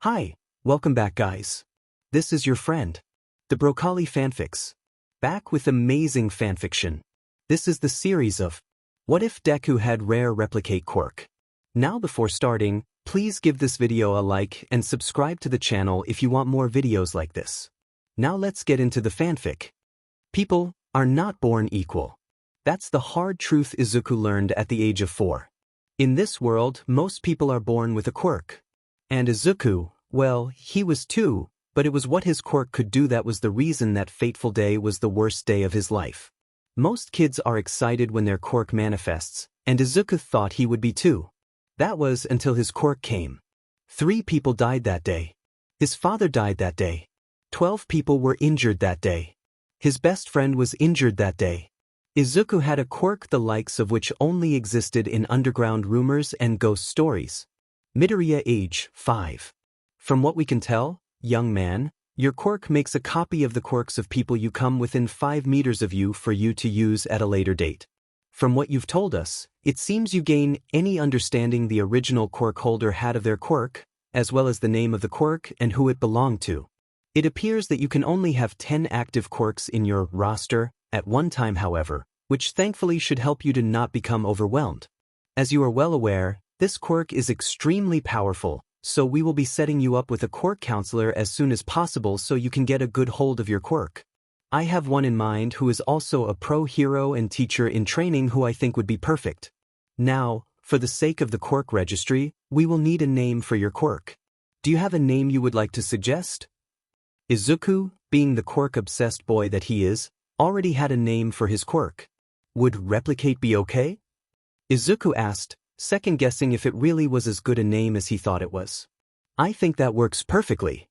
Hi, welcome back guys. This is your friend, the Broccoli Fanfics. Back with amazing fanfiction. This is the series of What If Deku Had Rare Replicate Quirk. Now before starting, please give this video a like and subscribe to the channel if you want more videos like this. Now let's get into the fanfic. People are not born equal. That's the hard truth Izuku learned at the age of 4. In this world, most people are born with a quirk. And Izuku, well, he was 2, but it was what his quirk could do that was the reason that fateful day was the worst day of his life. Most kids are excited when their quirk manifests, and Izuku thought he would be too. That was until his quirk came. 3 people died that day. His father died that day. 12 people were injured that day. His best friend was injured that day. Izuku had a quirk the likes of which only existed in underground rumors and ghost stories. Midoriya age 5. From what we can tell, young man, your quirk makes a copy of the quirks of people you come within 5 meters of you for you to use at a later date. From what you've told us, it seems you gain any understanding the original quirk holder had of their quirk, as well as the name of the quirk and who it belonged to. It appears that you can only have 10 active quirks in your roster at one time however, which thankfully should help you to not become overwhelmed. As you are well aware, this quirk is extremely powerful, so we will be setting you up with a quirk counselor as soon as possible so you can get a good hold of your quirk. I have one in mind who is also a pro hero and teacher in training who I think would be perfect. Now, for the sake of the quirk registry, we will need a name for your quirk. Do you have a name you would like to suggest? Izuku, being the quirk-obsessed boy that he is, already had a name for his quirk. Would replicate be okay? Izuku asked, second-guessing if it really was as good a name as he thought it was. I think that works perfectly.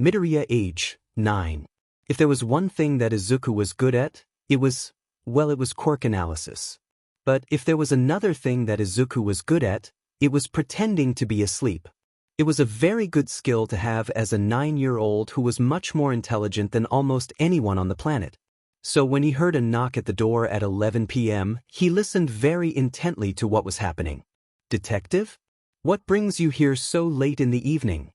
Midoriya age 9. If there was one thing that Izuku was good at, it was Quirk Analysis. But if there was another thing that Izuku was good at, it was pretending to be asleep. It was a very good skill to have as a 9-year-old who was much more intelligent than almost anyone on the planet. So when he heard a knock at the door at 11 p.m., he listened very intently to what was happening. Detective? What brings you here so late in the evening?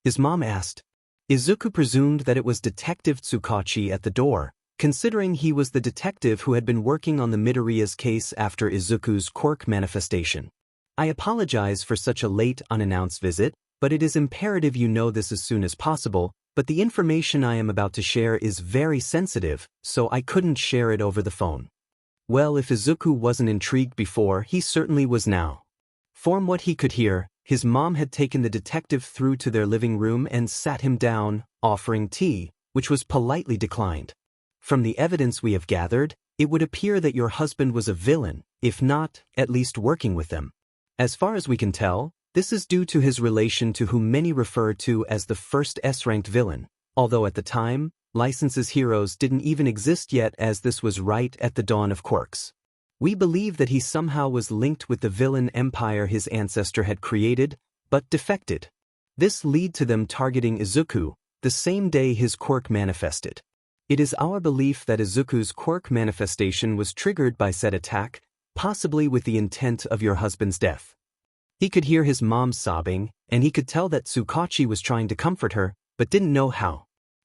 His mom asked. Izuku presumed that it was Detective Tsukachi at the door, considering he was the detective who had been working on the Midoriya's case after Izuku's quirk manifestation. I apologize for such a late, unannounced visit, but it is imperative you know this as soon as possible, but the information I am about to share is very sensitive, so I couldn't share it over the phone. Well, if Izuku wasn't intrigued before, he certainly was now. From what he could hear, his mom had taken the detective through to their living room and sat him down, offering tea, which was politely declined. From the evidence we have gathered, it would appear that your husband was a villain, if not, at least working with them. As far as we can tell, this is due to his relation to whom many refer to as the first S-ranked villain, although at the time, License's heroes didn't even exist yet as this was right at the dawn of quirks. We believe that he somehow was linked with the villain empire his ancestor had created, but defected. This led to them targeting Izuku, the same day his quirk manifested. It is our belief that Izuku's quirk manifestation was triggered by said attack, possibly with the intent of your husband's death. He could hear his mom sobbing, and he could tell that Tsukachi was trying to comfort her, but didn't know how.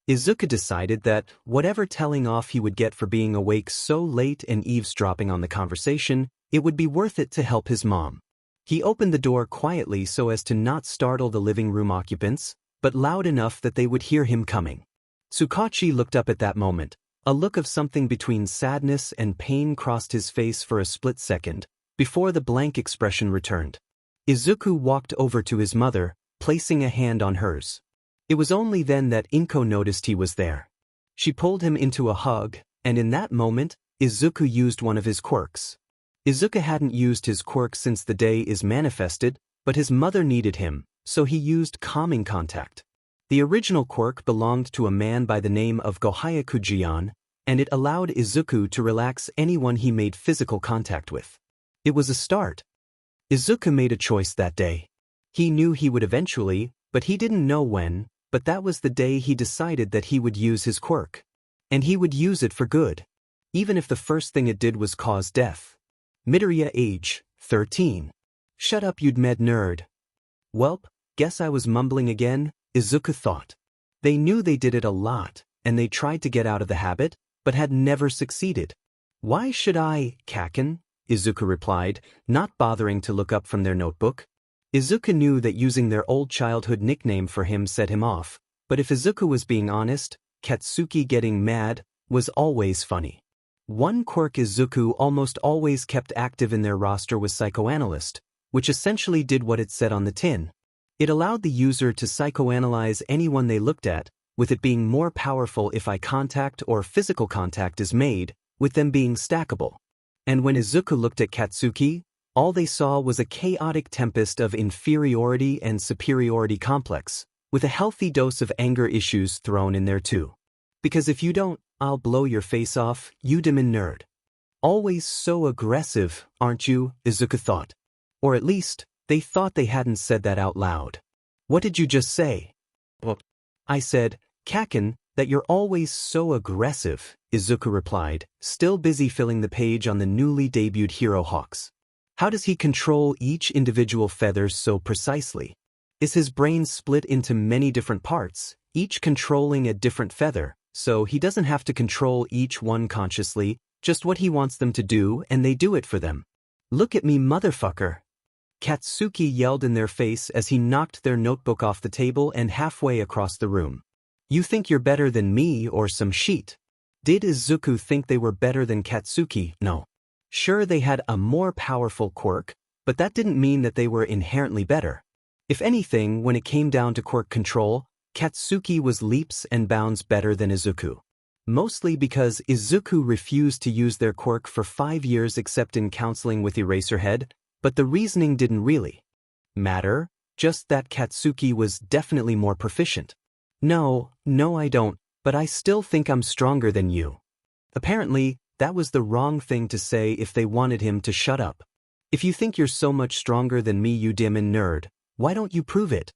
Izuku decided that, whatever telling off he would get for being awake so late and eavesdropping on the conversation, it would be worth it to help his mom. He opened the door quietly so as to not startle the living room occupants, but loud enough that they would hear him coming. Tsukachi looked up at that moment. A look of something between sadness and pain crossed his face for a split second, before the blank expression returned. Izuku walked over to his mother, placing a hand on hers. It was only then that Inko noticed he was there. She pulled him into a hug, and in that moment, Izuku used one of his quirks. Izuku hadn't used his quirk since the day is manifested, but his mother needed him, so he used calming contact. The original quirk belonged to a man by the name of Gohyakujian, and it allowed Izuku to relax anyone he made physical contact with. It was a start. Izuku made a choice that day. He knew he would eventually, but he didn't know when, but that was the day he decided that he would use his quirk. And he would use it for good. Even if the first thing it did was cause death. Midoriya age 13. Shut up, you'd med nerd. Welp, guess I was mumbling again, Izuku thought. They knew they did it a lot, and they tried to get out of the habit, but had never succeeded. Why should I, Kaken? Izuku replied, not bothering to look up from their notebook. Izuku knew that using their old childhood nickname for him set him off, but if Izuku was being honest, Katsuki getting mad was always funny. One quirk Izuku almost always kept active in their roster was Psychoanalyst, which essentially did what it said on the tin. It allowed the user to psychoanalyze anyone they looked at, with it being more powerful if eye contact or physical contact is made, with them being stackable. And when Izuku looked at Katsuki, all they saw was a chaotic tempest of inferiority and superiority complex, with a healthy dose of anger issues thrown in there too. Because if you don't, I'll blow your face off, you demon nerd. Always so aggressive, aren't you? Izuku thought. Or at least, they thought they hadn't said that out loud. What did you just say? Well, I said, Kaken, that you're always so aggressive, Izuku replied, still busy filling the page on the newly debuted Hero Hawks. How does he control each individual feather so precisely? Is his brain split into many different parts, each controlling a different feather, so he doesn't have to control each one consciously, just what he wants them to do and they do it for them? Look at me, motherfucker. Katsuki yelled in their face as he knocked their notebook off the table and halfway across the room. You think you're better than me or some sheet? Did Izuku think they were better than Katsuki? No. Sure, they had a more powerful quirk, but that didn't mean that they were inherently better. If anything, when it came down to quirk control, Katsuki was leaps and bounds better than Izuku. Mostly because Izuku refused to use their quirk for 5 years except in counseling with Eraserhead, but the reasoning didn't really matter, just that Katsuki was definitely more proficient. No, I don't, but I still think I'm stronger than you. Apparently, that was the wrong thing to say if they wanted him to shut up. If you think you're so much stronger than me, you demon nerd, why don't you prove it?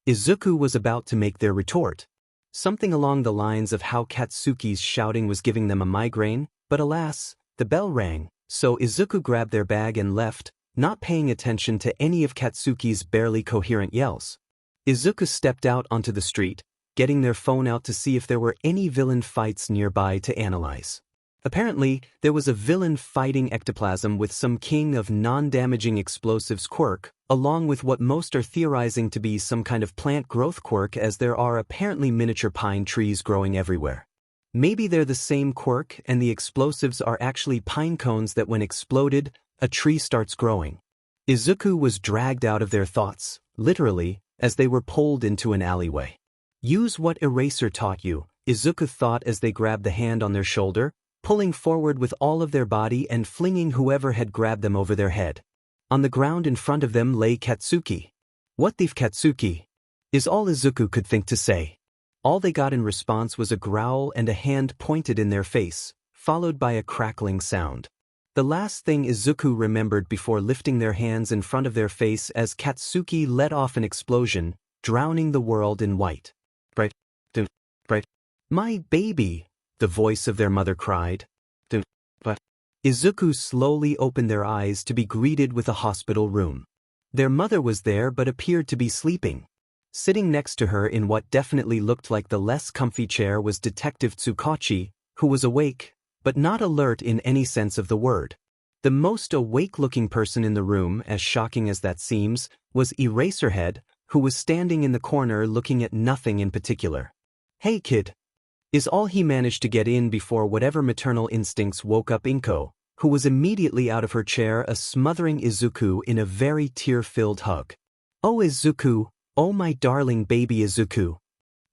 Izuku was about to make their retort. Something along the lines of how Katsuki's shouting was giving them a migraine, but alas, the bell rang, so Izuku grabbed their bag and left, not paying attention to any of Katsuki's barely coherent yells. Izuku stepped out onto the street, getting their phone out to see if there were any villain fights nearby to analyze. Apparently, there was a villain fighting ectoplasm with some king of non-damaging explosives quirk, along with what most are theorizing to be some kind of plant growth quirk, as there are apparently miniature pine trees growing everywhere. Maybe they're the same quirk and the explosives are actually pine cones that when exploded, a tree starts growing. Izuku was dragged out of their thoughts, literally, as they were pulled into an alleyway. Use what Eraser taught you, Izuku thought as they grabbed the hand on their shoulder, pulling forward with all of their body and flinging whoever had grabbed them over their head. On the ground in front of them lay Katsuki. What thief Katsuki? Is all Izuku could think to say. All they got in response was a growl and a hand pointed in their face, followed by a crackling sound. The last thing Izuku remembered before lifting their hands in front of their face as Katsuki let off an explosion, drowning the world in white. Right. My baby, the voice of their mother cried. But Izuku slowly opened their eyes to be greeted with a hospital room. Their mother was there but appeared to be sleeping. Sitting next to her in what definitely looked like the less comfy chair was Detective Tsukachi, who was awake, but not alert in any sense of the word. The most awake-looking person in the room, as shocking as that seems, was Eraserhead, who was standing in the corner looking at nothing in particular. Hey kid. Is all he managed to get in before whatever maternal instincts woke up Inko, who was immediately out of her chair smothering Izuku in a very tear-filled hug. Oh Izuku, oh my darling baby Izuku.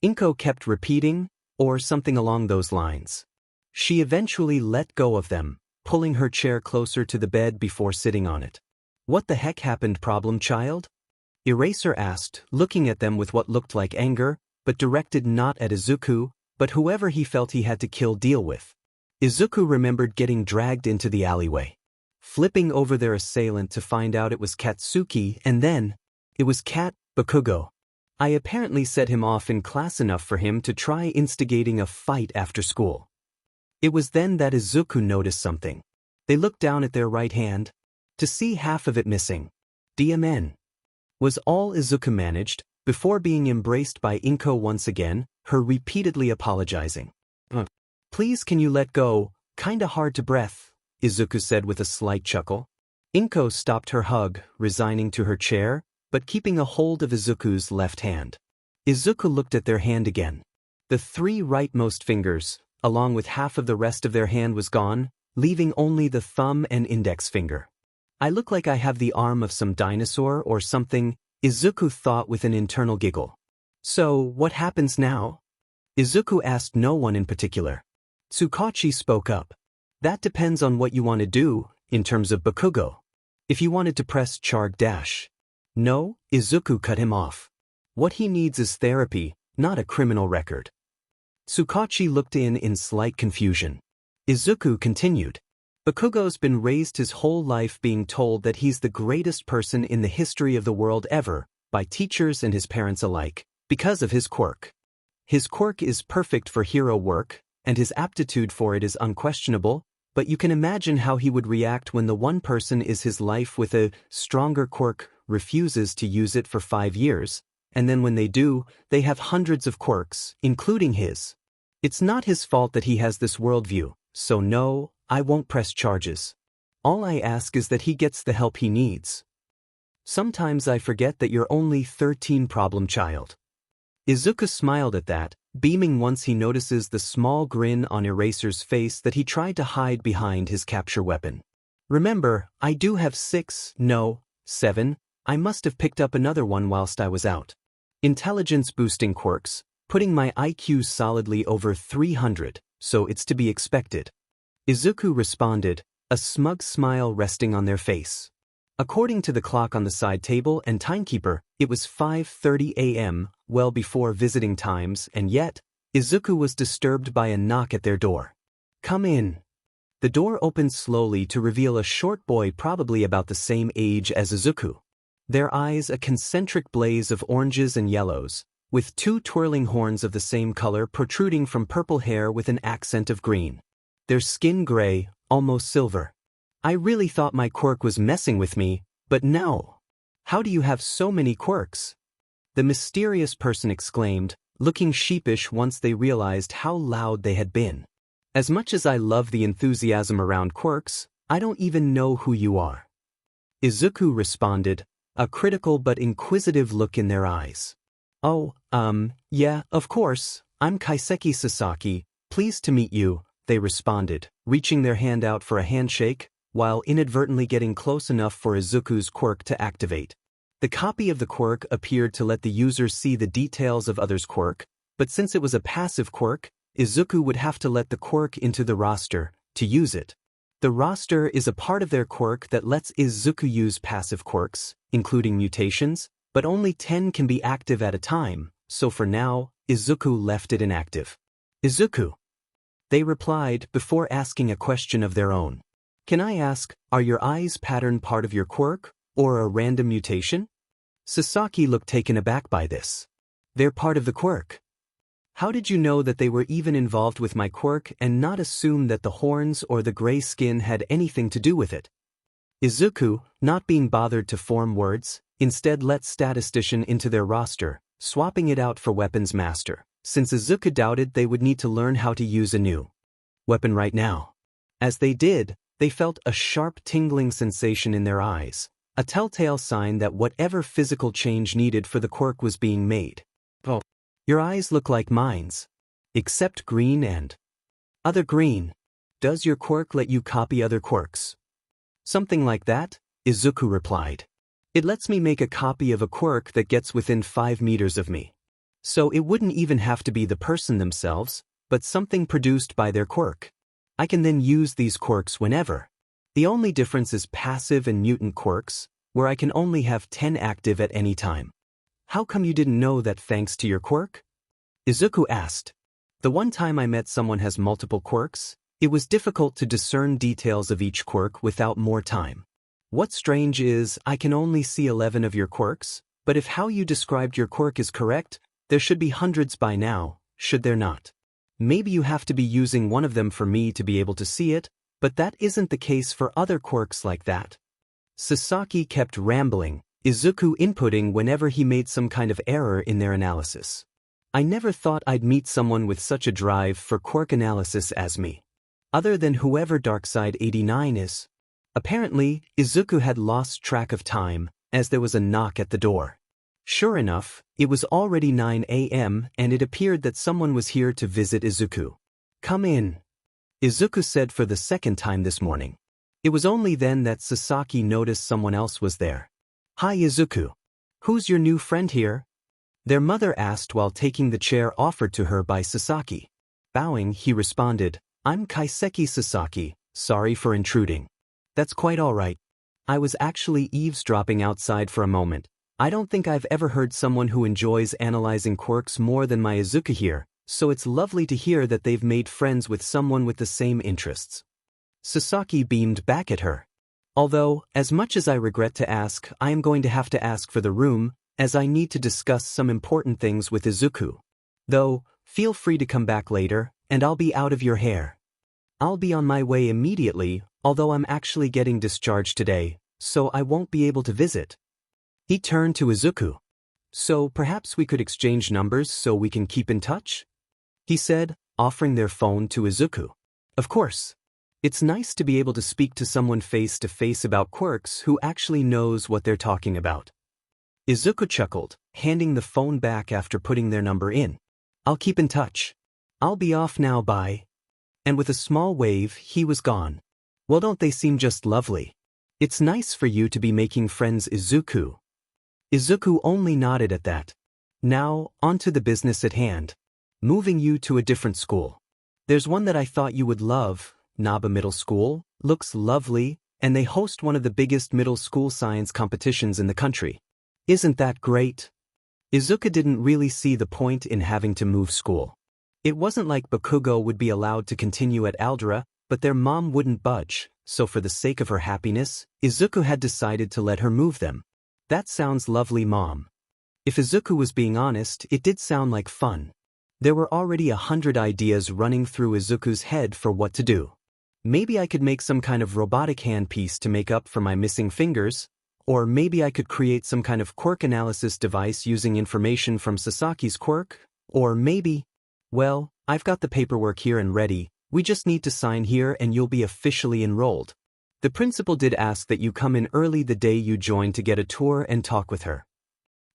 Inko kept repeating, or something along those lines. She eventually let go of them, pulling her chair closer to the bed before sitting on it. What the heck happened, problem child? Eraser asked, looking at them with what looked like anger, but directed not at Izuku, but whoever he felt he had to kill deal with. Izuku remembered getting dragged into the alleyway, flipping over their assailant to find out it was Katsuki, and then, it was Bakugo. I apparently set him off in class enough for him to try instigating a fight after school. It was then that Izuku noticed something. They looked down at their right hand, to see half of it missing. DMN. was all Izuku managed, before being embraced by Inko once again, her repeatedly apologizing. Please can you let go, kinda hard to breath, Izuku said with a slight chuckle. Inko stopped her hug, resigning to her chair, but keeping a hold of Izuku's left hand. Izuku looked at their hand again. The 3 rightmost fingers, along with half of the rest of their hand was gone, leaving only the thumb and index finger. I look like I have the arm of some dinosaur or something, Izuku thought with an internal giggle. So, what happens now? Izuku asked no one in particular. Tsukachi spoke up. That depends on what you want to do, in terms of Bakugo. If you wanted to press charge dash. No, Izuku cut him off. What he needs is therapy, not a criminal record. Tsukachi looked in slight confusion. Izuku continued. Bakugo's been raised his whole life being told that he's the greatest person in the history of the world ever, by teachers and his parents alike, because of his quirk. His quirk is perfect for hero work, and his aptitude for it is unquestionable, but you can imagine how he would react when the one person is his life with a stronger quirk refuses to use it for 5 years, and then when they do, they have hundreds of quirks, including his. It's not his fault that he has this worldview, so no, I won't press charges. All I ask is that he gets the help he needs. Sometimes I forget that you're only 13 problem child. Izuku smiled at that, beaming once he notices the small grin on Eraser's face that he tried to hide behind his capture weapon. Remember, I do have 6, no, 7, I must have picked up another one whilst I was out. Intelligence-boosting quirks, putting my IQ solidly over 300, so it's to be expected. Izuku responded, a smug smile resting on their face. According to the clock on the side table and timekeeper, it was 5:30 a.m., well before visiting times, and yet, Izuku was disturbed by a knock at their door. Come in. The door opened slowly to reveal a short boy probably about the same age as Izuku. Their eyes a concentric blaze of oranges and yellows, with 2 twirling horns of the same color protruding from purple hair with an accent of green. Their skin gray, almost silver. I really thought my quirk was messing with me, but no. How do you have so many quirks? The mysterious person exclaimed, looking sheepish once they realized how loud they had been. As much as I love the enthusiasm around quirks, I don't even know who you are. Izuku responded, a critical but inquisitive look in their eyes. Oh, yeah, of course, I'm Kaiseki Sasaki, pleased to meet you, they responded, reaching their hand out for a handshake, while inadvertently getting close enough for Izuku's quirk to activate. The copy of the quirk appeared to let the user see the details of others' quirk, but since it was a passive quirk, Izuku would have to let the quirk into the roster to use it. The roster is a part of their quirk that lets Izuku use passive quirks, including mutations, but only 10 can be active at a time, so for now, Izuku left it inactive. Izuku. They replied before asking a question of their own. Can I ask, are your eyes pattern part of your quirk, or a random mutation? Sasaki looked taken aback by this. They're part of the quirk. How did you know that they were even involved with my quirk and not assume that the horns or the gray skin had anything to do with it? Izuku, not being bothered to form words, instead let statistician into their roster, swapping it out for weapons master, since Izuku doubted they would need to learn how to use a new weapon right now. As they did, they felt a sharp tingling sensation in their eyes, a telltale sign that whatever physical change needed for the quirk was being made. Oh. Your eyes look like mine's. Except green and other green. Does your quirk let you copy other quirks? Something like that, Izuku replied. It lets me make a copy of a quirk that gets within 5 meters of me. So it wouldn't even have to be the person themselves, but something produced by their quirk. I can then use these quirks whenever. The only difference is passive and mutant quirks, where I can only have 10 active at any time. How come you didn't know that thanks to your quirk? Izuku asked. The one time I met someone has multiple quirks, it was difficult to discern details of each quirk without more time. What's strange is, I can only see 11 of your quirks, but if how you described your quirk is correct, there should be hundreds by now, should there not? Maybe you have to be using one of them for me to be able to see it, but that isn't the case for other quirks like that. Sasaki kept rambling, Izuku inputting whenever he made some kind of error in their analysis. I never thought I'd meet someone with such a drive for quirk analysis as me. Other than whoever Darkside89 is. Apparently, Izuku had lost track of time, as there was a knock at the door. Sure enough, it was already 9 a.m. and it appeared that someone was here to visit Izuku. "Come in," Izuku said for the second time this morning. It was only then that Sasaki noticed someone else was there. "Hi Izuku. Who's your new friend here?" Their mother asked while taking the chair offered to her by Sasaki. Bowing, he responded, "I'm Kaiseki Sasaki, sorry for intruding." "That's quite all right. I was actually eavesdropping outside for a moment. I don't think I've ever heard someone who enjoys analyzing quirks more than my Izuku here, so it's lovely to hear that they've made friends with someone with the same interests." Sasaki beamed back at her. "Although, as much as I regret to ask, I am going to have to ask for the room, as I need to discuss some important things with Izuku. Though, feel free to come back later, and I'll be out of your hair. I'll be on my way immediately, although I'm actually getting discharged today, so I won't be able to visit." He turned to Izuku. "So perhaps we could exchange numbers so we can keep in touch?" he said, offering their phone to Izuku. "Of course. It's nice to be able to speak to someone face to face about quirks who actually knows what they're talking about." Izuku chuckled, handing the phone back after putting their number in. "I'll keep in touch. I'll be off now, bye." And with a small wave, he was gone. "Well, don't they seem just lovely? It's nice for you to be making friends, Izuku." Izuku only nodded at that. "Now, on to the business at hand. Moving you to a different school. There's one that I thought you would love, Naba Middle School, looks lovely, and they host one of the biggest middle school science competitions in the country. Isn't that great?" Izuku didn't really see the point in having to move school. It wasn't like Bakugo would be allowed to continue at Aldera, but their mom wouldn't budge, so for the sake of her happiness, Izuku had decided to let her move them. "That sounds lovely, Mom." If Izuku was being honest, it did sound like fun. There were already 100 ideas running through Izuku's head for what to do. Maybe I could make some kind of robotic handpiece to make up for my missing fingers, or maybe I could create some kind of quirk analysis device using information from Sasaki's quirk, or maybe... Well, I've got the paperwork here and ready, we just need to sign here and you'll be officially enrolled. The principal did ask that you come in early the day you join to get a tour and talk with her.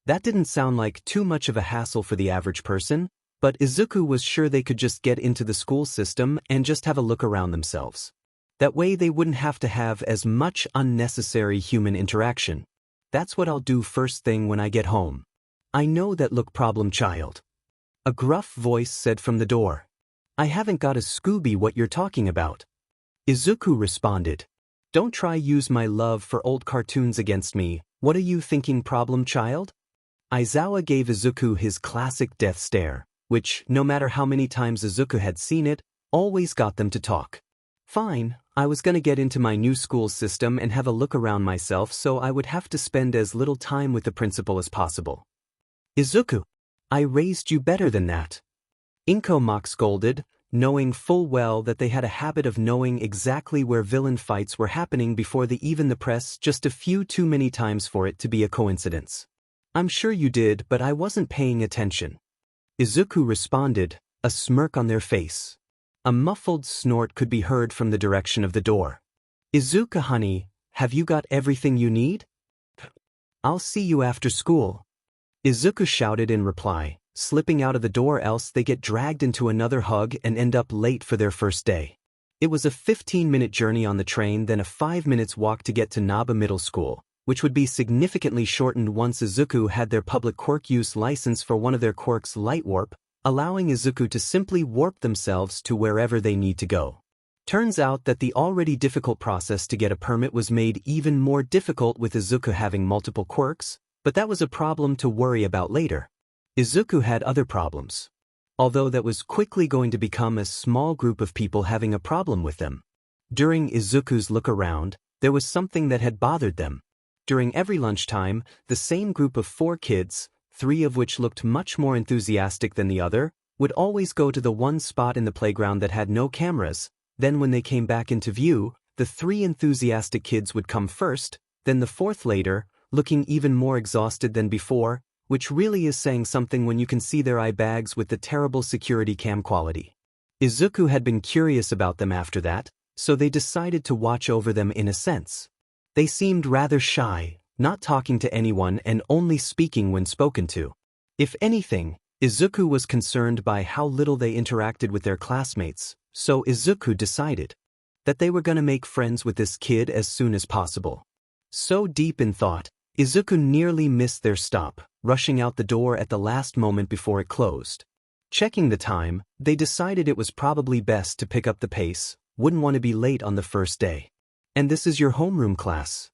That didn't sound like too much of a hassle for the average person, but Izuku was sure they could just get into the school system and just have a look around themselves. That way they wouldn't have to have as much unnecessary human interaction. "That's what I'll do first thing when I get home. I know that look, problem child," a gruff voice said from the door. "I haven't got a Scooby what you're talking about." Izuku responded. "Don't try use my love for old cartoons against me, what are you thinking, problem child?" Aizawa gave Izuku his classic death stare, which, no matter how many times Izuku had seen it, always got them to talk. "Fine, I was gonna get into my new school system and have a look around myself, so I would have to spend as little time with the principal as possible." "Izuku, I raised you better than that," Inko mock scolded, knowing full well that they had a habit of knowing exactly where villain fights were happening before they even the press just a few too many times for it to be a coincidence. "I'm sure you did, but I wasn't paying attention." Izuku responded, a smirk on their face. A muffled snort could be heard from the direction of the door. "Izuku honey, have you got everything you need? I'll see you after school," Izuku shouted in reply, slipping out of the door else they get dragged into another hug and end up late for their first day. It was a 15-minute journey on the train, then a 5 minutes walk to get to Naba Middle School, which would be significantly shortened once Izuku had their public quirk use license for one of their quirks, Light Warp, allowing Izuku to simply warp themselves to wherever they need to go. Turns out that the already difficult process to get a permit was made even more difficult with Izuku having multiple quirks, but that was a problem to worry about later. Izuku had other problems. Although that was quickly going to become a small group of people having a problem with them. During Izuku's look around, there was something that had bothered them. During every lunchtime, the same group of 4 kids, 3 of which looked much more enthusiastic than the other, would always go to the one spot in the playground that had no cameras. Then when they came back into view, the 3 enthusiastic kids would come first, then the 4th later, looking even more exhausted than before, which really is saying something when you can see their eye bags with the terrible security cam quality. Izuku had been curious about them after that, so they decided to watch over them in a sense. They seemed rather shy, not talking to anyone and only speaking when spoken to. If anything, Izuku was concerned by how little they interacted with their classmates, so Izuku decided that they were gonna make friends with this kid as soon as possible. So deep in thought, Izuku nearly missed their stop, rushing out the door at the last moment before it closed. Checking the time, they decided it was probably best to pick up the pace, wouldn't want to be late on the first day. And this is your homeroom class.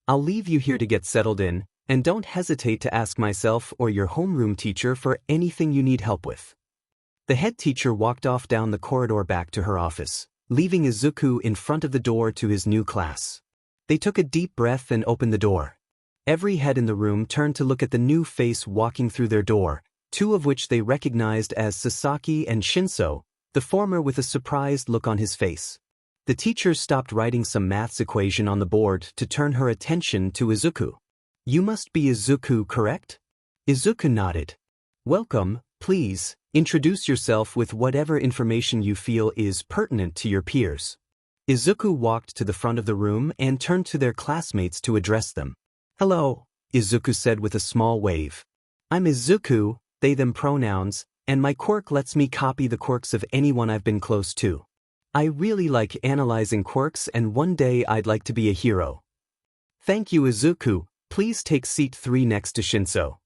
I'll leave you here to get settled in, and don't hesitate to ask myself or your homeroom teacher for anything you need help with. The head teacher walked off down the corridor back to her office, leaving Izuku in front of the door to his new class. They took a deep breath and opened the door. Every head in the room turned to look at the new face walking through their door, two of which they recognized as Sasaki and Shinszo, the former with a surprised look on his face. The teacher stopped writing some maths equation on the board to turn her attention to Izuku. You must be Izuku, correct? Izuku nodded. Welcome, please, introduce yourself with whatever information you feel is pertinent to your peers. Izuku walked to the front of the room and turned to their classmates to address them. Hello, Izuku said with a small wave. I'm Izuku, they-them pronouns, and my quirk lets me copy the quirks of anyone I've been close to. I really like analyzing quirks and one day I'd like to be a hero. Thank you, Izuku, please take seat 3 next to Shinszo.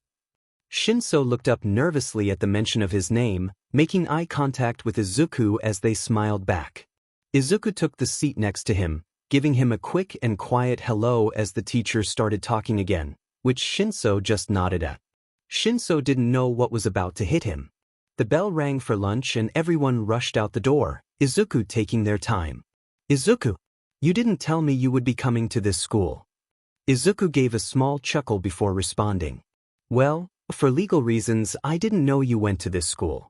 Shinszo looked up nervously at the mention of his name, making eye contact with Izuku as they smiled back. Izuku took the seat next to him, giving him a quick and quiet hello as the teacher started talking again, which Shinszo just nodded at. Shinszo didn't know what was about to hit him. The bell rang for lunch and everyone rushed out the door, Izuku taking their time. Izuku, you didn't tell me you would be coming to this school. Izuku gave a small chuckle before responding. Well, for legal reasons I didn't know you went to this school.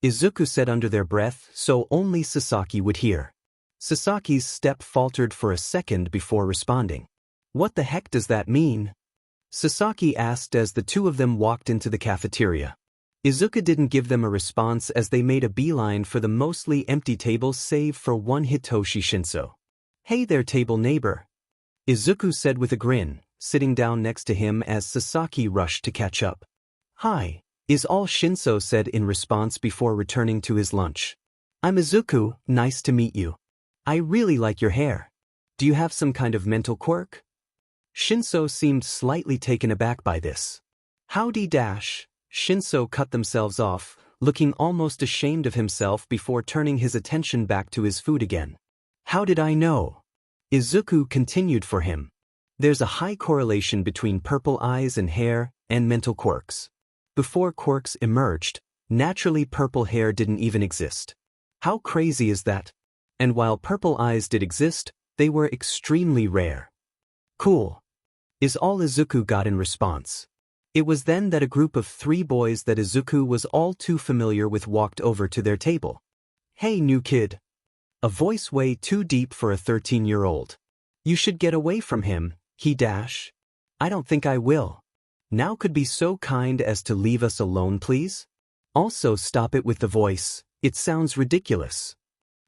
Izuku said under their breath so only Sasaki would hear. Sasaki's step faltered for a second before responding. What the heck does that mean? Sasaki asked as the two of them walked into the cafeteria. Izuku didn't give them a response as they made a beeline for the mostly empty table save for one Hitoshi Shinszo. Hey there, table neighbor. Izuku said with a grin, sitting down next to him as Sasaki rushed to catch up. Hi, is all Shinszo said in response before returning to his lunch. I'm Izuku, nice to meet you. I really like your hair. Do you have some kind of mental quirk? Shinszo seemed slightly taken aback by this. Howdy dash. Shinszo cut themselves off, looking almost ashamed of himself before turning his attention back to his food again. How did I know? Izuku continued for him. There's a high correlation between purple eyes and hair and mental quirks. Before quirks emerged, naturally purple hair didn't even exist. How crazy is that? And while purple eyes did exist, they were extremely rare. Cool. Is all Izuku got in response. It was then that a group of 3 boys that Izuku was all too familiar with walked over to their table. Hey, new kid. A voice way too deep for a 13-year-old. You should get away from him, he dash. I don't think I will. Now could be so kind as to leave us alone, please? Also stop it with the voice, it sounds ridiculous.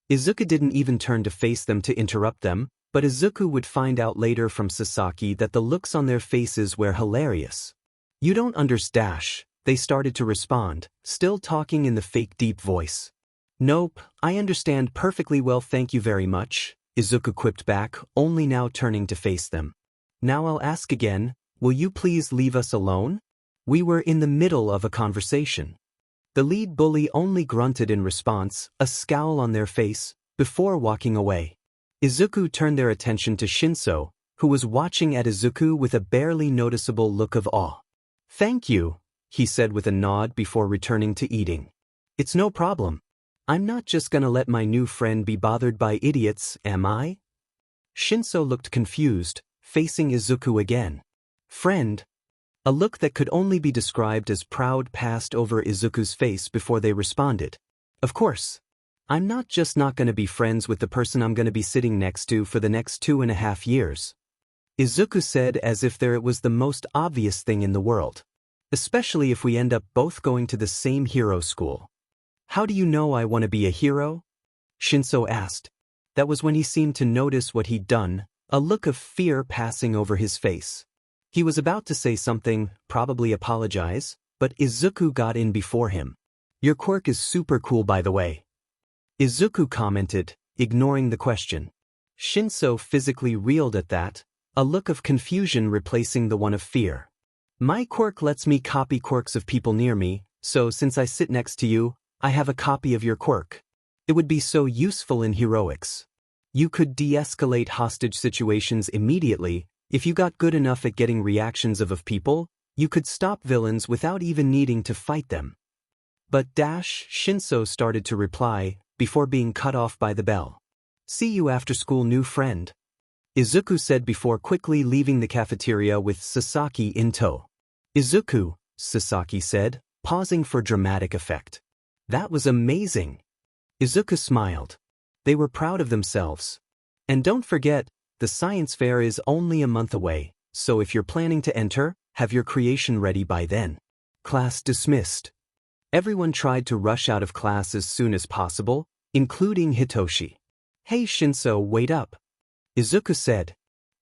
Izuku didn't even turn to face them to interrupt them, but Izuku would find out later from Sasaki that the looks on their faces were hilarious. You don't understand, they started to respond, still talking in the fake deep voice. Nope, I understand perfectly well, thank you very much, Izuku quipped back, only now turning to face them. Now I'll ask again, will you please leave us alone? We were in the middle of a conversation. The lead bully only grunted in response, a scowl on their face, before walking away. Izuku turned their attention to Shinszo, who was watching at Izuku with a barely noticeable look of awe. Thank you, he said with a nod before returning to eating. It's no problem. I'm not just gonna let my new friend be bothered by idiots, am I? Shinszo looked confused, facing Izuku again. Friend? A look that could only be described as proud passed over Izuku's face before they responded. Of course. I'm not just not gonna be friends with the person I'm gonna be sitting next to for the next 2.5 years. Izuku said as if it was the most obvious thing in the world. Especially if we end up both going to the same hero school. How do you know I want to be a hero? Shinszo asked. That was when he seemed to notice what he'd done, a look of fear passing over his face. He was about to say something, probably apologize, but Izuku got in before him. Your quirk is super cool by the way. Izuku commented, ignoring the question. Shinszo physically reeled at that, a look of confusion replacing the one of fear. My quirk lets me copy quirks of people near me, so since I sit next to you, I have a copy of your quirk. It would be so useful in heroics. You could de-escalate hostage situations immediately. If you got good enough at getting reactions of people, you could stop villains without even needing to fight them. But Shinszo started to reply, before being cut off by the bell. See you after school, new friend. Izuku said before quickly leaving the cafeteria with Sasaki in tow. Izuku, Sasaki said, pausing for dramatic effect. That was amazing. Izuku smiled. They were proud of themselves. And don't forget, the science fair is only a month away, so if you're planning to enter, have your creation ready by then. Class dismissed. Everyone tried to rush out of class as soon as possible, including Hitoshi. Hey Shinszo, wait up. Izuku said.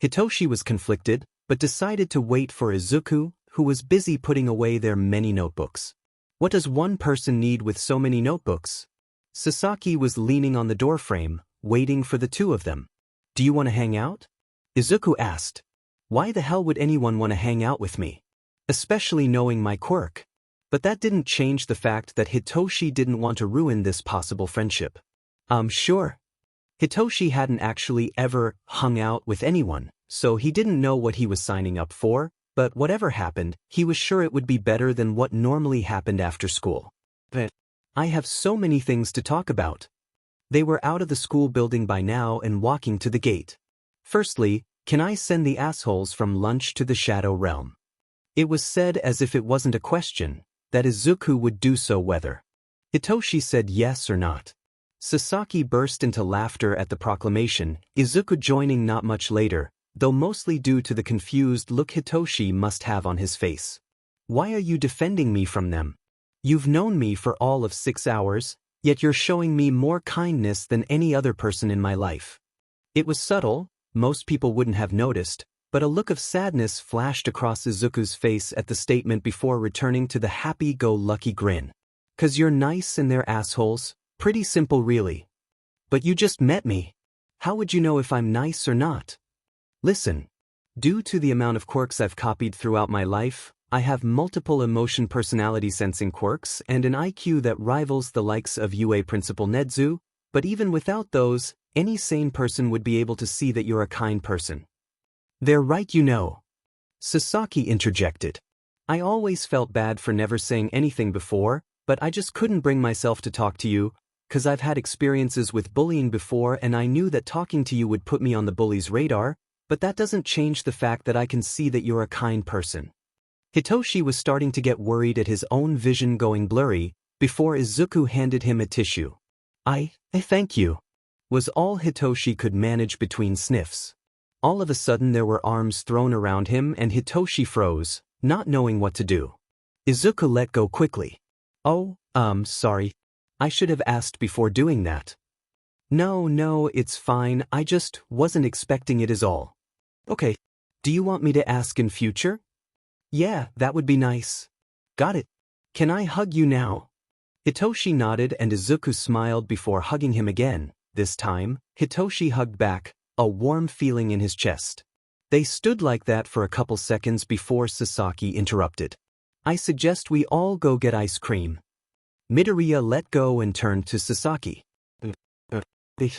Hitoshi was conflicted, but decided to wait for Izuku, who was busy putting away their many notebooks. What does one person need with so many notebooks? Sasaki was leaning on the doorframe, waiting for the two of them. Do you want to hang out? Izuku asked. Why the hell would anyone want to hang out with me? Especially knowing my quirk. But that didn't change the fact that Hitoshi didn't want to ruin this possible friendship. Sure. Hitoshi hadn't actually ever hung out with anyone, so he didn't know what he was signing up for, but whatever happened, he was sure it would be better than what normally happened after school. But I have so many things to talk about. They were out of the school building by now and walking to the gate. Firstly, can I send the assholes from lunch to the Shadow Realm? It was said as if it wasn't a question, that Izuku would do so whether Hitoshi said yes or not. Sasaki burst into laughter at the proclamation, Izuku joining not much later, though mostly due to the confused look Hitoshi must have on his face. Why are you defending me from them? You've known me for all of 6 hours, yet you're showing me more kindness than any other person in my life. It was subtle, most people wouldn't have noticed, but a look of sadness flashed across Izuku's face at the statement before returning to the happy-go-lucky grin. 'Cause you're nice and they're assholes. Pretty simple really. But you just met me. How would you know if I'm nice or not? Listen. Due to the amount of quirks I've copied throughout my life, I have multiple emotion personality sensing quirks and an IQ that rivals the likes of UA Principal Nedu, but even without those, any sane person would be able to see that you're a kind person. They're right, you know. Sasaki interjected. I always felt bad for never saying anything before, but I just couldn't bring myself to talk to you, 'cause I've had experiences with bullying before and I knew that talking to you would put me on the bully's radar, but that doesn't change the fact that I can see that you're a kind person. Hitoshi was starting to get worried at his own vision going blurry, before Izuku handed him a tissue. I thank you, was all Hitoshi could manage between sniffs. All of a sudden there were arms thrown around him and Hitoshi froze, not knowing what to do. Izuku let go quickly. Oh, sorry. I should have asked before doing that. No, it's fine, I just wasn't expecting it is all. Okay. Do you want me to ask in future? Yeah, that would be nice. Got it. Can I hug you now? Hitoshi nodded and Izuku smiled before hugging him again. This time, Hitoshi hugged back, a warm feeling in his chest. They stood like that for a couple seconds before Sasaki interrupted. I suggest we all go get ice cream. Midoriya let go and turned to Sasaki.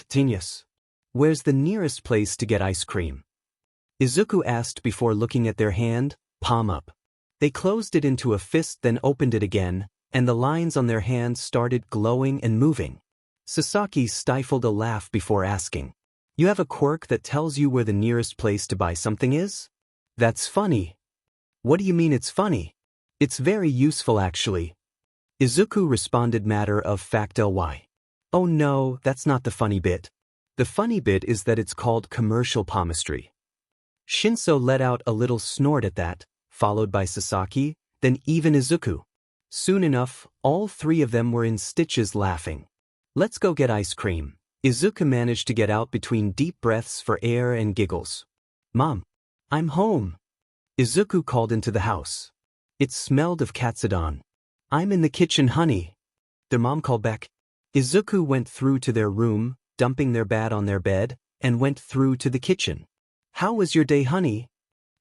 Genius. Where's the nearest place to get ice cream? Izuku asked before looking at their hand, palm up. They closed it into a fist then opened it again, and the lines on their hands started glowing and moving. Sasaki stifled a laugh before asking. You have a quirk that tells you where the nearest place to buy something is? That's funny. What do you mean it's funny? It's very useful actually. Izuku responded matter of fact ly. Oh no, that's not the funny bit. The funny bit is that it's called commercial palmistry. Shinszo let out a little snort at that, followed by Sasaki, then even Izuku. Soon enough, all three of them were in stitches laughing. Let's go get ice cream. Izuku managed to get out between deep breaths for air and giggles. Mom, I'm home. Izuku called into the house. It smelled of katsudon. I'm in the kitchen, honey. Their mom called back. Izuku went through to their room, dumping their bat on their bed, and went through to the kitchen. How was your day, honey?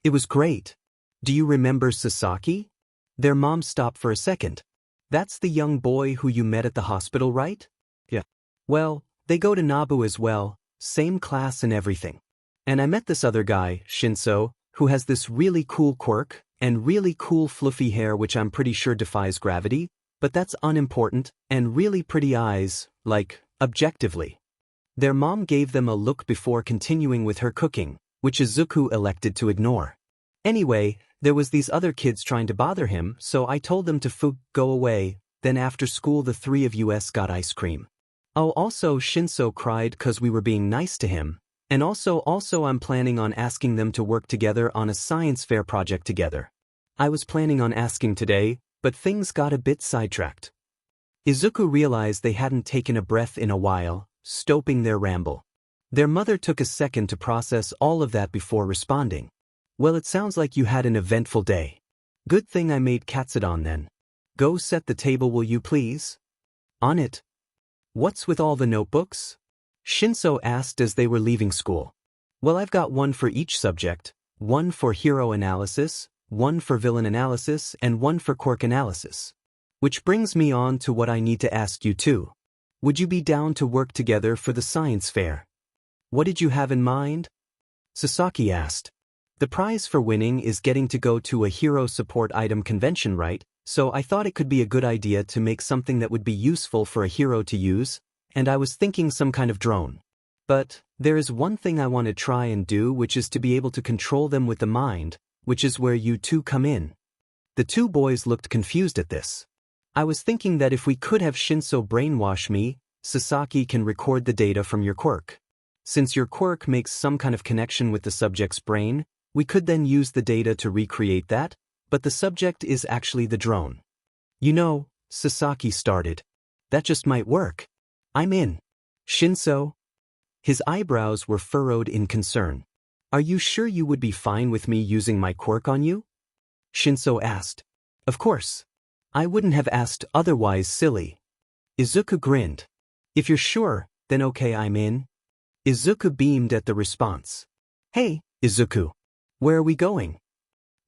It was great. Do you remember Sasaki? Their mom stopped for a second. That's the young boy who you met at the hospital, right? Yeah. Well, they go to Naba as well, same class and everything. And I met this other guy, Shinszo, who has this really cool quirk, and really cool fluffy hair which I'm pretty sure defies gravity, but that's unimportant, and really pretty eyes, like, objectively. Their mom gave them a look before continuing with her cooking, which Izuku elected to ignore. Anyway, there was these other kids trying to bother him, so I told them to go away, then after school the three of us got ice cream. Oh, also Shinszo cried 'cause we were being nice to him, and also I'm planning on asking them to work together on a science fair project together. I was planning on asking today, but things got a bit sidetracked. Izuku realized they hadn't taken a breath in a while, stopping their ramble. Their mother took a second to process all of that before responding. Well, it sounds like you had an eventful day. Good thing I made katsudon then. Go set the table, will you please? On it. What's with all the notebooks? Shinszo asked as they were leaving school. Well, I've got one for each subject, one for hero analysis, one for villain analysis, and one for quirk analysis. Which brings me on to what I need to ask you too. Would you be down to work together for the science fair? What did you have in mind? Sasaki asked. The prize for winning is getting to go to a hero support item convention, right? So I thought it could be a good idea to make something that would be useful for a hero to use, and I was thinking some kind of drone. But there is one thing I want to try and do, which is to be able to control them with the mind, which is where you two come in. The two boys looked confused at this. I was thinking that if we could have Shinszo brainwash me, Sasaki can record the data from your quirk. Since your quirk makes some kind of connection with the subject's brain, we could then use the data to recreate that, but the subject is actually the drone. You know, Sasaki started. That just might work. I'm in. Shinszo? His eyebrows were furrowed in concern. Are you sure you would be fine with me using my quirk on you? Shinszo asked. Of course. I wouldn't have asked otherwise, silly. Izuku grinned. If you're sure, then okay, I'm in. Izuku beamed at the response. Hey, Izuku. Where are we going?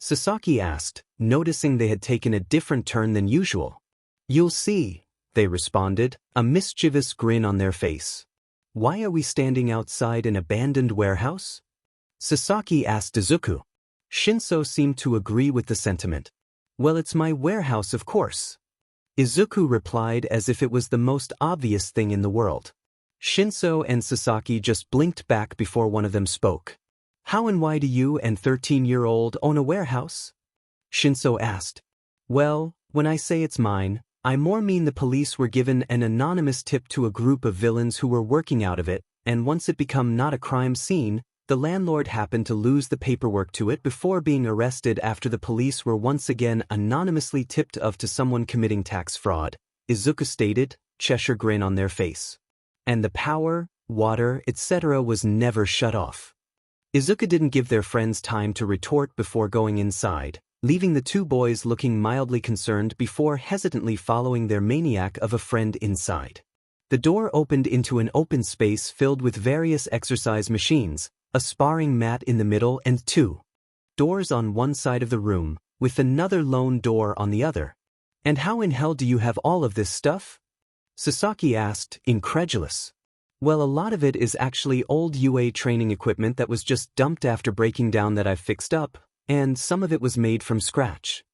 Sasaki asked, noticing they had taken a different turn than usual. You'll see, they responded, a mischievous grin on their face. Why are we standing outside an abandoned warehouse? Sasaki asked Izuku. Shinszo seemed to agree with the sentiment. Well, it's my warehouse, of course. Izuku replied as if it was the most obvious thing in the world. Shinszo and Sasaki just blinked back before one of them spoke. How and why do you and 13-year-old own a warehouse? Shinszo asked. Well, when I say it's mine, I more mean the police were given an anonymous tip to a group of villains who were working out of it, and once it became not a crime scene, the landlord happened to lose the paperwork to it before being arrested after the police were once again anonymously tipped of to someone committing tax fraud, Izuku stated, Cheshire grin on their face. And the power, water, etc. was never shut off. Izuku didn't give their friends time to retort before going inside, leaving the two boys looking mildly concerned before hesitantly following their maniac of a friend inside. The door opened into an open space filled with various exercise machines, a sparring mat in the middle and two doors on one side of the room, with another lone door on the other. And how in hell do you have all of this stuff? Sasaki asked, incredulous. Well, a lot of it is actually old UA training equipment that was just dumped after breaking down that I've fixed up, and some of it was made from scratch.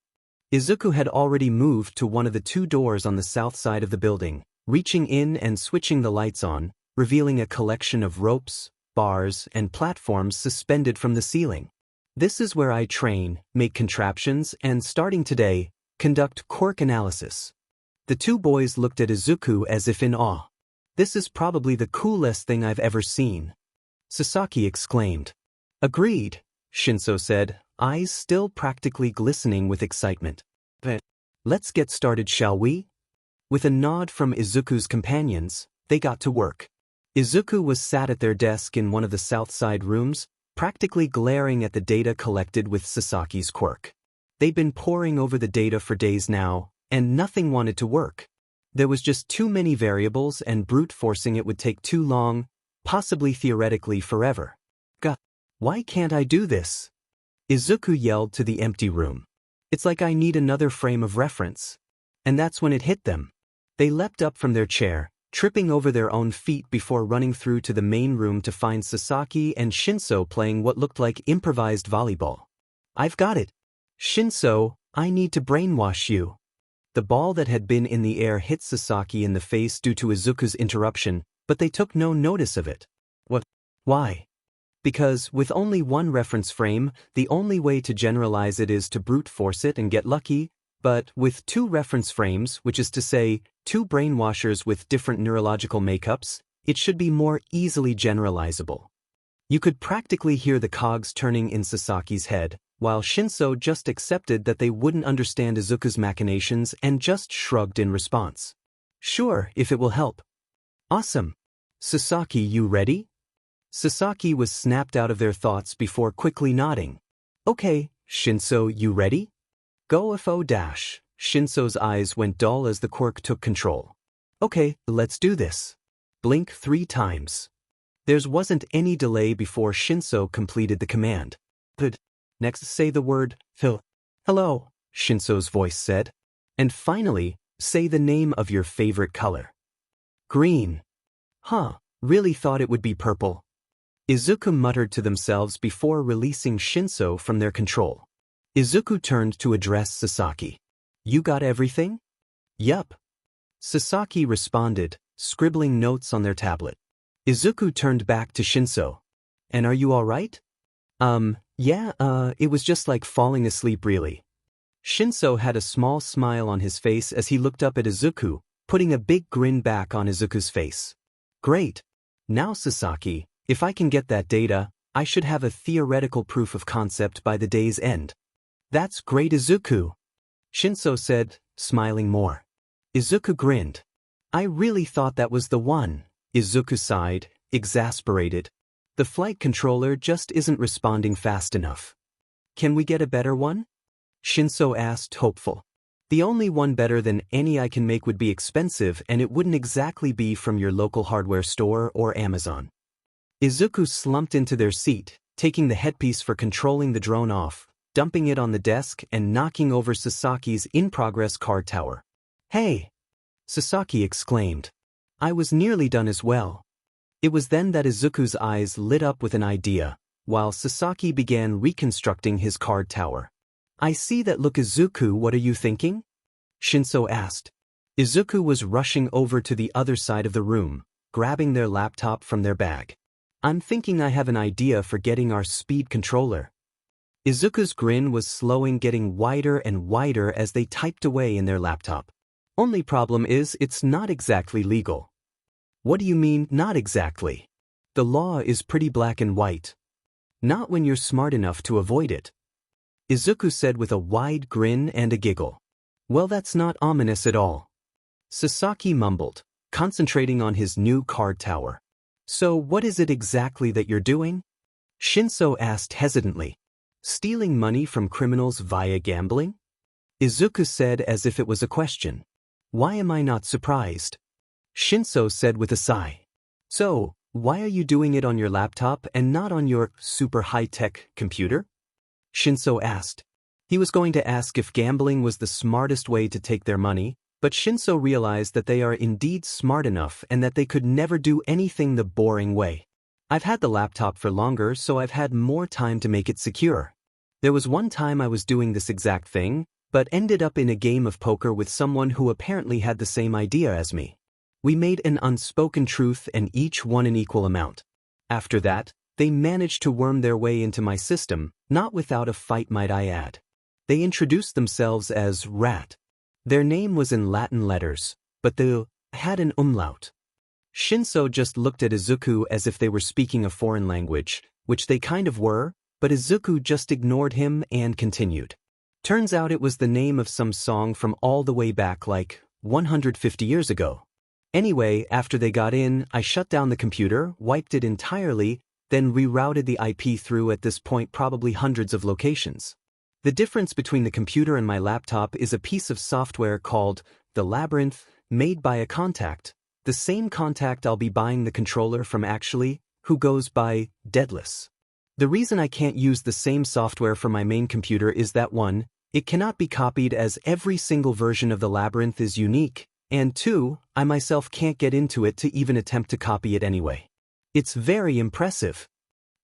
Izuku had already moved to one of the two doors on the south side of the building, reaching in and switching the lights on, revealing a collection of ropes, bars, and platforms suspended from the ceiling. This is where I train, make contraptions, and starting today, conduct quirk analysis. The two boys looked at Izuku as if in awe. This is probably the coolest thing I've ever seen. Sasaki exclaimed. Agreed, Shinszo said, eyes still practically glistening with excitement. Let's get started, shall we? With a nod from Izuku's companions, they got to work. Izuku was sat at their desk in one of the south side rooms, practically glaring at the data collected with Sasaki's quirk. They'd been poring over the data for days now, and nothing wanted to work. There was just too many variables, and brute forcing it would take too long, possibly theoretically forever. God, why can't I do this? Izuku yelled to the empty room. It's like I need another frame of reference. And that's when it hit them. They leapt up from their chair, tripping over their own feet before running through to the main room to find Sasaki and Shinszo playing what looked like improvised volleyball. I've got it. Shinszo, I need to brainwash you. The ball that had been in the air hit Sasaki in the face due to Izuku's interruption, but they took no notice of it. What? Why? Because, with only one reference frame, the only way to generalize it is to brute force it and get lucky, but with two reference frames, which is to say, two brainwashers with different neurological makeups, it should be more easily generalizable. You could practically hear the cogs turning in Sasaki's head, while Shinszo just accepted that they wouldn't understand Izuku's machinations and just shrugged in response. Sure, if it will help. Awesome. Sasaki, you ready? Sasaki was snapped out of their thoughts before quickly nodding. Okay, Shinszo, you ready? Go FO dash. Shinso's eyes went dull as the quirk took control. Okay, let's do this. Blink 3 times. There wasn't any delay before Shinszo completed the command. Good. Next say the word, Phil. Hello, Shinso's voice said. And finally, say the name of your favorite color. Green. Huh, really thought it would be purple. Izuku muttered to themselves before releasing Shinszo from their control. Izuku turned to address Sasaki. You got everything? Yup. Sasaki responded, scribbling notes on their tablet. Izuku turned back to Shinszo. And are you all right? Yeah, it was just like falling asleep really. Shinszo had a small smile on his face as he looked up at Izuku, putting a big grin back on Izuku's face. Great. Now Sasaki, if I can get that data, I should have a theoretical proof of concept by the day's end. That's great, Izuku. Shinszo said, smiling more. Izuku grinned. I really thought that was the one. Izuku sighed, exasperated. The flight controller just isn't responding fast enough. Can we get a better one? Shinszo asked, hopeful. The only one better than any I can make would be expensive, and it wouldn't exactly be from your local hardware store or Amazon. Izuku slumped into their seat, taking the headpiece for controlling the drone off, dumping it on the desk and knocking over Sasaki's in-progress card tower. Hey! Sasaki exclaimed. I was nearly done as well. It was then that Izuku's eyes lit up with an idea, while Sasaki began reconstructing his card tower. I see that look, Izuku, what are you thinking? Shinszo asked. Izuku was rushing over to the other side of the room, grabbing their laptop from their bag. I'm thinking I have an idea for getting our speed controller. Izuku's grin was slowing, getting wider and wider as they typed away in their laptop. Only problem is it's not exactly legal. What do you mean, not exactly? The law is pretty black and white. Not when you're smart enough to avoid it. Izuku said with a wide grin and a giggle. Well, that's not ominous at all. Sasaki mumbled, concentrating on his new card tower. So what is it exactly that you're doing? Shinszo asked hesitantly. Stealing money from criminals via gambling? Izuku said as if it was a question. Why am I not surprised? Shinszo said with a sigh. So, why are you doing it on your laptop and not on your super high-tech computer? Shinszo asked. He was going to ask if gambling was the smartest way to take their money, but Shinszo realized that they are indeed smart enough and that they could never do anything the boring way. I've had the laptop for longer, so I've had more time to make it secure. There was one time I was doing this exact thing, but ended up in a game of poker with someone who apparently had the same idea as me. We made an unspoken truth and each won an equal amount. After that, they managed to worm their way into my system, not without a fight might I add. They introduced themselves as Rat. Their name was in Latin letters, but they had an umlaut. Shinszo just looked at Izuku as if they were speaking a foreign language, which they kind of were, but Izuku just ignored him and continued. Turns out it was the name of some song from all the way back like 150 years ago. Anyway, after they got in, I shut down the computer, wiped it entirely, then rerouted the IP through at this point probably hundreds of locations. The difference between the computer and my laptop is a piece of software called the Labyrinth, made by a contact, the same contact I'll be buying the controller from actually, who goes by Deadless. The reason I can't use the same software for my main computer is that 1, it cannot be copied as every single version of the Labyrinth is unique, and 2, I myself can't get into it to even attempt to copy it anyway. It's very impressive.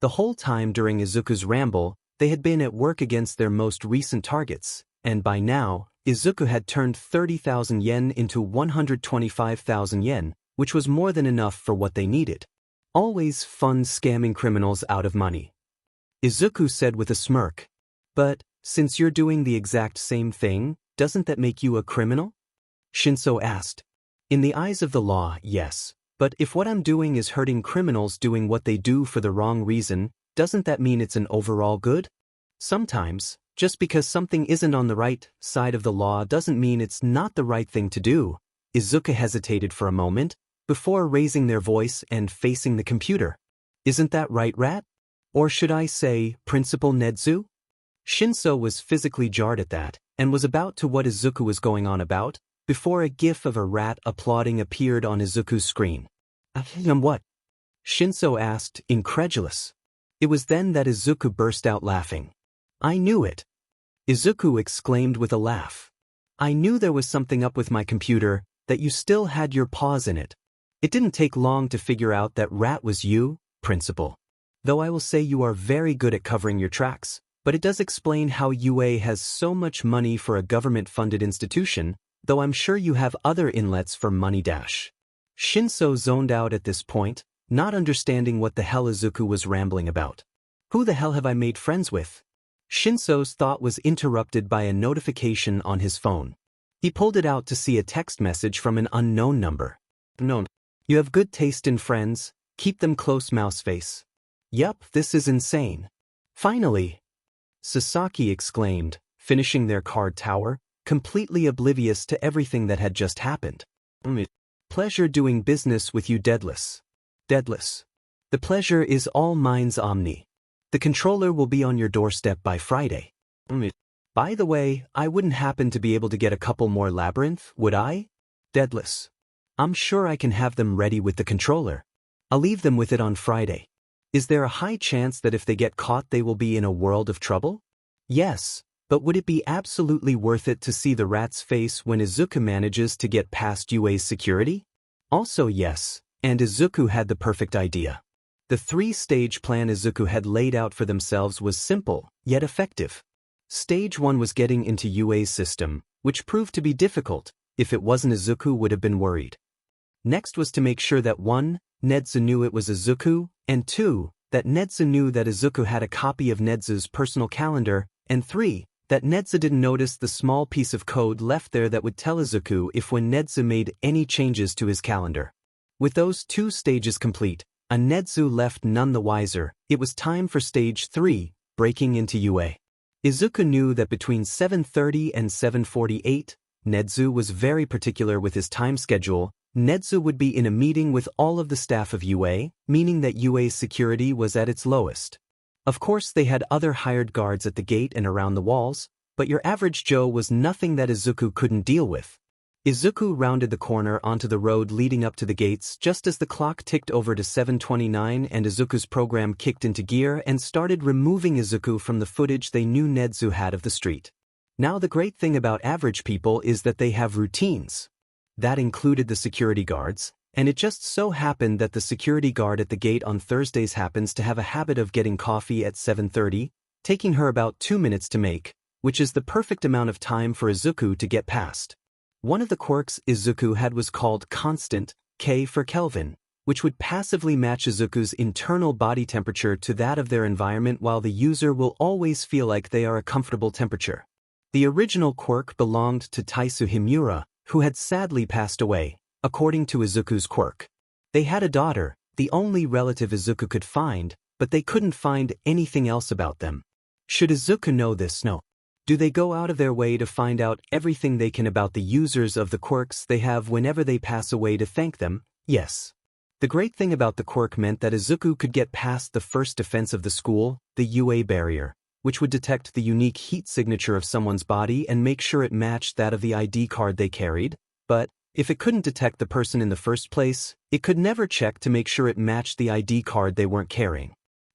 The whole time during Izuku's ramble, they had been at work against their most recent targets, and by now, Izuku had turned 30,000 yen into 125,000 yen, which was more than enough for what they needed. Always fun scamming criminals out of money. Izuku said with a smirk. But, since you're doing the exact same thing, doesn't that make you a criminal? Shinszo asked. In the eyes of the law, yes. But if what I'm doing is hurting criminals doing what they do for the wrong reason, doesn't that mean it's an overall good? Sometimes, just because something isn't on the right side of the law doesn't mean it's not the right thing to do. Izuku hesitated for a moment, before raising their voice and facing the computer. Isn't that right, Rat? Or should I say, Principal Nedu? Shinszo was physically jarred at that, and was about to what Izuku was going on about, before a gif of a rat applauding appeared on Izuku's screen. What? Shinszo asked, incredulous. It was then that Izuku burst out laughing. I knew it. Izuku exclaimed with a laugh. I knew there was something up with my computer, that you still had your paws in it. It didn't take long to figure out that rat was you, Principal. Though I will say you are very good at covering your tracks, but it does explain how UA has so much money for a government-funded institution, though I'm sure you have other inlets for money dash. Shinszo zoned out at this point, not understanding what the hell Izuku was rambling about. Who the hell have I made friends with? Shinszo's thought was interrupted by a notification on his phone. He pulled it out to see a text message from an unknown number. No. You have good taste in friends, keep them close, mouseface. Yup, this is insane. Finally! Sasaki exclaimed, finishing their card tower, completely oblivious to everything that had just happened. Pleasure doing business with you, Deadless. Deadless. The pleasure is all mine's, Omni. The controller will be on your doorstep by Friday. By the way, I wouldn't happen to be able to get a couple more Labyrinth, would I? Deadless. I'm sure I can have them ready with the controller. I'll leave them with it on Friday. Is there a high chance that if they get caught they will be in a world of trouble? Yes, but would it be absolutely worth it to see the rat's face when Izuku manages to get past UA's security? Also yes, and Izuku had the perfect idea. The 3-stage plan Izuku had laid out for themselves was simple, yet effective. Stage 1 was getting into UA's system, which proved to be difficult. If it wasn't Izuku would have been worried. Next was to make sure that 1, Nedu knew it was Izuku, and 2, that Nedu knew that Izuku had a copy of Nezu's personal calendar, and 3, that Nedu didn't notice the small piece of code left there that would tell Izuku if when Nedu made any changes to his calendar. With those 2 stages complete, a Nedu left none the wiser. It was time for stage 3, breaking into UA. Izuku knew that between 7:30 and 7:48, Nedu was very particular with his time schedule. Nedu would be in a meeting with all of the staff of UA, meaning that UA's security was at its lowest. Of course they had other hired guards at the gate and around the walls, but your average Joe was nothing that Izuku couldn't deal with. Izuku rounded the corner onto the road leading up to the gates just as the clock ticked over to 7:29 and Izuku's program kicked into gear and started removing Izuku from the footage they knew Nedu had of the street. Now the great thing about average people is that they have routines. That included the security guards, and it just so happened that the security guard at the gate on Thursdays happens to have a habit of getting coffee at 7:30, taking her about 2 minutes to make, which is the perfect amount of time for Izuku to get past. One of the quirks Izuku had was called Constant, K for Kelvin, which would passively match Izuku's internal body temperature to that of their environment while the user will always feel like they are a comfortable temperature. The original quirk belonged to Taisu Himura, who had sadly passed away, according to Izuku's quirk. They had a daughter, the only relative Izuku could find, but they couldn't find anything else about them. Should Izuku know this? No. Do they go out of their way to find out everything they can about the users of the quirks they have whenever they pass away to thank them? Yes. The great thing about the quirk meant that Izuku could get past the first defense of the school, the UA barrier, which would detect the unique heat signature of someone's body and make sure it matched that of the ID card they carried, but if it couldn't detect the person in the first place, it could never check to make sure it matched the ID card they weren't carrying.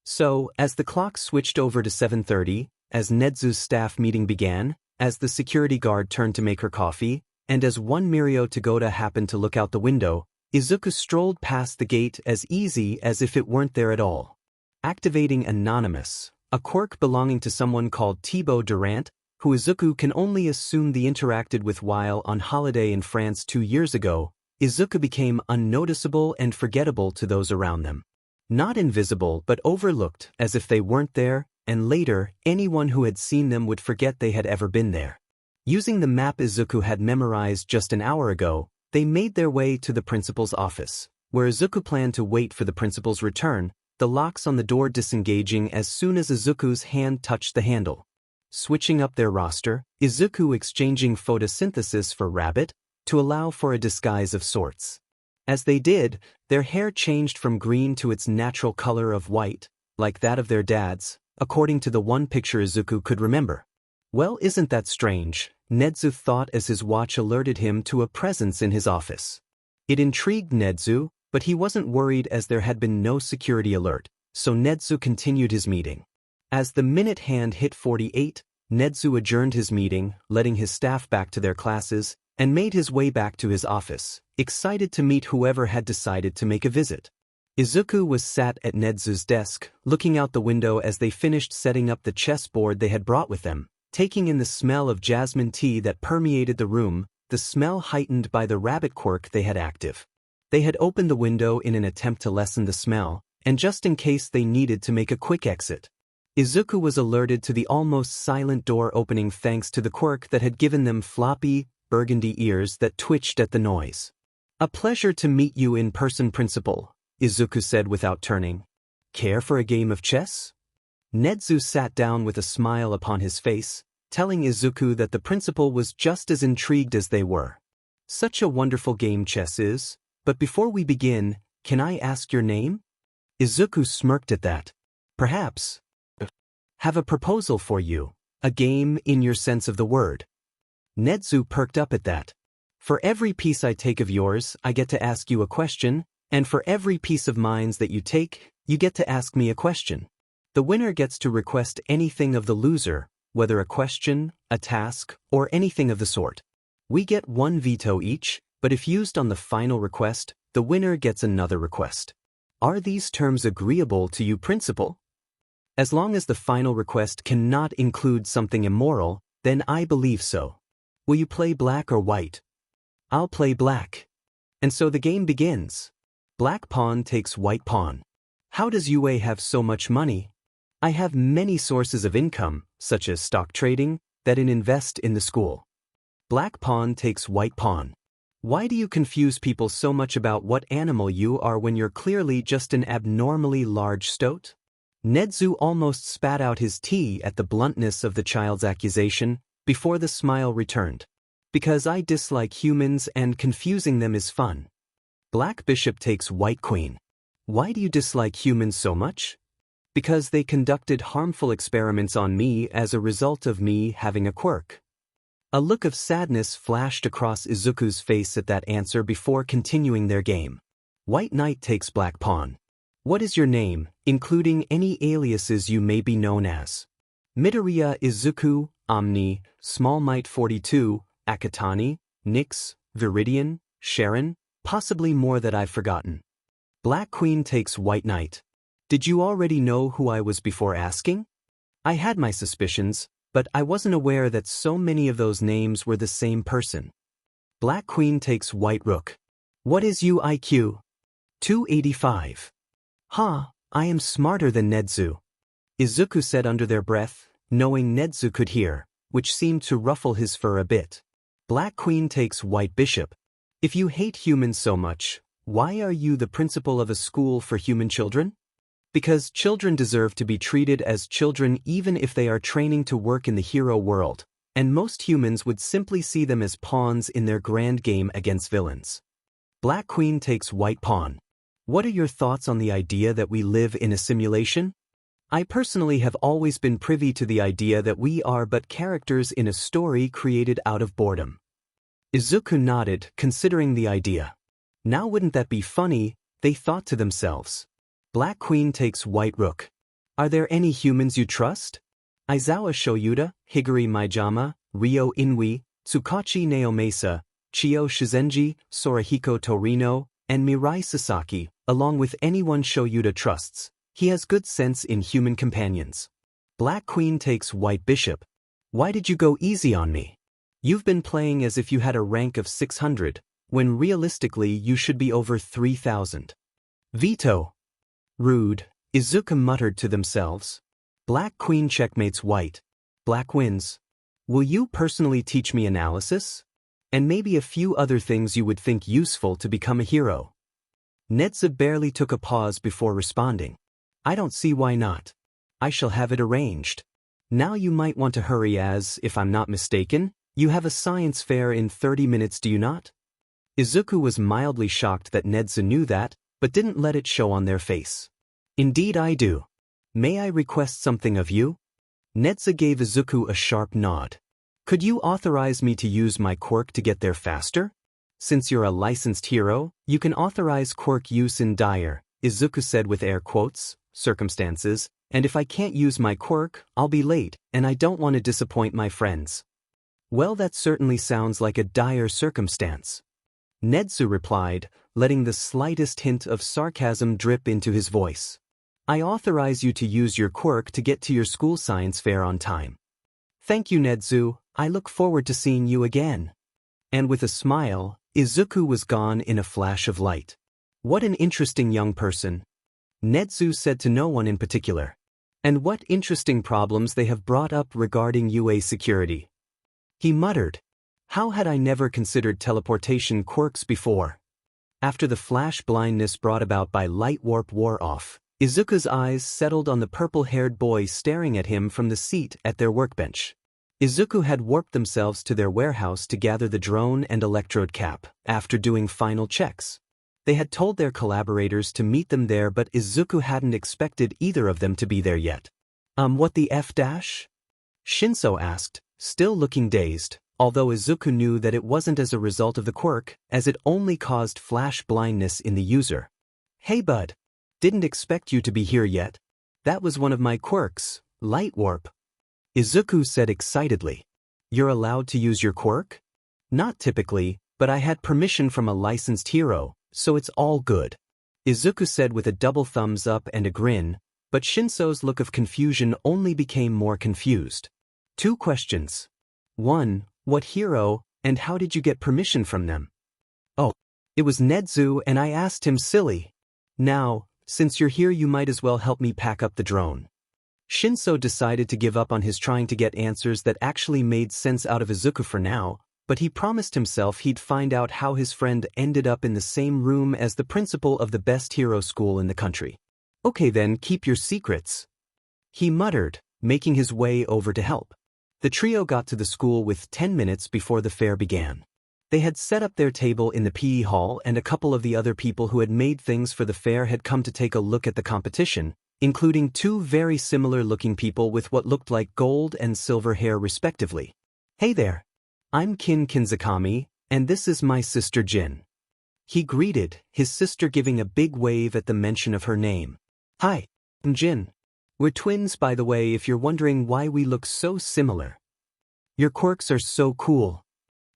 So, as the clock switched over to 7:30, as Nezu's staff meeting began, as the security guard turned to make her coffee, and as one Mirio Togota happened to look out the window, Izuku strolled past the gate as easy as if it weren't there at all. Activating Anonymous, a quirk belonging to someone called Thibaut Durant, who Izuku can only assume they interacted with while on holiday in France 2 years ago, Izuku became unnoticeable and forgettable to those around them. Not invisible but overlooked as if they weren't there, and later, anyone who had seen them would forget they had ever been there. Using the map Izuku had memorized just an hour ago, they made their way to the principal's office, where Izuku planned to wait for the principal's return, the locks on the door disengaging as soon as Izuku's hand touched the handle. Switching up their roster, Izuku exchanging photosynthesis for rabbit, to allow for a disguise of sorts. As they did, their hair changed from green to its natural color of white, like that of their dads, according to the one picture Izuku could remember. Well, isn't that strange? Nedu thought as his watch alerted him to a presence in his office. It intrigued Nedu, but he wasn't worried as there had been no security alert, so Nedu continued his meeting. As the minute hand hit 48, Nedu adjourned his meeting, letting his staff back to their classes, and made his way back to his office, excited to meet whoever had decided to make a visit. Izuku was sat at Nezu's desk, looking out the window as they finished setting up the chessboard they had brought with them, taking in the smell of jasmine tea that permeated the room, the smell heightened by the rabbit quirk they had active. They had opened the window in an attempt to lessen the smell, and just in case they needed to make a quick exit. Izuku was alerted to the almost silent door opening thanks to the quirk that had given them floppy, burgundy ears that twitched at the noise. "A pleasure to meet you in person, Principal," Izuku said without turning. "Care for a game of chess?" Nedu sat down with a smile upon his face, telling Izuku that the principal was just as intrigued as they were. "Such a wonderful game chess is, but before we begin, can I ask your name?" Izuku smirked at that. "Perhaps. Have a proposal for you, a game in your sense of the word." Nedu perked up at that. "For every piece I take of yours, I get to ask you a question, and for every piece of mine's that you take, you get to ask me a question. The winner gets to request anything of the loser, whether a question, a task, or anything of the sort. We get one veto each, but if used on the final request, the winner gets another request. Are these terms agreeable to you, Principal?" "As long as the final request cannot include something immoral, then I believe so. Will you play black or white?" "I'll play black." And so the game begins. Black pawn takes white pawn. "How does UA have so much money?" "I have many sources of income, such as stock trading, that invest in the school." Black pawn takes white pawn. "Why do you confuse people so much about what animal you are when you're clearly just an abnormally large stoat?" Nedu almost spat out his tea at the bluntness of the child's accusation, before the smile returned. "Because I dislike humans and confusing them is fun." Black bishop takes white queen. "Why do you dislike humans so much?" "Because they conducted harmful experiments on me as a result of me having a quirk." A look of sadness flashed across Izuku's face at that answer before continuing their game. White knight takes black pawn. "What is your name, including any aliases you may be known as?" "Midoriya Izuku, Omni, Small Might 42, Akatani, Nyx, Viridian, Sharon, possibly more that I've forgotten." Black queen takes white knight. "Did you already know who I was before asking?" "I had my suspicions, but I wasn't aware that so many of those names were the same person." Black queen takes white rook. "What is UIQ?" 285. "Ha, I am smarter than Nedu," Izuku said under their breath, knowing Nedu could hear, which seemed to ruffle his fur a bit. Black queen takes white bishop. "If you hate humans so much, why are you the principal of a school for human children?" Because children deserve to be treated as children even if they are training to work in the hero world, and most humans would simply see them as pawns in their grand game against villains. Black Queen takes white pawn. What are your thoughts on the idea that we live in a simulation? I personally have always been privy to the idea that we are but characters in a story created out of boredom. Izuku nodded, considering the idea. Now wouldn't that be funny, they thought to themselves. Black Queen takes white rook. Are there any humans you trust? Aizawa Shoyuta, Higuri Maijama, Ryo Inui, Tsukachi Naomasa, Chio Shizenji, Sorahiko Torino, and Mirai Sasaki, along with anyone Shoyuta trusts. He has good sense in human companions. Black Queen takes white bishop. Why did you go easy on me? You've been playing as if you had a rank of 600, when realistically you should be over 3,000. Veto. Rude, Izuku muttered to themselves. Black Queen checkmates white. Black wins. Will you personally teach me analysis? And maybe a few other things you would think useful to become a hero. Nedu barely took a pause before responding. I don't see why not. I shall have it arranged. Now you might want to hurry as, if I'm not mistaken, you have a science fair in 30 minutes, do you not? Izuku was mildly shocked that Nedu knew that, but didn't let it show on their face. Indeed I do. May I request something of you? Nedu gave Izuku a sharp nod. Could you authorize me to use my quirk to get there faster? Since you're a licensed hero, you can authorize quirk use in dire, Izuku said with air quotes, circumstances, and if I can't use my quirk, I'll be late, and I don't want to disappoint my friends. Well, that certainly sounds like a dire circumstance. Nedu replied, letting the slightest hint of sarcasm drip into his voice. I authorize you to use your quirk to get to your school science fair on time. Thank you, Nedu, I look forward to seeing you again. And with a smile, Izuku was gone in a flash of light. What an interesting young person. Nedu said to no one in particular. And what interesting problems they have brought up regarding UA security. He muttered. How had I never considered teleportation quirks before? After the flash blindness brought about by light warp wore off, Izuku's eyes settled on the purple-haired boy staring at him from the seat at their workbench. Izuku had warped themselves to their warehouse to gather the drone and electrode cap, after doing final checks. They had told their collaborators to meet them there, but Izuku hadn't expected either of them to be there yet. What the F dash? Shinszo asked, still looking dazed, although Izuku knew that it wasn't as a result of the quirk, as it only caused flash blindness in the user. Hey bud. Didn't expect you to be here yet. That was one of my quirks, light warp. Izuku said excitedly. You're allowed to use your quirk? Not typically, but I had permission from a licensed hero, so it's all good. Izuku said with a double thumbs up and a grin, but Shinszo's look of confusion only became more confused. 2 questions. 1. What hero, and how did you get permission from them? Oh, it was Nedu and I asked him silly. Now, since you're here you might as well help me pack up the drone. Shinszo decided to give up on his trying to get answers that actually made sense out of Izuku for now, but he promised himself he'd find out how his friend ended up in the same room as the principal of the best hero school in the country. Okay then, keep your secrets. He muttered, making his way over to help. The trio got to the school with 10 minutes before the fair began. They had set up their table in the PE hall and a couple of the other people who had made things for the fair had come to take a look at the competition, including 2 very similar-looking people with what looked like gold and silver hair respectively. Hey there. I'm Kinzakami, and this is my sister Jin. He greeted, his sister giving a big wave at the mention of her name. Hi, I'm Jin. We're twins, by the way, if you're wondering why we look so similar. Your quirks are so cool.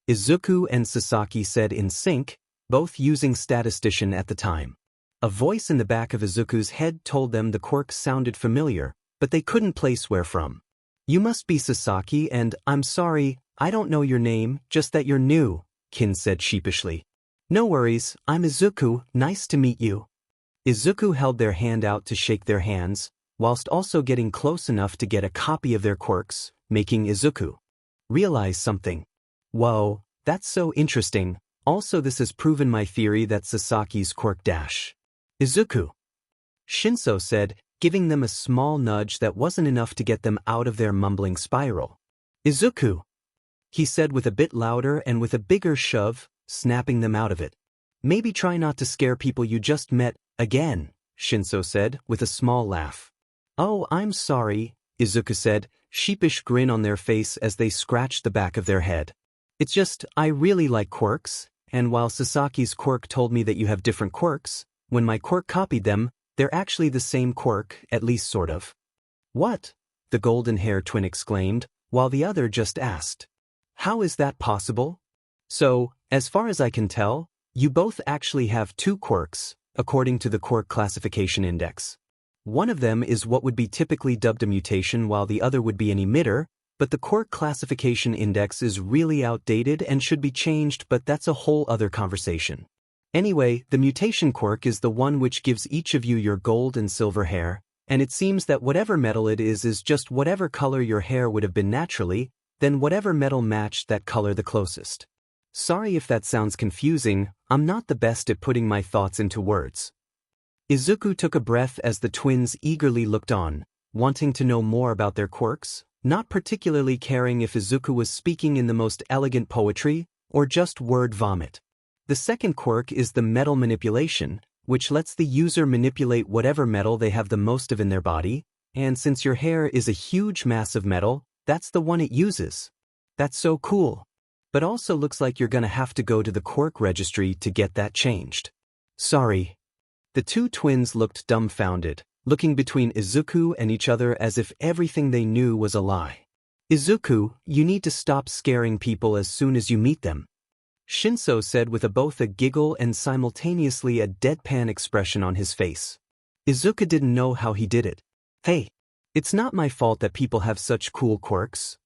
Izuku and Sasaki said in sync, both using statistician at the time. A voice in the back of Izuku's head told them the quirks sounded familiar, but they couldn't place where from. You must be Sasaki and, I'm sorry, I don't know your name, just that you're new, Kin said sheepishly. No worries, I'm Izuku, nice to meet you. Izuku held their hand out to shake their hands, whilst also getting close enough to get a copy of their quirks, making Izuku realize something. Whoa, that's so interesting. Also, this has proven my theory that Sasaki's quirk dash. Izuku. Shinszo said, giving them a small nudge that wasn't enough to get them out of their mumbling spiral. "Izuku," he said with a bit louder and with a bigger shove, snapping them out of it. "Maybe try not to scare people you just met, again," Shinszo said, with a small laugh. "Oh, I'm sorry," Izuku said, sheepish grin on their face as they scratched the back of their head. "It's just, I really like quirks, and while Sasaki's quirk told me that you have different quirks, when my quirk copied them, they're actually the same quirk, at least sort of." "What?" the golden-haired twin exclaimed, while the other just asked. "How is that possible?" "So, as far as I can tell, you both actually have two quirks, according to the Quirk Classification Index. One of them is what would be typically dubbed a mutation while the other would be an emitter, but the Quirk Classification Index is really outdated and should be changed, but that's a whole other conversation. Anyway, the mutation quirk is the one which gives each of you your gold and silver hair, and it seems that whatever metal it is just whatever color your hair would have been naturally, then whatever metal matched that color the closest. Sorry if that sounds confusing, I'm not the best at putting my thoughts into words." Izuku took a breath as the twins eagerly looked on, wanting to know more about their quirks, not particularly caring if Izuku was speaking in the most elegant poetry or just word vomit. The second quirk is the metal manipulation, which lets the user manipulate whatever metal they have the most of in their body, and since your hair is a huge mass of metal, that's the one it uses. That's so cool. But also looks like you're gonna have to go to the quirk registry to get that changed. "Sorry." The two twins looked dumbfounded, looking between Izuku and each other as if everything they knew was a lie. "Izuku, you need to stop scaring people as soon as you meet them," Shinszo said with both a giggle and simultaneously a deadpan expression on his face. Izuku didn't know how he did it. "Hey, it's not my fault that people have such cool quirks,"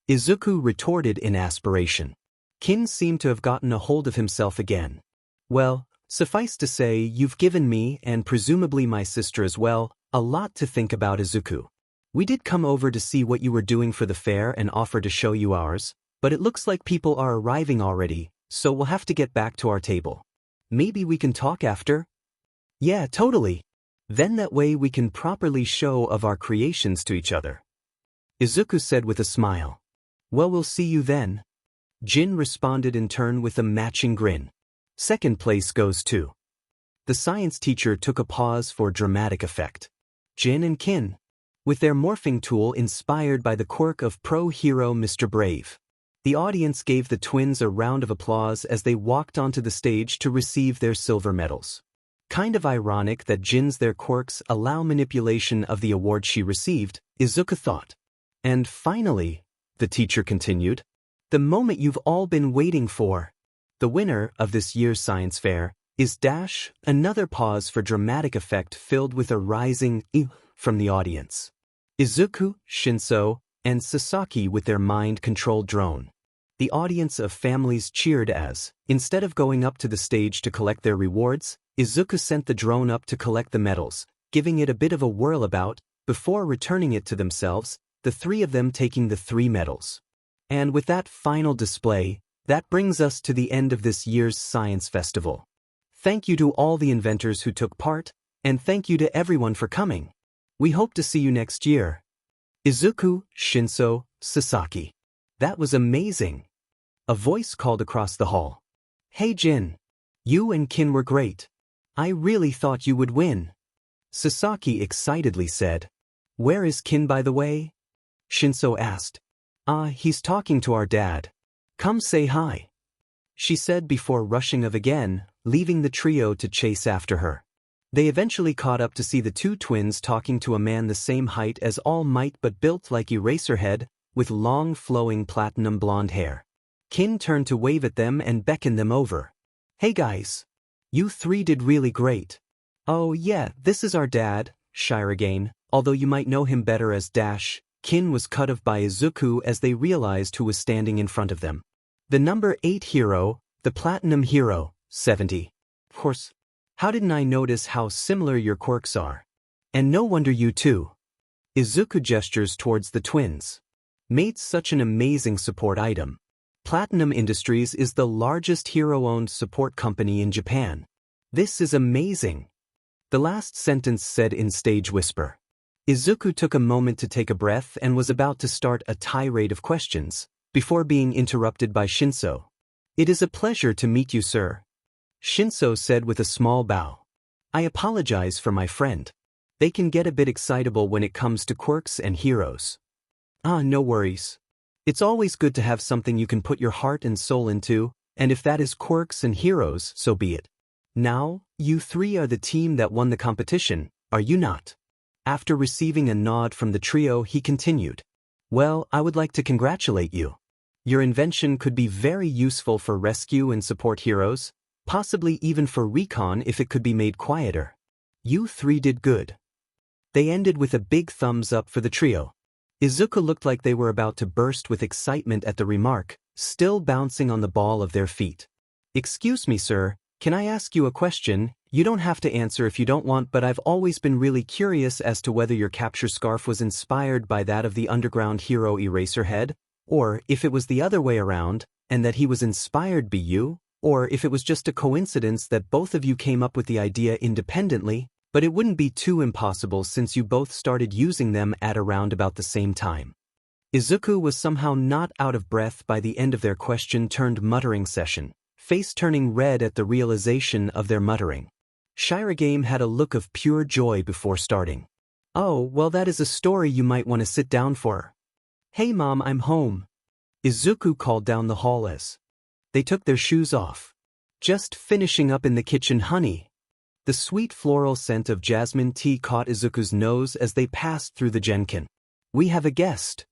Izuku retorted in aspiration. Kin seemed to have gotten a hold of himself again. "Well, suffice to say, you've given me, and presumably my sister as well, a lot to think about, Izuku. We did come over to see what you were doing for the fair and offer to show you ours, but it looks like people are arriving already, so we'll have to get back to our table. Maybe we can talk after?" "Yeah, totally. Then that way we can properly show of our creations to each other," Izuku said with a smile. "Well, we'll see you then." Jin responded in turn with a matching grin. Second place goes to. The science teacher took a pause for dramatic effect. Jin and Kin, with their morphing tool inspired by the quirk of pro-hero Mr. Brave. The audience gave the twins a round of applause as they walked onto the stage to receive their silver medals. Kind of ironic that their quirks allow manipulation of the award she received, Izuku thought. "And finally," the teacher continued, "the moment you've all been waiting for. The winner of this year's science fair is Dash." Another pause for dramatic effect filled with a rising from the audience. Izuku, Shinszo, and Sasaki with their mind-controlled drone. The audience of families cheered as, instead of going up to the stage to collect their rewards, Izuku sent the drone up to collect the medals, giving it a bit of a whirl about, before returning it to themselves, the three of them taking the 3 medals. And with that final display, that brings us to the end of this year's Science Festival. Thank you to all the inventors who took part, and thank you to everyone for coming. We hope to see you next year. Izuku, Shinszo, Sasaki. That was amazing. A voice called across the hall. "Hey Jin. You and Kin were great. I really thought you would win." Sasaki excitedly said. "Where is Kin, by the way?" Shinszo asked. He's talking to our dad. Come say hi," she said before rushing off again, leaving the trio to chase after her. They eventually caught up to see the two twins talking to a man the same height as All Might but built like Eraserhead, with long flowing platinum blonde hair. Kin turned to wave at them and beckon them over. "Hey guys. You 3 did really great." "Oh yeah, this is our dad, Shirogane, although you might know him better as Dash." Kin was cut off by Izuku as they realized who was standing in front of them. "The number 8 hero, the platinum hero, 70. Of course, how didn't I notice how similar your quirks are? And no wonder you too." Izuku gestures towards the twins. "Made such an amazing support item. Platinum Industries is the largest hero-owned support company in Japan. This is amazing." The last sentence said in stage whisper. Izuku took a moment to take a breath and was about to start a tirade of questions, before being interrupted by Shinszo. "It is a pleasure to meet you, sir," Shinszo said with a small bow. "I apologize for my friend. They can get a bit excitable when it comes to quirks and heroes." "Ah, no worries. It's always good to have something you can put your heart and soul into, and if that is quirks and heroes, so be it. Now, you three are the team that won the competition, are you not?" After receiving a nod from the trio, he continued. "Well, I would like to congratulate you. Your invention could be very useful for rescue and support heroes, possibly even for recon if it could be made quieter. You three did good." They ended with a big thumbs up for the trio. Izuku looked like they were about to burst with excitement at the remark, still bouncing on the ball of their feet. "Excuse me, sir, can I ask you a question? You don't have to answer if you don't want, but I've always been really curious as to whether your capture scarf was inspired by that of the underground hero Eraserhead, or if it was the other way around, and that he was inspired by you, or if it was just a coincidence that both of you came up with the idea independently, but it wouldn't be too impossible since you both started using them at around about the same time." Izuku was somehow not out of breath by the end of their question-turned-muttering session, face turning red at the realization of their muttering. Shirogame had a look of pure joy before starting. "Oh, well, that is a story you might want to sit down for." "Hey Mom, I'm home," Izuku called down the hall as they took their shoes off. "Just finishing up in the kitchen, honey." The sweet floral scent of jasmine tea caught Izuku's nose as they passed through the genkin. "We have a guest."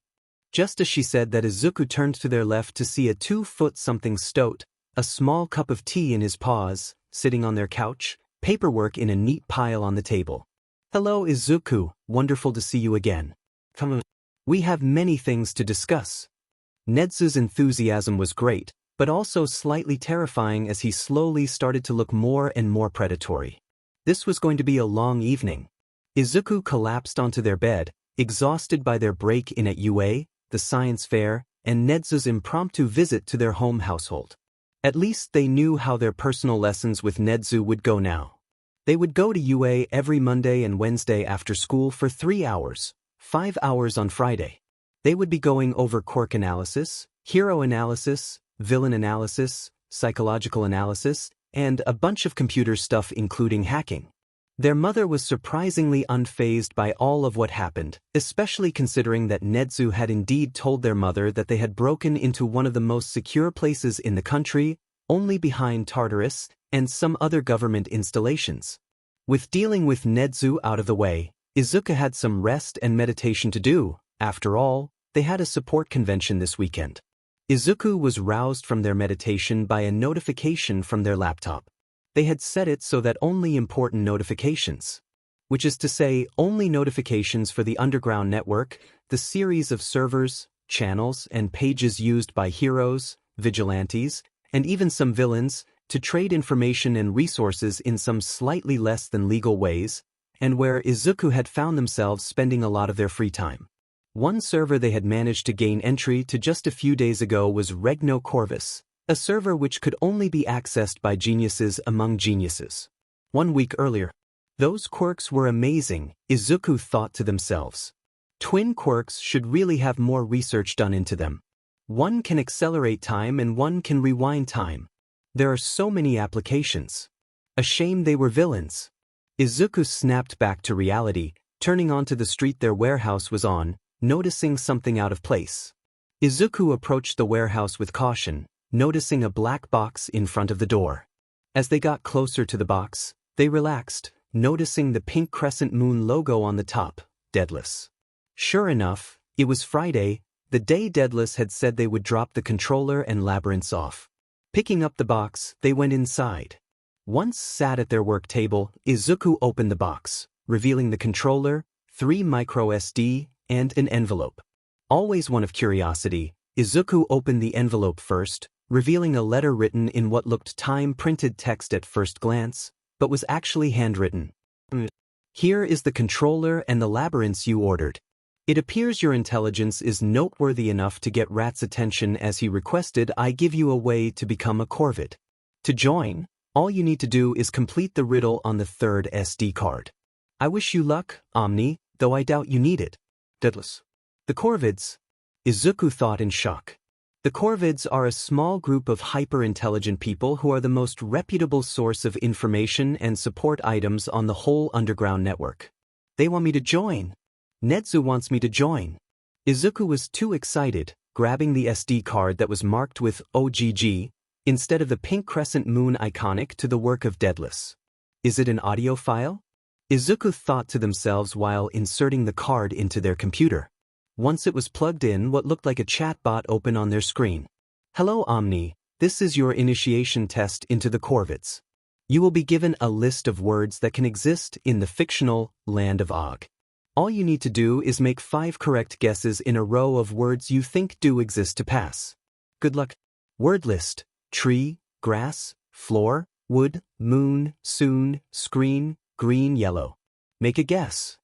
Just as she said that, Izuku turned to their left to see a 2-foot-something stoat, a small cup of tea in his paws, sitting on their couch, paperwork in a neat pile on the table. "Hello Izuku, wonderful to see you again. Come on. We have many things to discuss." Nezu's enthusiasm was great, but also slightly terrifying as he slowly started to look more and more predatory. This was going to be a long evening. Izuku collapsed onto their bed, exhausted by their break-in at UA, the science fair, and Nezu's impromptu visit to their home household. At least they knew how their personal lessons with Nezu would go now. They would go to UA every Monday and Wednesday after school for 3 hours, 5 hours on Friday. They would be going over Quirk Analysis, Hero Analysis, Villain Analysis, Psychological Analysis, and a bunch of computer stuff including hacking. Their mother was surprisingly unfazed by all of what happened, especially considering that Nezu had indeed told their mother that they had broken into one of the most secure places in the country, only behind Tartarus and some other government installations. With dealing with Nezu out of the way, Izuku had some rest and meditation to do. After all, they had a support convention this weekend. Izuku was roused from their meditation by a notification from their laptop. They had set it so that only important notifications, which is to say only notifications for the underground network, the series of servers, channels, and pages used by heroes, vigilantes, and even some villains, to trade information and resources in some slightly less than legal ways, and where Izuku had found themselves spending a lot of their free time. One server they had managed to gain entry to just a few days ago was Regno Corvus, a server which could only be accessed by geniuses among geniuses. 1 week earlier, those quirks were amazing, Izuku thought to themselves. Twin quirks should really have more research done into them. One can accelerate time and one can rewind time. There are so many applications. A shame they were villains. Izuku snapped back to reality, turning onto the street their warehouse was on, noticing something out of place. Izuku approached the warehouse with caution, noticing a black box in front of the door. As they got closer to the box, they relaxed, noticing the pink crescent moon logo on the top, Deadless. Sure enough, it was Friday, the day Deadless had said they would drop the controller and labyrinths off. Picking up the box, they went inside. Once sat at their work table, Izuku opened the box, revealing the controller, 3 microSD, and an envelope. Always one of curiosity, Izuku opened the envelope first, revealing a letter written in what looked time-printed text at first glance, but was actually handwritten. "Here is the controller and the labyrinths you ordered. It appears your intelligence is noteworthy enough to get Rat's attention as he requested I give you a way to become a Corvid. To join, All you need to do is complete the riddle on the third SD card. I wish you luck, Omni, though I doubt you need it. Deadless. The Corvids. Izuku thought in shock. The Corvids are a small group of hyper-intelligent people who are the most reputable source of information and support items on the whole underground network. They want me to join. Nedu wants me to join. Izuku was too excited, grabbing the SD card that was marked with OGG, instead of the pink crescent moon iconic to the work of Deadless. Is it an audio file? Izuku thought to themselves while inserting the card into their computer. Once it was plugged in, what looked like a chatbot opened on their screen. Hello Omni, this is your initiation test into the Corvids. You will be given a list of words that can exist in the fictional land of Og. All you need to do is make 5 correct guesses in a row of words you think do exist to pass. Good luck. Word list: tree, grass, floor, wood, moon, soon, screen, green, yellow. Make a guess.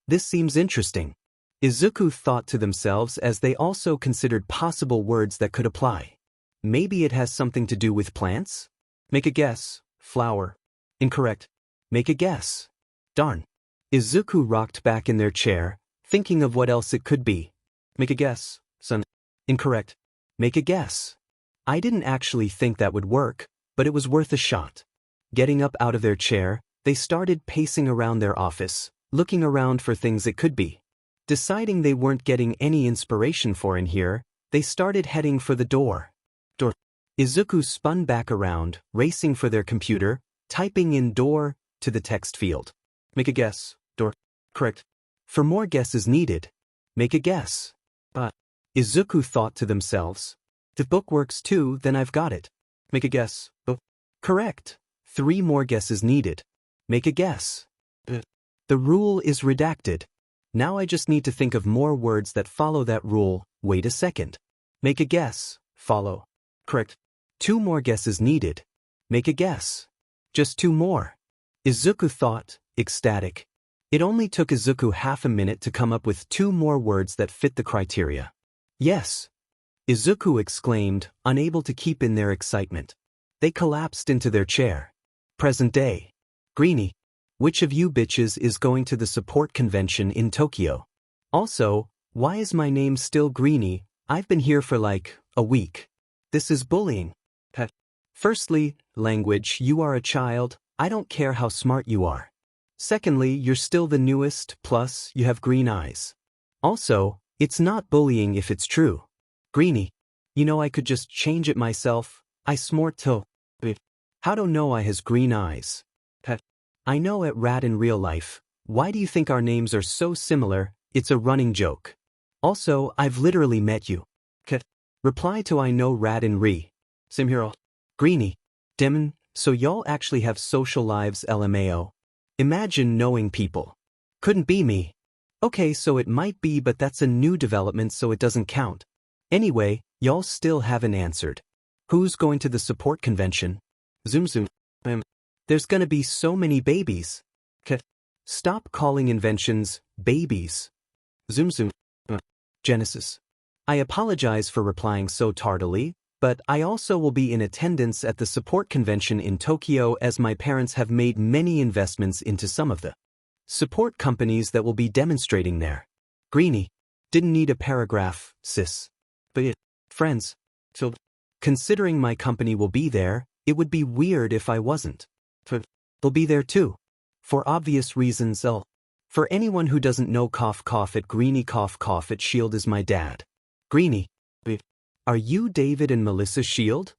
This seems interesting. Izuku thought to themselves as they also considered possible words that could apply. Maybe it has something to do with plants? Make a guess. Flower. Incorrect. Make a guess. Darn. Izuku rocked back in their chair, thinking of what else it could be. Make a guess. Sun. Incorrect. Make a guess. I didn't actually think that would work, but it was worth a shot. Getting up out of their chair, they started pacing around their office, looking around for things it could be. Deciding they weren't getting any inspiration for in here, they started heading for the door. Izuku spun back around, racing for their computer, typing in door to the text field. Make a guess. Door. Correct. For more guesses needed. Make a guess. Izuku thought to themselves. If book works too, then I've got it. Make a guess. Book. Correct. 3 more guesses needed. Make a guess. The rule is redacted. Now I just need to think of more words that follow that rule. Wait a second. Make a guess. Follow. Correct. 2 more guesses needed. Make a guess. Just 2 more. Izuku thought, ecstatic. It only took Izuku half a minute to come up with 2 more words that fit the criteria. Yes. Izuku exclaimed, unable to keep in their excitement. They collapsed into their chair. Present day. Greenie. Which of you bitches is going to the support convention in Tokyo? Also, why is my name still Greenie? I've been here for like a week. This is bullying. Firstly, language, you are a child, I don't care how smart you are. Secondly, you're still the newest, plus, you have green eyes. Also, it's not bullying if it's true. Greenie. You know I could just change it myself, I smart to. How do know I has green eyes? I know at Rat in real life. Why do you think our names are so similar? It's a running joke. Also, I've literally met you. Reply to I know Rat in re. Same here. Greenie. Demon, so y'all actually have social lives LMAO. Imagine knowing people. Couldn't be me. Okay, so it might be, but that's a new development, so it doesn't count. Anyway, y'all still haven't answered. Who's going to the support convention? Zoom. There's gonna be so many babies. Stop calling inventions babies. Zoom. Genesis. I apologize for replying so tardily, but I also will be in attendance at the support convention in Tokyo as my parents have made many investments into some of the support companies that will be demonstrating there. Greenie. Didn't need a paragraph, sis. But friends. So, considering my company will be there, it would be weird if I wasn't. They'll be there too. For obvious reasons. For anyone who doesn't know, cough at Greenie, cough at Shield is my dad. Greenie. Are you David and Melissa Shield?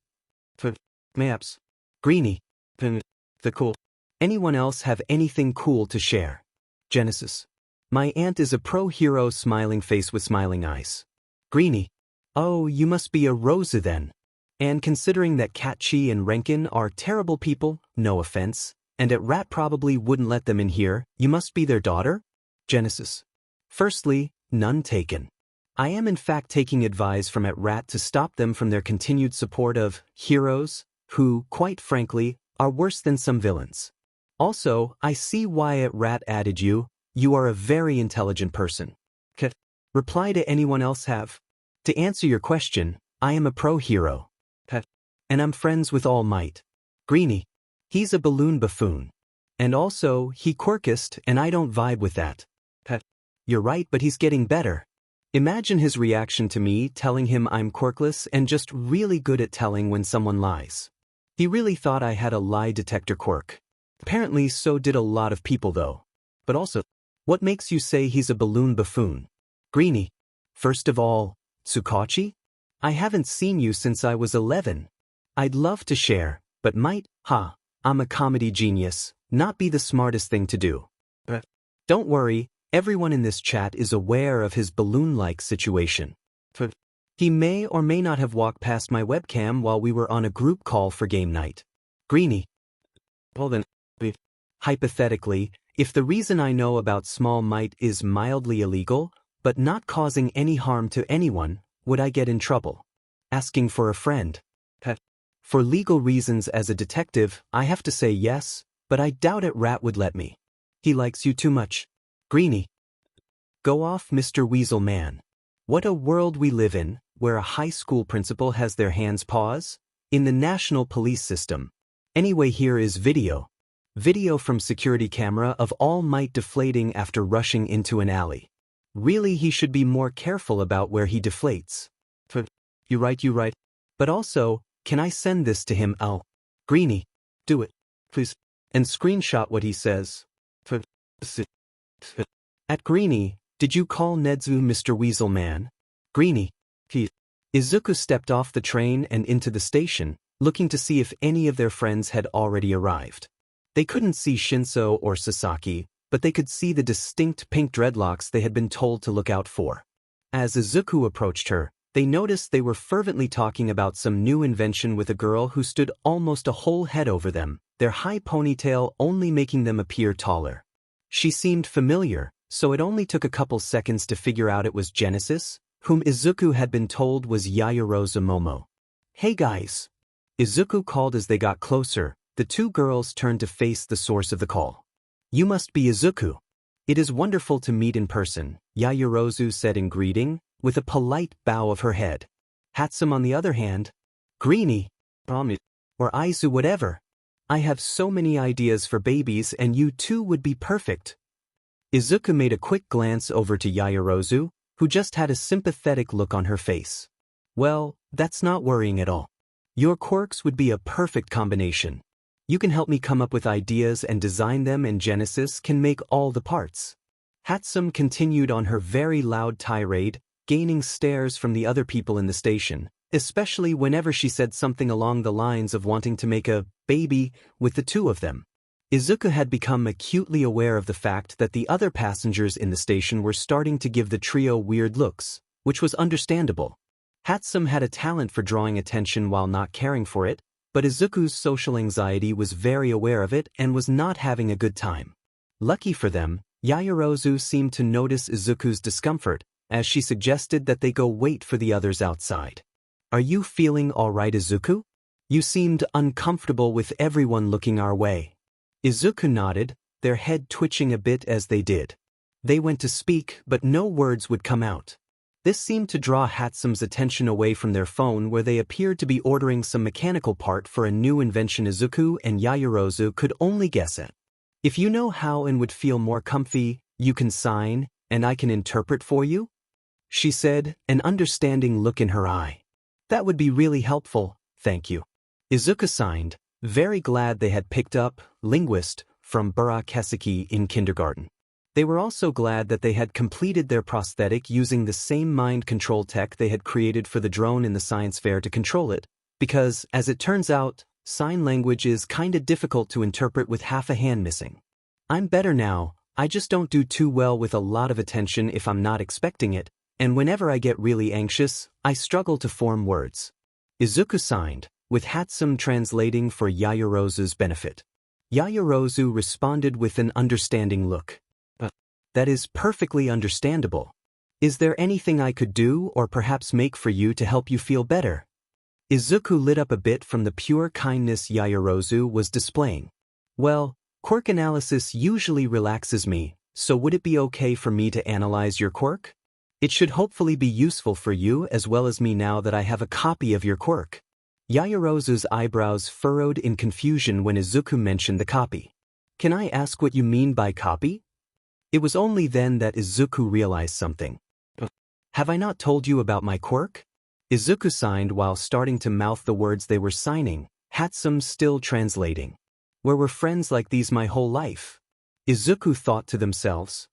Maps. Greenie. The cool. Anyone else have anything cool to share? Genesis. My aunt is a pro hero, smiling face with smiling eyes. Greenie. Oh, you must be a Rosa then. And considering that Katchi and Renkin are terrible people, no offense, and at Rat probably wouldn't let them in here, you must be their daughter? Genesis. Firstly, none taken. I am in fact taking advice from at Rat to stop them from their continued support of heroes, who, quite frankly, are worse than some villains. Also, I see why at Rat added you. You are a very intelligent person. Reply to anyone else have? To answer your question, I am a pro hero. And I'm friends with All Might. Greenie. He's a balloon buffoon. And also, he quirkist and I don't vibe with that. You're right, but he's getting better. Imagine his reaction to me telling him I'm quirkless and just really good at telling when someone lies. He really thought I had a lie detector quirk. Apparently so did a lot of people though. But also, what makes you say he's a balloon buffoon? Greenie. First of all, Tsukachi? I haven't seen you since I was 11. I'd love to share, but might, I'm a comedy genius, not be the smartest thing to do. Don't worry, everyone in this chat is aware of his balloon-like situation. He may or may not have walked past my webcam while we were on a group call for game night. Greenie. Well then, hypothetically, if the reason I know about small might is mildly illegal, but not causing any harm to anyone, would I get in trouble? Asking for a friend. For legal reasons as a detective, I have to say yes, but I doubt it Rat would let me. He likes you too much. Greenie. Go off, Mr. Weasel Man. What a world we live in, where a high school principal has their hands paws? In the national police system. Anyway, here is video. Video from security camera of All Might deflating after rushing into an alley. Really, he should be more careful about where he deflates. You right. But also, can I send this to him? Greenie. Do it, please. And screenshot what he says. At Greenie, did you call Nedu Mr. Weasel Man? Greenie. Izuku stepped off the train and into the station, looking to see if any of their friends had already arrived. They couldn't see Shinszo or Sasaki, but they could see the distinct pink dreadlocks they had been told to look out for. As Izuku approached her, they noticed they were fervently talking about some new invention with a girl who stood almost a whole head over them, their high ponytail only making them appear taller. She seemed familiar, so it only took a couple seconds to figure out it was Genesis, whom Izuku had been told was Yaoyorozu Momo. Hey guys! Izuku called as they got closer. The two girls turned to face the source of the call. You must be Izuku. It is wonderful to meet in person, Yaoyorozu said in greeting, with a polite bow of her head. Hatsum on the other hand. Greenie. Or Aizu whatever. I have so many ideas for babies and you two would be perfect. Izuku made a quick glance over to Yaoyorozu, who just had a sympathetic look on her face. Well, that's not worrying at all. Your quirks would be a perfect combination. You can help me come up with ideas and design them, and Genesis can make all the parts. Hatsum continued on her very loud tirade, gaining stares from the other people in the station, especially whenever she said something along the lines of wanting to make a baby with the two of them. Izuku had become acutely aware of the fact that the other passengers in the station were starting to give the trio weird looks, which was understandable. Hatsum had a talent for drawing attention while not caring for it, but Izuku's social anxiety was very aware of it and was not having a good time. Lucky for them, Yaoyorozu seemed to notice Izuku's discomfort, as she suggested that they go wait for the others outside. Are you feeling all right, Izuku? You seemed uncomfortable with everyone looking our way. Izuku nodded, their head twitching a bit as they did. They went to speak, but no words would come out. This seemed to draw Hatsum's attention away from their phone, where they appeared to be ordering some mechanical part for a new invention Izuku and Yaoyorozu could only guess at. If you know how and would feel more comfy, you can sign, and I can interpret for you? She said, an understanding look in her eye. That would be really helpful, thank you. Izuku signed, very glad they had picked up linguist from Burakesaki in kindergarten. They were also glad that they had completed their prosthetic using the same mind control tech they had created for the drone in the science fair to control it, because, as it turns out, sign language is kinda difficult to interpret with half a hand missing. I'm better now, I just don't do too well with a lot of attention if I'm not expecting it, and whenever I get really anxious, I struggle to form words. Izuku signed, with Hatsum translating for Yaoyorozu's benefit. Yaoyorozu responded with an understanding look. That is perfectly understandable. Is there anything I could do or perhaps make for you to help you feel better? Izuku lit up a bit from the pure kindness Yaoyorozu was displaying. Well, quirk analysis usually relaxes me, so would it be okay for me to analyze your quirk? It should hopefully be useful for you as well as me now that I have a copy of your quirk. Yaoyorozu's eyebrows furrowed in confusion when Izuku mentioned the copy. Can I ask what you mean by copy? It was only then that Izuku realized something. Have I not told you about my quirk? Izuku signed while starting to mouth the words they were signing, Hatsum still translating. Where were friends like these my whole life? Izuku thought to themselves.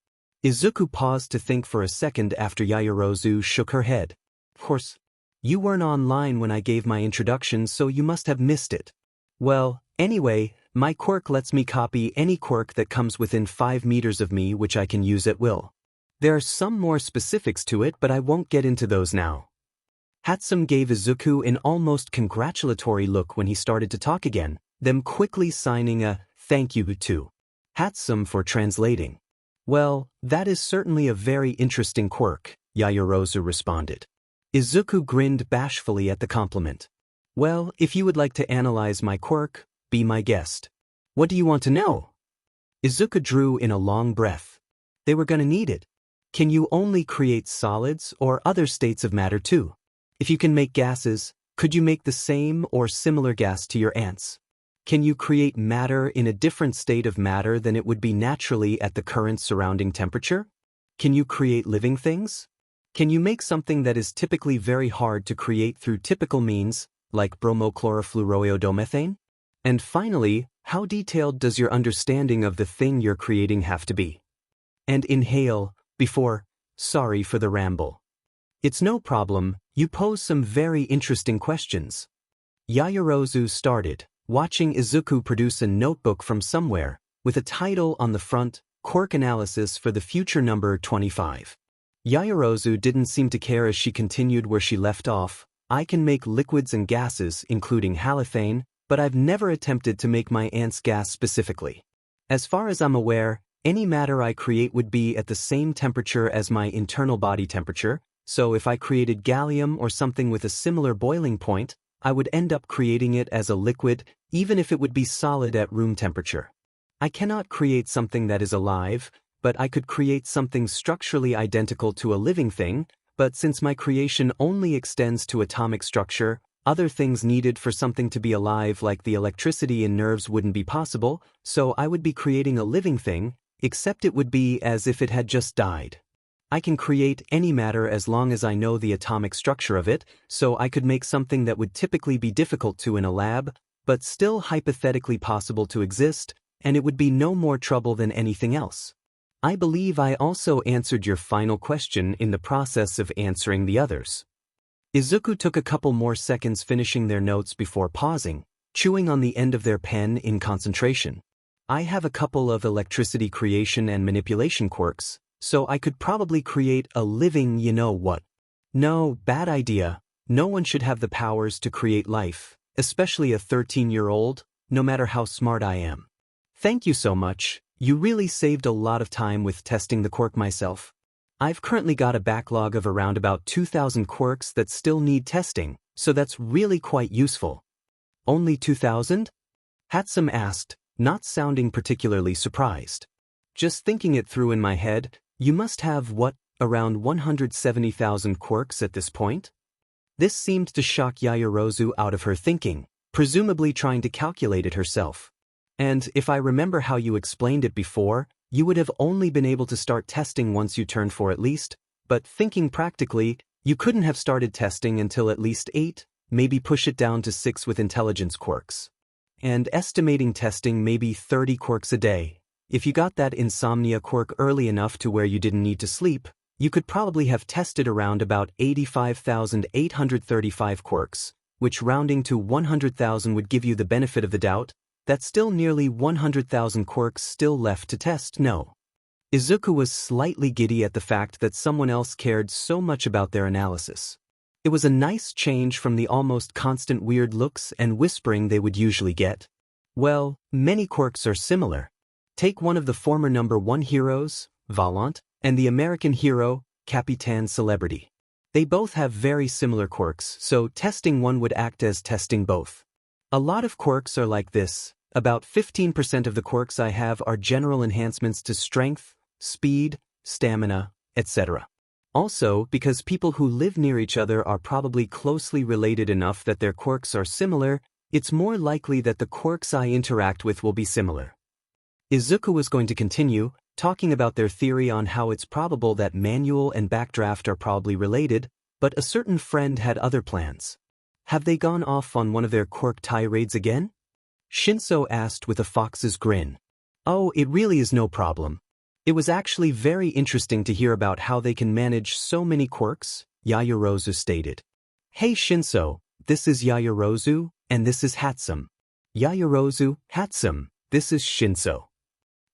Izuku paused to think for a second after Yaoyorozu shook her head. Of course, you weren't online when I gave my introduction, so you must have missed it. Well, anyway, my quirk lets me copy any quirk that comes within 5 meters of me, which I can use at will. There are some more specifics to it, but I won't get into those now. Hatsum gave Izuku an almost congratulatory look when he started to talk again, then quickly signing a thank you to Hatsum for translating. Well, that is certainly a very interesting quirk, Yaoyorozu responded. Izuku grinned bashfully at the compliment. Well, if you would like to analyze my quirk, be my guest. What do you want to know? Izuku drew in a long breath. They were gonna need it. Can you only create solids or other states of matter too? If you can make gases, could you make the same or similar gas to your ants? Can you create matter in a different state of matter than it would be naturally at the current surrounding temperature? Can you create living things? Can you make something that is typically very hard to create through typical means, like bromochlorofluoroiodomethane? And finally, how detailed does your understanding of the thing you're creating have to be? And inhale, before, sorry for the ramble. It's no problem, you pose some very interesting questions. Yaoyorozu started, watching Izuku produce a notebook from somewhere, with a title on the front, Quirk Analysis for the future number 25. Yaoyorozu didn't seem to care as she continued where she left off. I can make liquids and gases, including halothane, but I've never attempted to make my ants gas specifically. As far as I'm aware, any matter I create would be at the same temperature as my internal body temperature, so if I created gallium or something with a similar boiling point, I would end up creating it as a liquid, even if it would be solid at room temperature. I cannot create something that is alive, but I could create something structurally identical to a living thing, but since my creation only extends to atomic structure, other things needed for something to be alive like the electricity in nerves wouldn't be possible, so I would be creating a living thing, except it would be as if it had just died. I can create any matter as long as I know the atomic structure of it, so I could make something that would typically be difficult to in a lab, but still hypothetically possible to exist, and it would be no more trouble than anything else. I believe I also answered your final question in the process of answering the others. Izuku took a couple more seconds finishing their notes before pausing, chewing on the end of their pen in concentration. I have a couple of electricity creation and manipulation quirks, so I could probably create a living you-know-what. No, bad idea. No one should have the powers to create life, especially a 13-year-old, no matter how smart I am. Thank you so much. You really saved a lot of time with testing the quirk myself. I've currently got a backlog of around about 2,000 quirks that still need testing, so that's really quite useful. Only 2,000? Hatsum asked, not sounding particularly surprised. Just thinking it through in my head, you must have, what, around 170,000 quirks at this point? This seemed to shock Yaoyorozu out of her thinking, presumably trying to calculate it herself. And if I remember how you explained it before, you would have only been able to start testing once you turned 4 at least, but thinking practically, you couldn't have started testing until at least 8, maybe push it down to 6 with intelligence quirks. And estimating testing maybe 30 quirks a day. If you got that insomnia quirk early enough to where you didn't need to sleep, you could probably have tested around about 85,835 quirks, which rounding to 100,000 would give you the benefit of the doubt. That's still nearly 100,000 quirks still left to test, no. Izuku was slightly giddy at the fact that someone else cared so much about their analysis. It was a nice change from the almost constant weird looks and whispering they would usually get. Well, many quirks are similar. Take one of the former number 1 heroes, Valant, and the American hero, Capitan Celebrity. They both have very similar quirks, so testing one would act as testing both. A lot of quirks are like this. About 15% of the quirks I have are general enhancements to strength, speed, stamina, etc. Also, because people who live near each other are probably closely related enough that their quirks are similar, it's more likely that the quirks I interact with will be similar. Izuku was going to continue, talking about their theory on how it's probable that manual and backdraft are probably related, but a certain friend had other plans. Have they gone off on one of their quirk tirades again? Shinszo asked with a fox's grin. Oh, it really is no problem. It was actually very interesting to hear about how they can manage so many quirks, Yaoyorozu stated. Hey Shinszo, this is Yaoyorozu, and this is Hatsum. Yaoyorozu, Hatsum, this is Shinszo.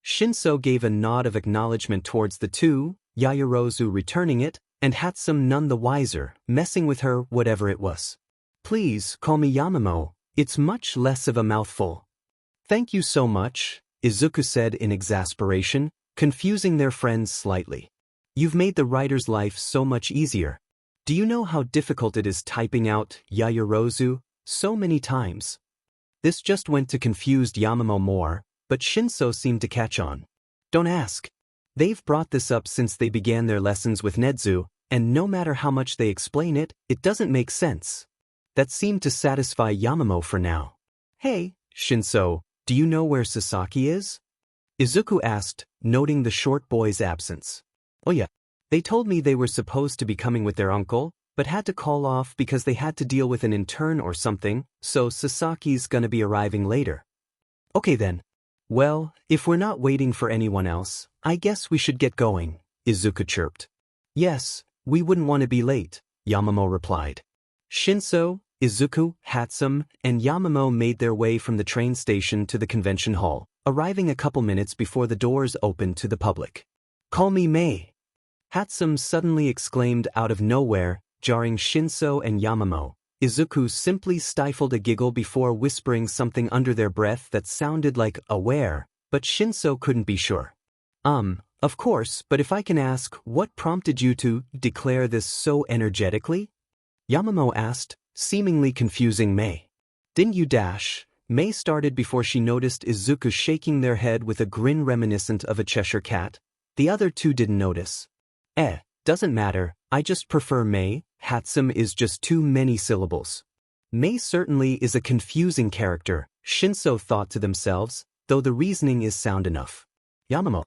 Shinszo gave a nod of acknowledgement towards the two, Yaoyorozu returning it, and Hatsum none the wiser, messing with her whatever it was. Please call me Yamamo, it's much less of a mouthful. Thank you so much, Izuku said in exasperation, confusing their friends slightly. You've made the writer's life so much easier. Do you know how difficult it is typing out Yaoyorozu so many times? This just went to confused Yamamo more, but Shinszo seemed to catch on. Don't ask. They've brought this up since they began their lessons with Nedu, and no matter how much they explain it, it doesn't make sense. That seemed to satisfy Yamamo for now. Hey, Shinszo, do you know where Sasaki is? Izuku asked, noting the short boy's absence. Oh yeah, they told me they were supposed to be coming with their uncle, but had to call off because they had to deal with an intern or something, so Sasaki's gonna be arriving later. Okay then. Well, if we're not waiting for anyone else, I guess we should get going, Izuku chirped. Yes, we wouldn't want to be late, Yamamo replied. Shinszo, Izuku, Hatsum, and Yamamo made their way from the train station to the convention hall, arriving a couple minutes before the doors opened to the public. Call me Mei. Hatsum suddenly exclaimed out of nowhere, jarring Shinszo and Yamamo. Izuku simply stifled a giggle before whispering something under their breath that sounded like aware, but Shinszo couldn't be sure. Of course, but if I can ask, what prompted you to declare this so energetically? Yamamo asked, seemingly confusing Mei. Didn't you dash? Mei started before she noticed Izuku shaking their head with a grin reminiscent of a Cheshire cat. The other two didn't notice. Doesn't matter, I just prefer Mei. Hatsum is just too many syllables. Mei certainly is a confusing character, Shinszo thought to themselves, though the reasoning is sound enough. Yamamo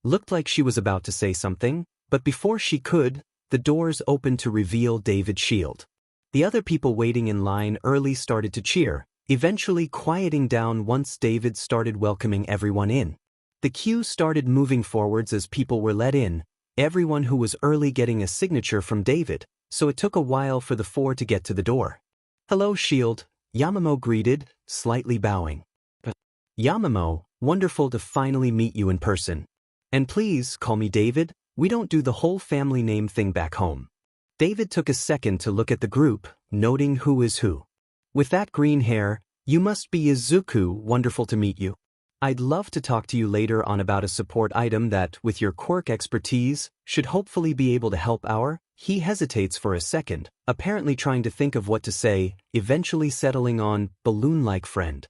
looked like she was about to say something, but before she could, the doors opened to reveal David Shield. The other people waiting in line early started to cheer, eventually quieting down once David started welcoming everyone in. The queue started moving forwards as people were let in, everyone who was early getting a signature from David, so it took a while for the four to get to the door. Hello Shield, Yamamo greeted, slightly bowing. Yamamo, wonderful to finally meet you in person. And please call me David, we don't do the whole family name thing back home. David took a second to look at the group, noting who is who. With that green hair, you must be Izuku, wonderful to meet you. I'd love to talk to you later on about a support item that, with your quirk expertise, should hopefully be able to help our. He hesitates for a second, apparently trying to think of what to say, eventually settling on balloon-like friend.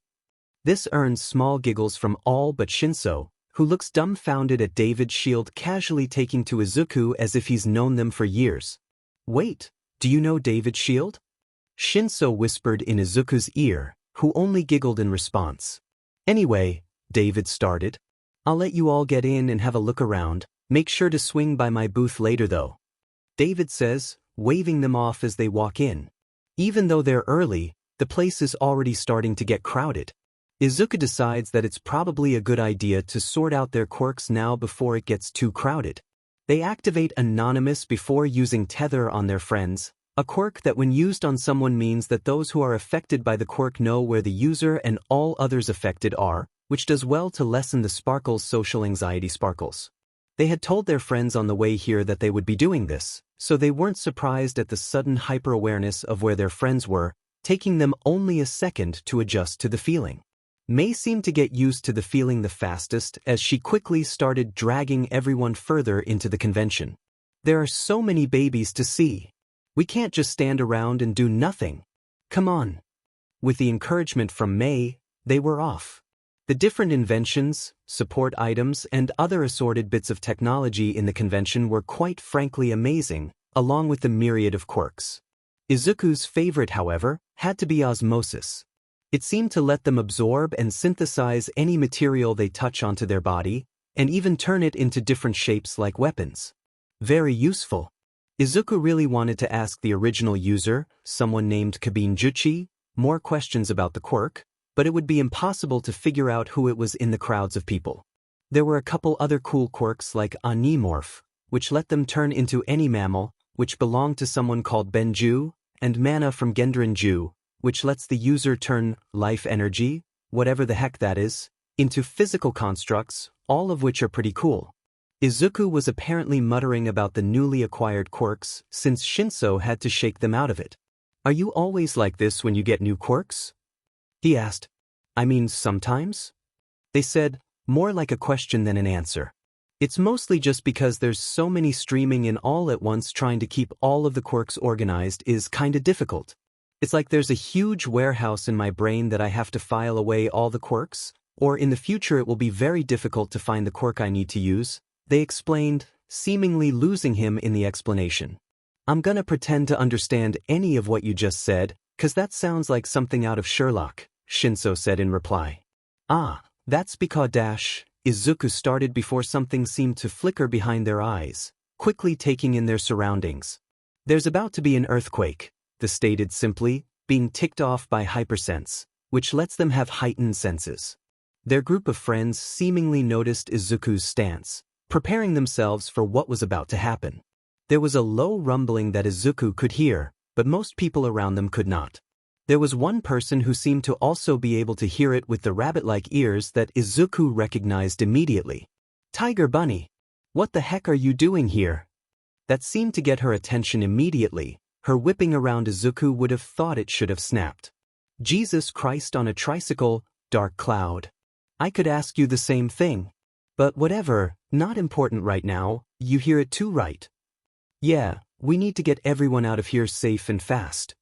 This earns small giggles from all but Shinszo, who looks dumbfounded at David's shield casually taking to Izuku as if he's known them for years. Wait, do you know David's shield? Shinszo whispered in Izuku's ear, who only giggled in response. Anyway, David started. I'll let you all get in and have a look around, make sure to swing by my booth later though. David says, waving them off as they walk in. Even though they're early, the place is already starting to get crowded. Izuku decides that it's probably a good idea to sort out their quirks now before it gets too crowded. They activate Anonymous before using Tether on their friends, a quirk that when used on someone means that those who are affected by the quirk know where the user and all others affected are, which does well to lessen the Sparkle's social anxiety sparkles. They had told their friends on the way here that they would be doing this, so they weren't surprised at the sudden hyper-awareness of where their friends were, taking them only a second to adjust to the feeling. Mei seemed to get used to the feeling the fastest as she quickly started dragging everyone further into the convention. There are so many babies to see. We can't just stand around and do nothing. Come on. With the encouragement from Mei, they were off. The different inventions, support items, and other assorted bits of technology in the convention were quite frankly amazing, along with the myriad of quirks. Izuku's favorite, however, had to be osmosis. It seemed to let them absorb and synthesize any material they touch onto their body, and even turn it into different shapes like weapons. Very useful. Izuku really wanted to ask the original user, someone named Kabinjuchi, more questions about the quirk, but it would be impossible to figure out who it was in the crowds of people. There were a couple other cool quirks like Animorph, which let them turn into any mammal, which belonged to someone called Benju, and Mana from Gendrinju, which lets the user turn life energy, whatever the heck that is, into physical constructs, all of which are pretty cool. Izuku was apparently muttering about the newly acquired quirks since Shinszo had to shake them out of it. Are you always like this when you get new quirks? He asked. I mean, sometimes? They said, more like a question than an answer. It's mostly just because there's so many streaming in all at once, trying to keep all of the quirks organized is kinda difficult. It's like there's a huge warehouse in my brain that I have to file away all the quirks, or in the future it will be very difficult to find the quirk I need to use, they explained, seemingly losing him in the explanation. I'm gonna pretend to understand any of what you just said, 'cause that sounds like something out of Sherlock, Shinszo said in reply. Ah, that's because Izuku started before something seemed to flicker behind their eyes, quickly taking in their surroundings. There's about to be an earthquake, they stated simply, being ticked off by hypersense, which lets them have heightened senses. Their group of friends seemingly noticed Izuku's stance, preparing themselves for what was about to happen. There was a low rumbling that Izuku could hear, but most people around them could not. There was one person who seemed to also be able to hear it with the rabbit-like ears that Izuku recognized immediately. Tiger Bunny, what the heck are you doing here? That seemed to get her attention immediately. Her whipping around Izuku would have thought it should have snapped. Jesus Christ on a tricycle, Dark Cloud. I could ask you the same thing. But whatever, not important right now, you hear it too, right? Yeah, we need to get everyone out of here safe and fast.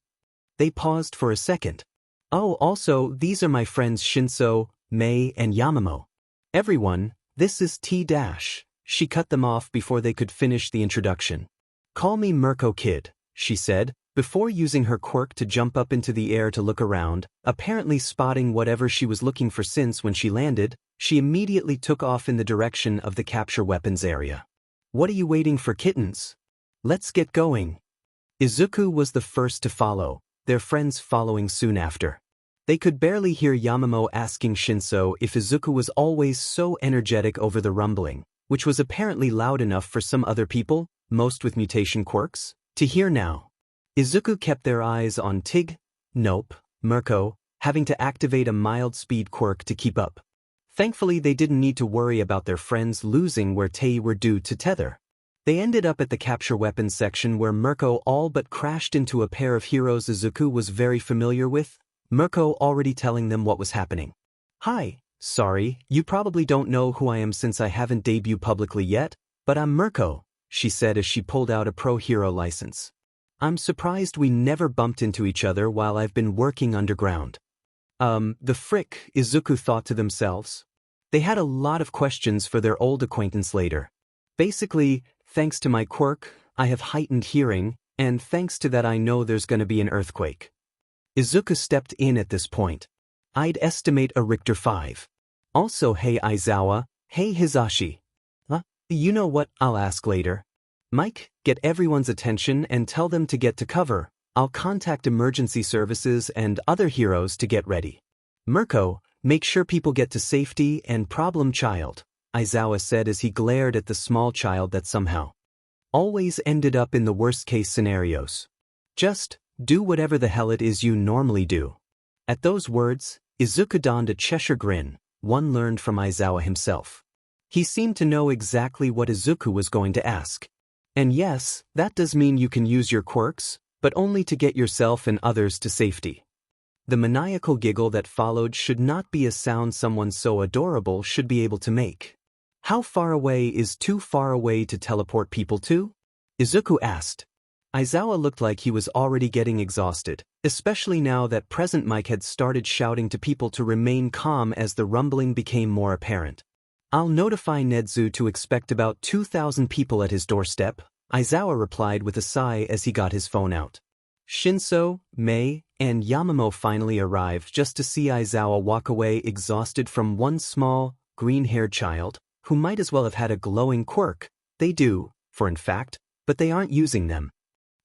They paused for a second. Oh, also, these are my friends Shinszo, Mei, and Yamamo. Everyone, this is T-. She cut them off before they could finish the introduction. Call me Mirko Kid, she said, before using her quirk to jump up into the air to look around, apparently spotting whatever she was looking for since when she landed, she immediately took off in the direction of the capture weapons area. What are you waiting for, kittens? Let's get going. Izuku was the first to follow, their friends following soon after. They could barely hear Yamamo asking Shinszo if Izuku was always so energetic over the rumbling, which was apparently loud enough for some other people, most with mutation quirks, to hear now. Izuku kept their eyes on Mirko, having to activate a mild speed quirk to keep up. Thankfully they didn't need to worry about their friends losing where they were due to tether. They ended up at the capture weapons section where Mirko all but crashed into a pair of heroes Izuku was very familiar with, Mirko already telling them what was happening. Hi, sorry, you probably don't know who I am since I haven't debuted publicly yet, but I'm Mirko, she said as she pulled out a pro hero license. I'm surprised we never bumped into each other while I've been working underground. The frick, Izuku thought to themselves. They had a lot of questions for their old acquaintance later. Basically, thanks to my quirk, I have heightened hearing, and thanks to that I know there's gonna be an earthquake. Izuku stepped in at this point. I'd estimate a Richter 5. Also, hey Aizawa, hey Hizashi. You know what, I'll ask later. Mike, get everyone's attention and tell them to get to cover. I'll contact emergency services and other heroes to get ready. Mirko, make sure people get to safety and problem child, Aizawa said as he glared at the small child that somehow always ended up in the worst-case scenarios. Just do whatever the hell it is you normally do. At those words, Izuku donned a Cheshire grin, one learned from Aizawa himself. He seemed to know exactly what Izuku was going to ask. And yes, that does mean you can use your quirks, but only to get yourself and others to safety. The maniacal giggle that followed should not be a sound someone so adorable should be able to make. How far away is too far away to teleport people to? Izuku asked. Aizawa looked like he was already getting exhausted, especially now that Present Mike had started shouting to people to remain calm as the rumbling became more apparent. "I'll notify Nedu to expect about 2,000 people at his doorstep," Aizawa replied with a sigh as he got his phone out. Shinszo, Mei, and Yamamoto finally arrived just to see Aizawa walk away exhausted from one small, green-haired child, who might as well have had a glowing quirk. They do, for in fact, but they aren't using them.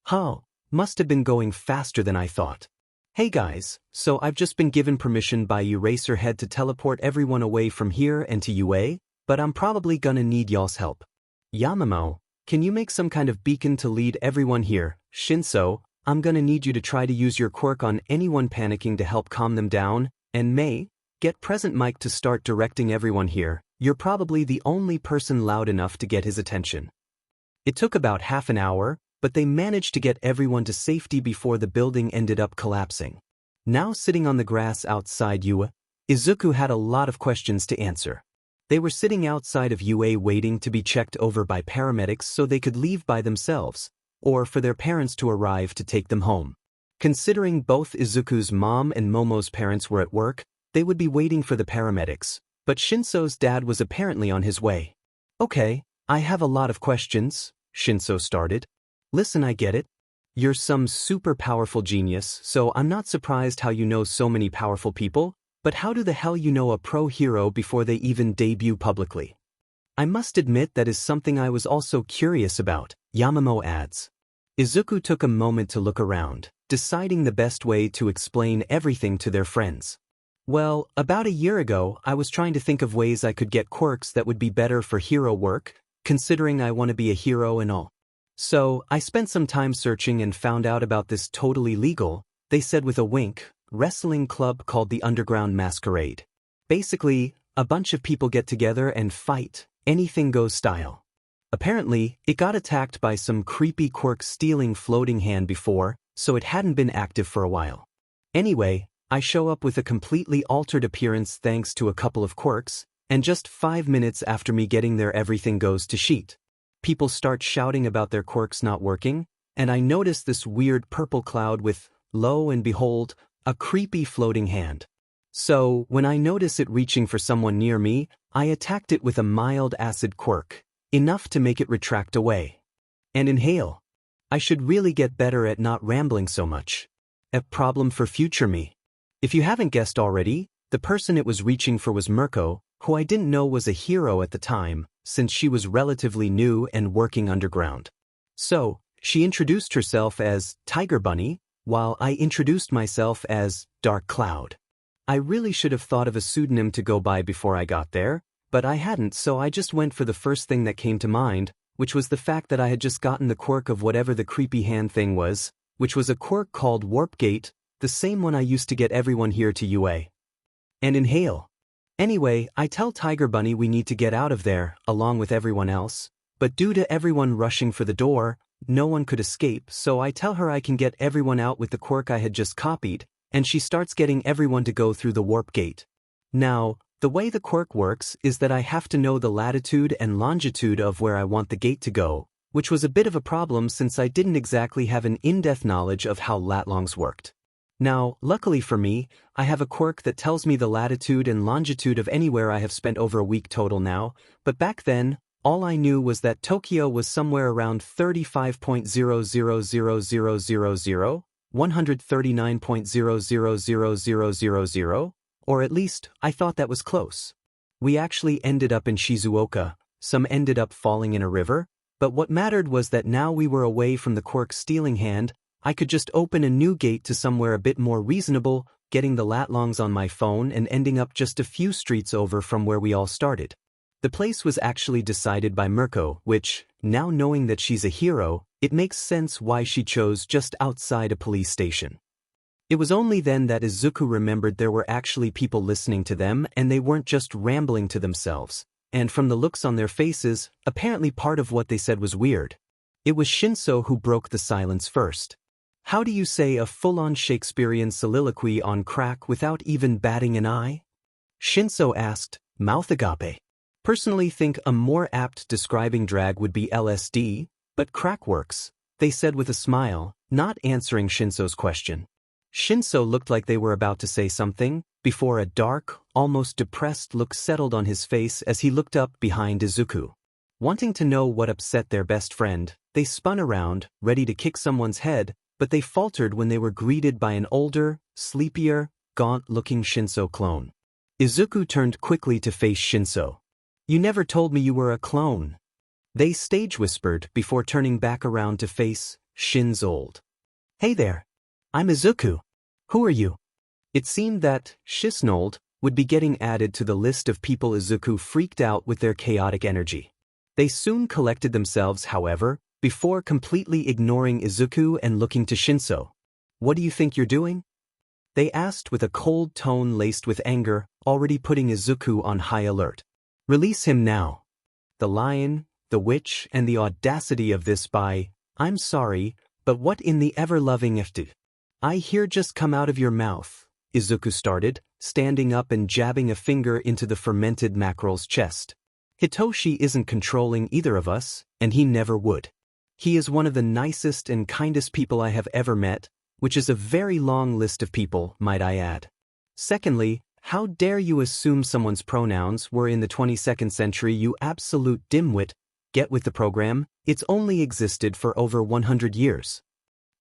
"Huh, must have been going faster than I thought. Hey guys, so I've just been given permission by Eraserhead to teleport everyone away from here and to UA, but I'm probably gonna need y'all's help. Yamamoto, can you make some kind of beacon to lead everyone here? Shinszo, I'm gonna need you to try to use your quirk on anyone panicking to help calm them down, and Mei, get Present Mike to start directing everyone here. You're probably the only person loud enough to get his attention." It took about half an hour, but they managed to get everyone to safety before the building ended up collapsing. Now sitting on the grass outside UA, Izuku had a lot of questions to answer. They were sitting outside of UA waiting to be checked over by paramedics so they could leave by themselves, or for their parents to arrive to take them home. Considering both Izuku's mom and Momo's parents were at work, they would be waiting for the paramedics, but Shinszo's dad was apparently on his way. "Okay, I have a lot of questions," Shinszo started. "Listen, I get it. You're some super powerful genius, so I'm not surprised how you know so many powerful people, but how do the hell you know a pro hero before they even debut publicly? I must admit that is something I was also curious about," Yamamoto adds. Izuku took a moment to look around, deciding the best way to explain everything to their friends. "Well, about a year ago, I was trying to think of ways I could get quirks that would be better for hero work, considering I want to be a hero and all. So, I spent some time searching and found out about this totally legal," they said with a wink, wrestling club called the Underground Masquerade. Basically, a bunch of people get together and fight, anything goes style. Apparently, it got attacked by some creepy quirk stealing floating hand before, so it hadn't been active for a while. Anyway, I show up with a completely altered appearance thanks to a couple of quirks, and just 5 minutes after me getting there everything goes to shit. People start shouting about their quirks not working, and I notice this weird purple cloud with, lo and behold, a creepy floating hand. So, when I notice it reaching for someone near me, I attacked it with a mild acid quirk, enough to make it retract away. And inhale. I should really get better at not rambling so much. A problem for future me. If you haven't guessed already, the person it was reaching for was Mirko, who I didn't know was a hero at the time, since she was relatively new and working underground. So, she introduced herself as Tiger Bunny, while I introduced myself as Dark Cloud. I really should have thought of a pseudonym to go by before I got there, but I hadn't, so I just went for the first thing that came to mind, which was the fact that I had just gotten the quirk of whatever the creepy hand thing was, which was a quirk called Warp Gate, the same one I used to get everyone here to UA. And inhale. Anyway, I tell Tiger Bunny we need to get out of there, along with everyone else, but due to everyone rushing for the door, no one could escape, so I tell her I can get everyone out with the quirk I had just copied, and she starts getting everyone to go through the warp gate. Now, the way the quirk works is that I have to know the latitude and longitude of where I want the gate to go, which was a bit of a problem since I didn't exactly have an in-depth knowledge of how latlongs worked. Now, luckily for me, I have a quirk that tells me the latitude and longitude of anywhere I have spent over a week total now, but back then, all I knew was that Tokyo was somewhere around 35.0000000, 139.0000000, or at least, I thought that was close. We actually ended up in Shizuoka, some ended up falling in a river, but what mattered was that now we were away from the quirk stealing hand, I could just open a new gate to somewhere a bit more reasonable, getting the latlongs on my phone and ending up just a few streets over from where we all started. The place was actually decided by Mirko, which, now knowing that she's a hero, it makes sense why she chose just outside a police station. It was only then that Izuku remembered there were actually people listening to them and they weren't just rambling to themselves, and from the looks on their faces, apparently part of what they said was weird. It was Shinszo who broke the silence first. How do you say a full-on Shakespearean soliloquy on crack without even batting an eye? Shinszo asked, mouth agape. Personally think a more apt describing drag would be LSD, but crack works. they said with a smile, not answering Shinszo's question. Shinszo looked like they were about to say something, before a dark, almost depressed look settled on his face as he looked up behind Izuku. Wanting to know what upset their best friend, they spun around, ready to kick someone's head, but they faltered when they were greeted by an older, sleepier, gaunt-looking Shinszo clone. Izuku turned quickly to face Shinszo. "You never told me you were a clone." They stage-whispered before turning back around to face Shinszo. "Hey there. I'm Izuku. Who are you?" It seemed that Shinszo would be getting added to the list of people Izuku freaked out with their chaotic energy. They soon collected themselves, however, before completely ignoring Izuku and looking to Shinszo. "What do you think you're doing?" they asked with a cold tone laced with anger, already putting Izuku on high alert. "Release him now." The lion, the witch, and the audacity of this I'm sorry, but what in the ever-loving ifd? I hear just come out of your mouth, Izuku started, standing up and jabbing a finger into the fermented mackerel's chest. "Hitoshi isn't controlling either of us, and he never would. He is one of the nicest and kindest people I have ever met, which is a very long list of people, might I add. Secondly, how dare you assume someone's pronouns were in the 22nd century, you absolute dimwit? Get with the program, it's only existed for over 100 years.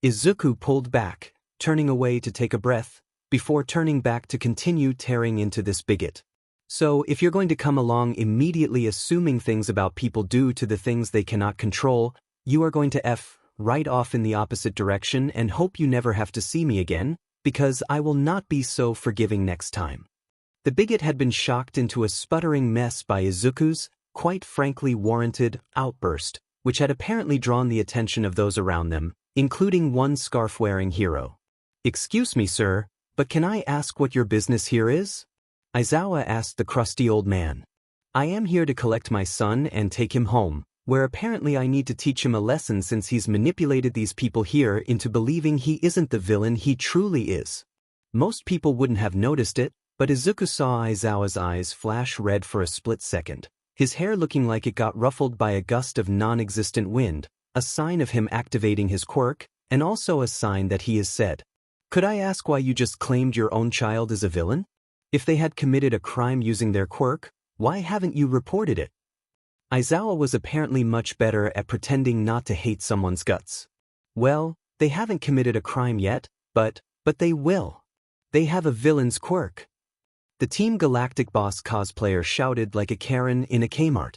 Izuku pulled back, turning away to take a breath, before turning back to continue tearing into this bigot. "So if you're going to come along immediately assuming things about people due to the things they cannot control, you are going to right off in the opposite direction and hope you never have to see me again, because I will not be so forgiving next time." The bigot had been shocked into a sputtering mess by Izuku's, quite frankly warranted, outburst, which had apparently drawn the attention of those around them, including one scarf-wearing hero. "Excuse me, sir, but can I ask what your business here is?" Aizawa asked the crusty old man. "I am here to collect my son and take him home, where apparently I need to teach him a lesson since he's manipulated these people here into believing he isn't the villain he truly is." Most people wouldn't have noticed it, but Izuku saw Aizawa's eyes flash red for a split second, his hair looking like it got ruffled by a gust of non-existent wind, a sign of him activating his quirk, and also a sign that he is said. "Could I ask why you just claimed your own child as a villain? If they had committed a crime using their quirk, why haven't you reported it?" Aizawa was apparently much better at pretending not to hate someone's guts. "Well, they haven't committed a crime yet, but they will. They have a villain's quirk." The Team Galactic boss cosplayer shouted like a Karen in a Kmart.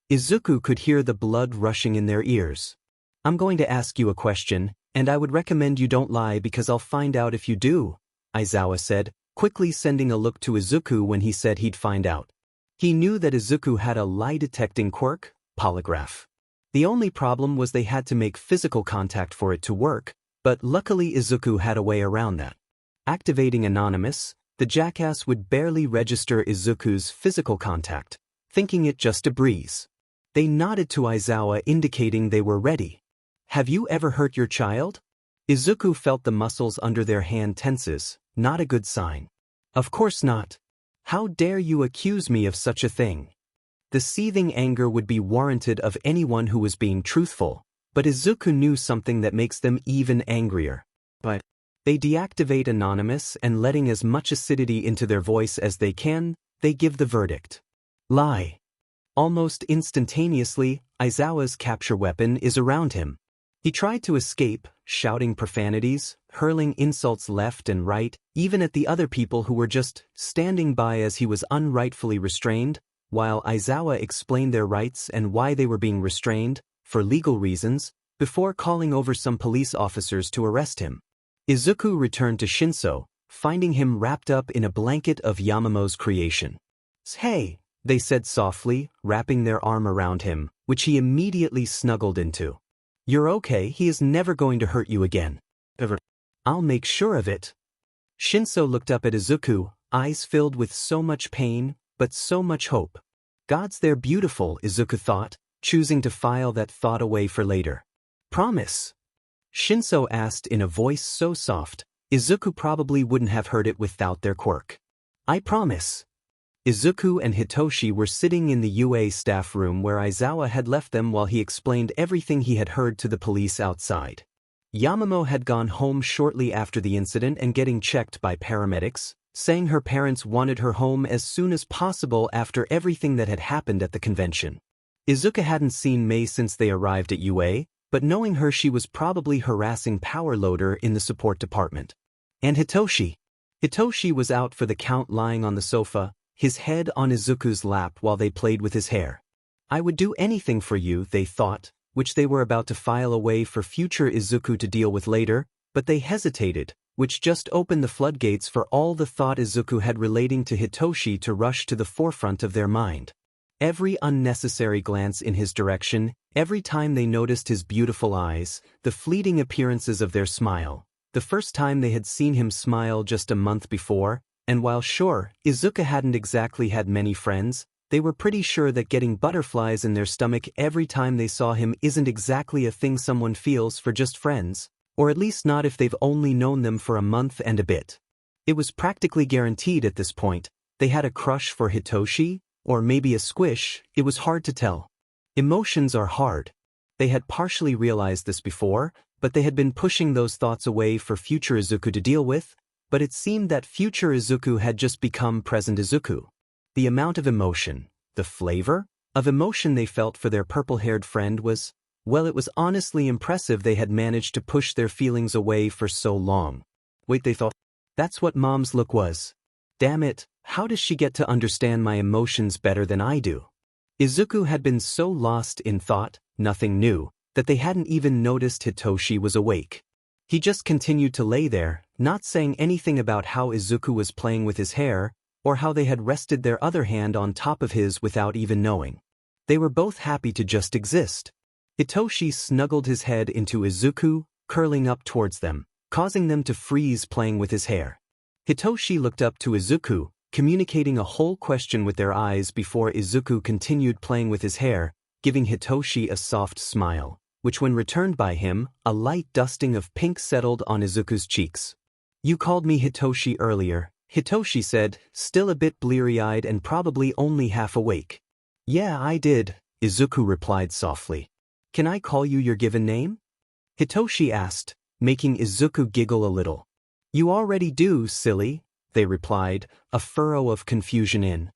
Izuku could hear the blood rushing in their ears. "I'm going to ask you a question, and I would recommend you don't lie because I'll find out if you do," Aizawa said, quickly sending a look to Izuku when he said he'd find out. He knew that Izuku had a lie-detecting quirk, polygraph. The only problem was they had to make physical contact for it to work, but luckily Izuku had a way around that. Activating Anonymous, the jackass would barely register Izuku's physical contact, thinking it just a breeze. They nodded to Aizawa indicating they were ready. "Have you ever hurt your child?" Izuku felt the muscles under their hand tenses, not a good sign. "Of course not. How dare you accuse me of such a thing?" The seething anger would be warranted of anyone who was being truthful, but Izuku knew something that makes them even angrier. But they deactivate Anonymous and letting as much acidity into their voice as they can, they give the verdict. Lie. Almost instantaneously, Aizawa's capture weapon is around him. He tried to escape, shouting profanities, hurling insults left and right, even at the other people who were just standing by as he was unrightfully restrained, while Aizawa explained their rights and why they were being restrained, for legal reasons, before calling over some police officers to arrest him. Izuku returned to Shinszo, finding him wrapped up in a blanket of Yamamo's creation. "Hey," they said softly, wrapping their arm around him, which he immediately snuggled into. "You're okay, he is never going to hurt you again." "Ever. I'll make sure of it." Shinszo looked up at Izuku, eyes filled with so much pain, but so much hope. Gods, they're beautiful, Izuku thought, choosing to file that thought away for later. "Promise?" Shinszo asked in a voice so soft, Izuku probably wouldn't have heard it without their quirk. "I promise." Izuku and Hitoshi were sitting in the UA staff room where Aizawa had left them while he explained everything he had heard to the police outside. Yamamo had gone home shortly after the incident and getting checked by paramedics, saying her parents wanted her home as soon as possible after everything that had happened at the convention. Izuku hadn't seen Mei since they arrived at UA, but knowing her, she was probably harassing Power Loader in the support department. And Hitoshi? Hitoshi was out for the count, lying on the sofa, his head on Izuku's lap while they played with his hair. I would do anything for you, they thought, which they were about to file away for future Izuku to deal with later, but they hesitated, which just opened the floodgates for all the thought Izuku had relating to Hitoshi to rush to the forefront of their mind. Every unnecessary glance in his direction, every time they noticed his beautiful eyes, the fleeting appearances of their smile, the first time they had seen him smile just a month before, and while sure, Izuku hadn't exactly had many friends, they were pretty sure that getting butterflies in their stomach every time they saw him isn't exactly a thing someone feels for just friends, or at least not if they've only known them for a month and a bit. It was practically guaranteed at this point. They had a crush for Hitoshi, or maybe a squish, it was hard to tell. Emotions are hard. They had partially realized this before, but they had been pushing those thoughts away for future Izuku to deal with, but it seemed that future Izuku had just become present Izuku. The amount of emotion, the flavor of emotion they felt for their purple-haired friend was, well, it was honestly impressive they had managed to push their feelings away for so long. Wait, they thought, that's what mom's look was. Damn it, how does she get to understand my emotions better than I do? Izuku had been so lost in thought, nothing new, that they hadn't even noticed Hitoshi was awake. He just continued to lay there, not saying anything about how Izuku was playing with his hair, or how they had rested their other hand on top of his without even knowing. They were both happy to just exist. Hitoshi snuggled his head into Izuku, curling up towards them, causing them to freeze playing with his hair. Hitoshi looked up to Izuku, communicating a whole question with their eyes before Izuku continued playing with his hair, giving Hitoshi a soft smile, which when returned by him, a light dusting of pink settled on Izuku's cheeks. You called me Hitoshi earlier, Hitoshi said, still a bit bleary-eyed and probably only half awake. Yeah, I did, Izuku replied softly. Can I call you your given name? Hitoshi asked, making Izuku giggle a little. You already do, silly, they replied, a furrow of confusion in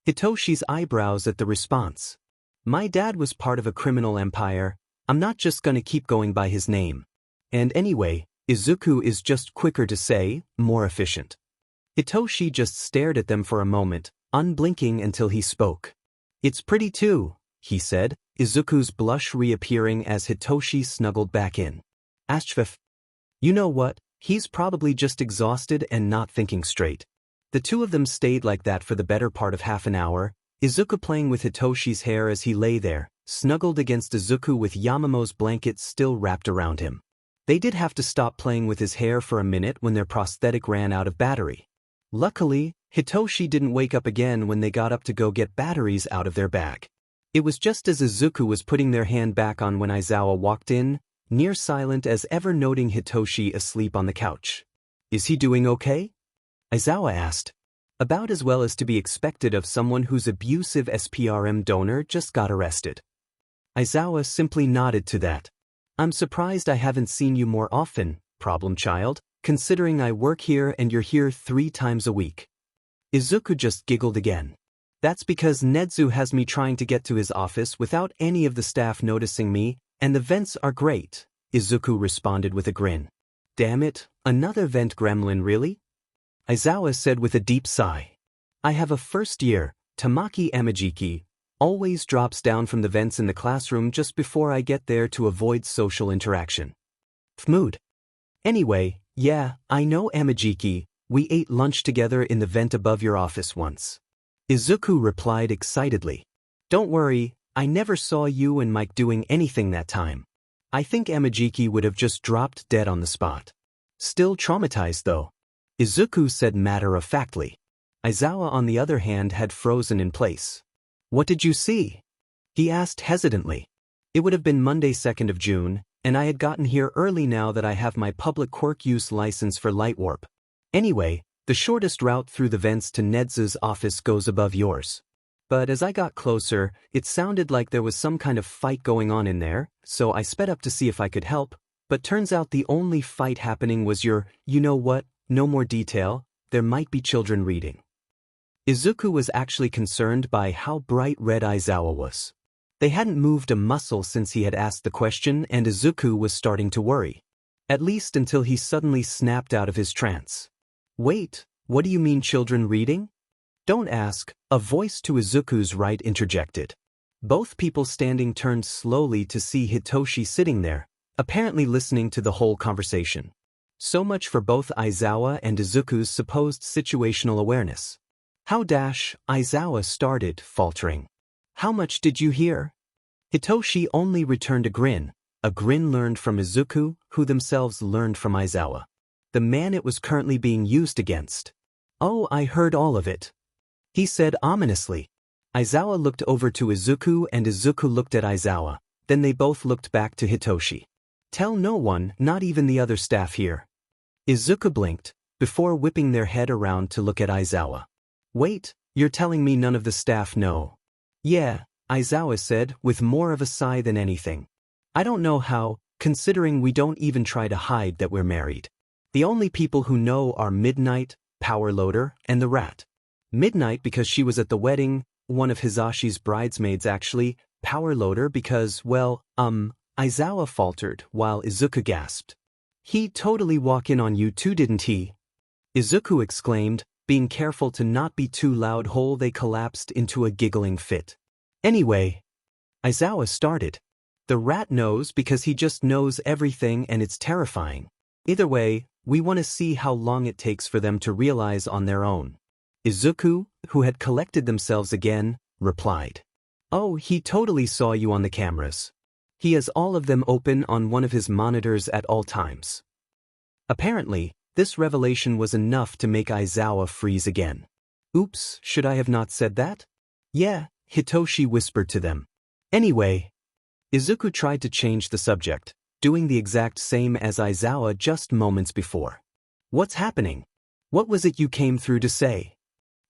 Hitoshi's eyebrows at the response. My dad was part of a criminal empire. I'm not just gonna keep going by his name. And anyway, Izuku is just quicker to say, more efficient. Hitoshi just stared at them for a moment, unblinking until he spoke. It's pretty too, he said, Izuku's blush reappearing as Hitoshi snuggled back in. Ashfif. You know what, he's probably just exhausted and not thinking straight. The two of them stayed like that for the better part of half an hour, Izuku playing with Hitoshi's hair as he lay there, snuggled against Izuku with Yamamo's blanket still wrapped around him. They did have to stop playing with his hair for a minute when their prosthetic ran out of battery. Luckily, Hitoshi didn't wake up again when they got up to go get batteries out of their bag. It was just as Izuku was putting their hand back on when Aizawa walked in, near silent as ever, noting Hitoshi asleep on the couch. Is he doing okay? Aizawa asked. About as well as to be expected of someone whose abusive SPRM donor just got arrested. Aizawa simply nodded to that. I'm surprised I haven't seen you more often, problem child, considering I work here and you're here 3 times a week. Izuku just giggled again. That's because Nedu has me trying to get to his office without any of the staff noticing me, and the vents are great, Izuku responded with a grin. Damn it, another vent gremlin really? Aizawa said with a deep sigh. I have a first year, Tamaki Amajiki, always drops down from the vents in the classroom just before I get there to avoid social interaction. Fmood. Anyway, yeah, I know Amajiki, we ate lunch together in the vent above your office once. Izuku replied excitedly. Don't worry, I never saw you and Mike doing anything that time. I think Amajiki would have just dropped dead on the spot. Still traumatized though, Izuku said matter-of-factly. Aizawa on the other hand had frozen in place. What did you see? He asked hesitantly. It would have been Monday 2nd of June, and I had gotten here early now that I have my public quirk use license for Lightwarp. Anyway, The shortest route through the vents to Ned's office goes above yours. But as I got closer, it sounded like there was some kind of fight going on in there, so I sped up to see if I could help, but turns out the only fight happening was your, you know what, no more detail, there might be children reading. Izuku was actually concerned by how bright red Aizawa was. They hadn't moved a muscle since he had asked the question, and Izuku was starting to worry. At least until he suddenly snapped out of his trance. Wait, what do you mean children reading? Don't ask, a voice to Izuku's right interjected. Both people standing turned slowly to see Hitoshi sitting there, apparently listening to the whole conversation. So much for both Aizawa and Izuku's supposed situational awareness. How Aizawa started, faltering. How much did you hear? Hitoshi only returned a grin learned from Izuku, who themselves learned from Aizawa. The man it was currently being used against. Oh, I heard all of it, he said ominously. Aizawa looked over to Izuku and Izuku looked at Aizawa, then they both looked back to Hitoshi. Tell no one, not even the other staff here. Izuku blinked, before whipping their head around to look at Aizawa. Wait, you're telling me none of the staff know? Yeah, Aizawa said, with more of a sigh than anything. I don't know how, considering we don't even try to hide that we're married. The only people who know are Midnight, Power Loader, and the Rat. Midnight because she was at the wedding, one of Hisashi's bridesmaids actually, Power Loader because, well, Aizawa faltered while Izuku gasped. He totally walk in on you too, didn't he? Izuku exclaimed, being careful to not be too loud. They collapsed into a giggling fit. Anyway, Aizawa started. The Rat knows because he just knows everything and it's terrifying. Either way, we want to see how long it takes for them to realize on their own. Izuku, who had collected themselves again, replied. Oh, he totally saw you on the cameras. He has all of them open on one of his monitors at all times. Apparently, this revelation was enough to make Aizawa freeze again. Oops, should I have not said that? Yeah, Hitoshi whispered to them. Anyway, Izuku tried to change the subject, doing the exact same as Aizawa just moments before. What's happening? What was it you came through to say?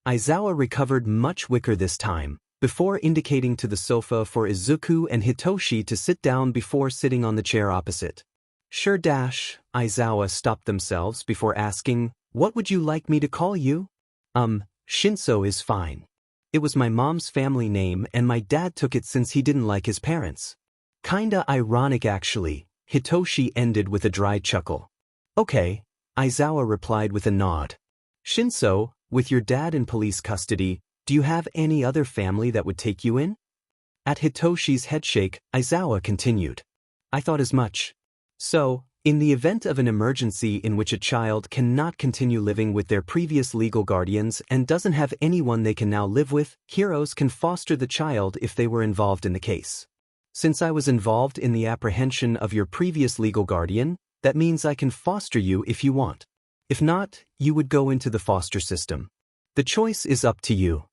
Aizawa recovered much quicker this time, before indicating to the sofa for Izuku and Hitoshi to sit down before sitting on the chair opposite. Sure. Aizawa stopped themselves before asking, what would you like me to call you? Shinszo is fine. It was my mom's family name and my dad took it since he didn't like his parents. Kinda ironic actually, Hitoshi ended with a dry chuckle. Okay, Aizawa replied with a nod. Shinszo, with your dad in police custody, do you have any other family that would take you in? At Hitoshi's headshake, Aizawa continued. I thought as much. So, in the event of an emergency in which a child cannot continue living with their previous legal guardians and doesn't have anyone they can now live with, heroes can foster the child if they were involved in the case. Since I was involved in the apprehension of your previous legal guardian, that means I can foster you if you want. If not, you would go into the foster system. The choice is up to you.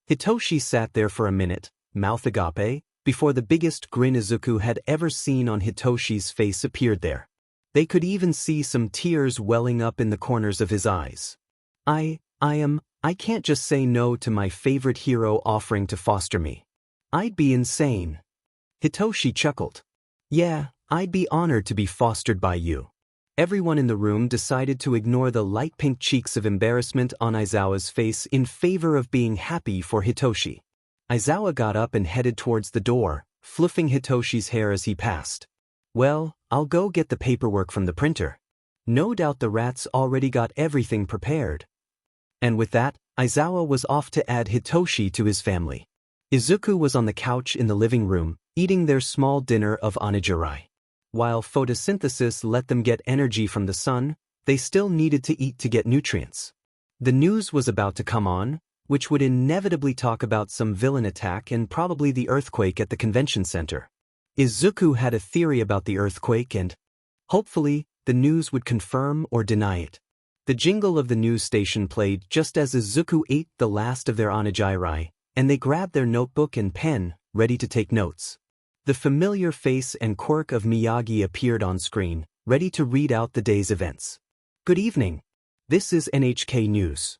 Hitoshi sat there for a minute, mouth agape, before the biggest grin Izuku had ever seen on Hitoshi's face appeared there. They could even see some tears welling up in the corners of his eyes. I can't just say no to my favorite hero offering to foster me. I'd be insane. Hitoshi chuckled. Yeah, I'd be honored to be fostered by you. Everyone in the room decided to ignore the light pink cheeks of embarrassment on Aizawa's face in favor of being happy for Hitoshi. Aizawa got up and headed towards the door, fluffing Hitoshi's hair as he passed. Well, I'll go get the paperwork from the printer. No doubt the Rat's already got everything prepared. And with that, Aizawa was off to add Hitoshi to his family. Izuku was on the couch in the living room, eating their small dinner of onigiri. While photosynthesis let them get energy from the sun, they still needed to eat to get nutrients. The news was about to come on, which would inevitably talk about some villain attack and probably the earthquake at the convention center. Izuku had a theory about the earthquake and, hopefully, the news would confirm or deny it. The jingle of the news station played just as Izuku ate the last of their onigiri, and they grabbed their notebook and pen, ready to take notes. The familiar face and quirk of Miyagi appeared on screen, ready to read out the day's events. Good evening. This is NHK News.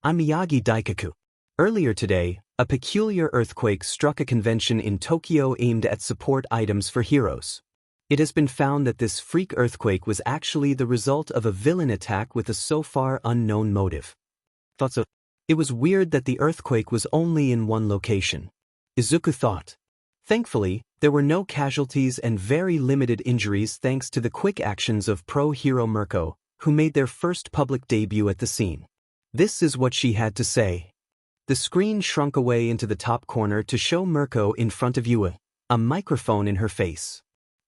I'm Miyagi Daikaku. Earlier today, a peculiar earthquake struck a convention in Tokyo aimed at support items for heroes. It has been found that this freak earthquake was actually the result of a villain attack with a so far unknown motive. Thoughts of it was weird that the earthquake was only in one location. Izuku thought. Thankfully, there were no casualties and very limited injuries thanks to the quick actions of pro hero Mirko, who made their first public debut at the scene. This is what she had to say. The screen shrunk away into the top corner to show Mirko in front of UA, a microphone in her face.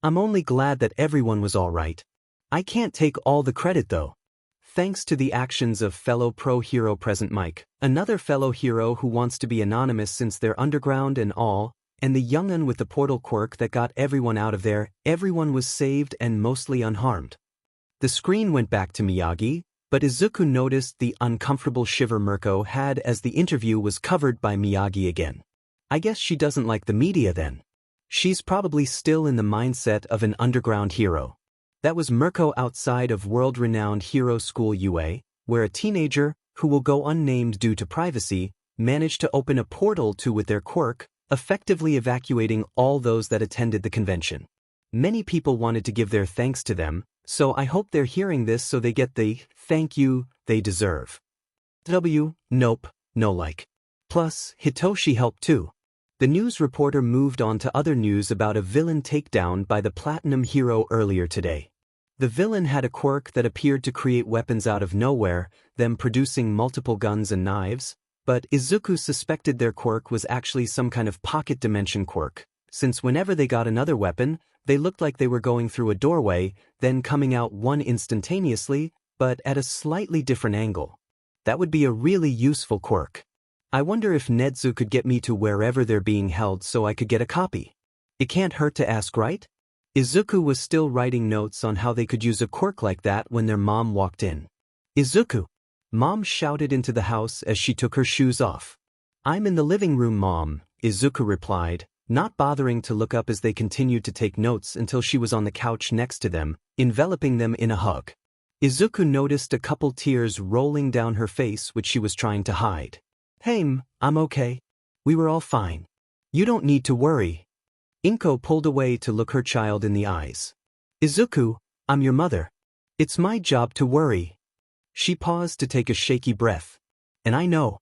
I'm only glad that everyone was all right. I can't take all the credit though. Thanks to the actions of fellow pro hero present Mike, another fellow hero who wants to be anonymous since they're underground and all, and the young'un with the portal quirk that got everyone out of there, everyone was saved and mostly unharmed. The screen went back to Miyagi, but Izuku noticed the uncomfortable shiver Mirko had as the interview was covered by Miyagi again. I guess she doesn't like the media then. She's probably still in the mindset of an underground hero. That was Mirko outside of world-renowned hero school UA, where a teenager, who will go unnamed due to privacy, managed to open a portal to with their quirk, effectively evacuating all those that attended the convention. Many people wanted to give their thanks to them, so I hope they're hearing this so they get the thank you they deserve. Nope, no like. Plus, Hitoshi helped too. The news reporter moved on to other news about a villain takedown by the Platinum Hero earlier today. The villain had a quirk that appeared to create weapons out of nowhere, them producing multiple guns and knives, but Izuku suspected their quirk was actually some kind of pocket dimension quirk, since whenever they got another weapon, they looked like they were going through a doorway, then coming out one instantaneously, but at a slightly different angle. That would be a really useful quirk. I wonder if Nedu could get me to wherever they're being held so I could get a copy. It can't hurt to ask, right? Izuku was still writing notes on how they could use a quirk like that when their mom walked in. Izuku! Mom shouted into the house as she took her shoes off. I'm in the living room, Mom, Izuku replied, not bothering to look up as they continued to take notes until she was on the couch next to them, enveloping them in a hug. Izuku noticed a couple tears rolling down her face which she was trying to hide. Hey, I'm okay. We were all fine. You don't need to worry. Inko pulled away to look her child in the eyes. Izuku, I'm your mother. It's my job to worry. She paused to take a shaky breath. And I know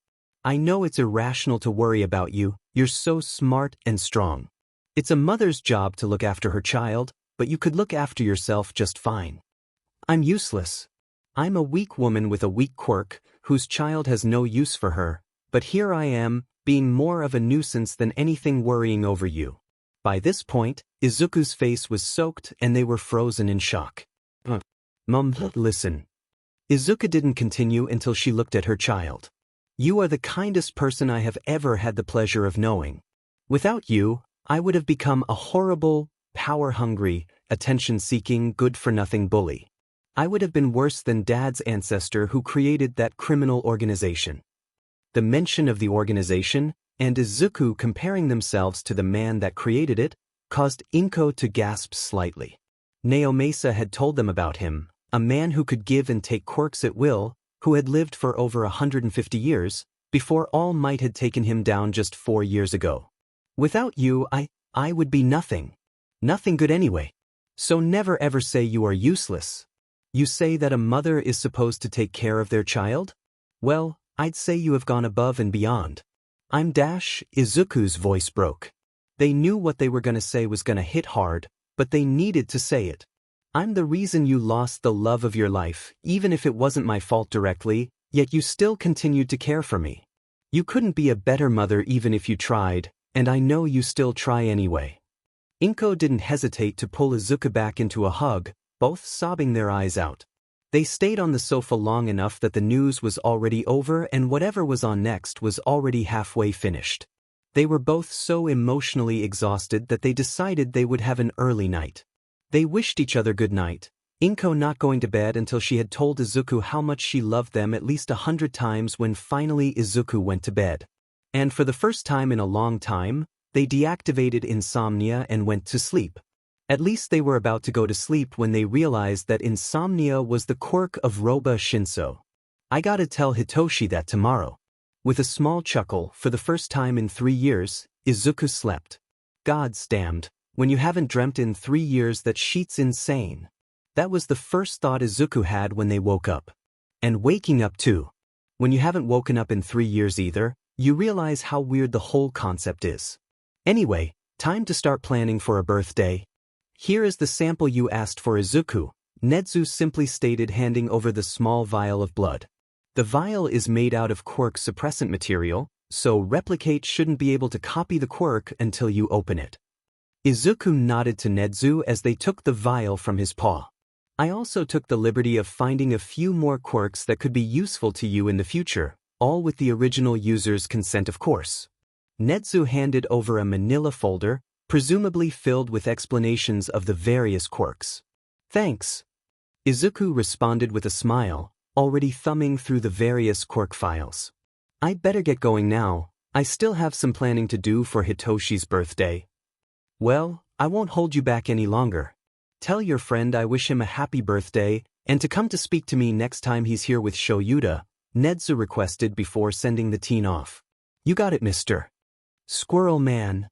it's irrational to worry about you. You're so smart and strong. It's a mother's job to look after her child, but you could look after yourself just fine. I'm useless. I'm a weak woman with a weak quirk, whose child has no use for her, but here I am, being more of a nuisance than anything worrying over you. By this point, Izuku's face was soaked and they were frozen in shock. Mom, listen. Izuku didn't continue until she looked at her child. You are the kindest person I have ever had the pleasure of knowing. Without you, I would have become a horrible, power-hungry, attention-seeking, good-for-nothing bully. I would have been worse than Dad's ancestor who created that criminal organization. The mention of the organization, and Izuku comparing themselves to the man that created it, caused Inko to gasp slightly. Naomasa had told them about him, a man who could give and take quirks at will, who had lived for over 150 years, before All Might had taken him down just 4 years ago. Without you, I would be nothing. Nothing good anyway. So never ever say you are useless. You say that a mother is supposed to take care of their child? Well, I'd say you have gone above and beyond. I'm Izuku's voice broke. They knew what they were going to say was going to hit hard, but they needed to say it. I'm the reason you lost the love of your life, even if it wasn't my fault directly, yet you still continued to care for me. You couldn't be a better mother even if you tried, and I know you still try anyway. Inko didn't hesitate to pull Izuku back into a hug, both sobbing their eyes out. They stayed on the sofa long enough that the news was already over and whatever was on next was already halfway finished. They were both so emotionally exhausted that they decided they would have an early night. They wished each other good night, Inko not going to bed until she had told Izuku how much she loved them at least 100 times when finally Izuku went to bed. And for the first time in a long time, they deactivated insomnia and went to sleep. At least they were about to go to sleep when they realized that insomnia was the quirk of Roba Shinszo. I gotta tell Hitoshi that tomorrow. With a small chuckle, for the first time in 3 years, Izuku slept. God's damned, when you haven't dreamt in 3 years, that shit's insane. That was the first thought Izuku had when they woke up. And waking up too. When you haven't woken up in 3 years either, you realize how weird the whole concept is. Anyway, time to start planning for a birthday. Here is the sample you asked for, Izuku, Nedu simply stated, handing over the small vial of blood. The vial is made out of quirk suppressant material, so Replicate shouldn't be able to copy the quirk until you open it. Izuku nodded to Nedu as they took the vial from his paw. I also took the liberty of finding a few more quirks that could be useful to you in the future, all with the original user's consent, of course. Nedu handed over a manila folder, presumably filled with explanations of the various quirks. Thanks. Izuku responded with a smile, already thumbing through the various quirk files. I'd better get going now. I still have some planning to do for Hitoshi's birthday. Well, I won't hold you back any longer. Tell your friend I wish him a happy birthday, and to come to speak to me next time he's here with Shoyuta, Nedu requested before sending the teen off. You got it, Mr. Squirrel Man,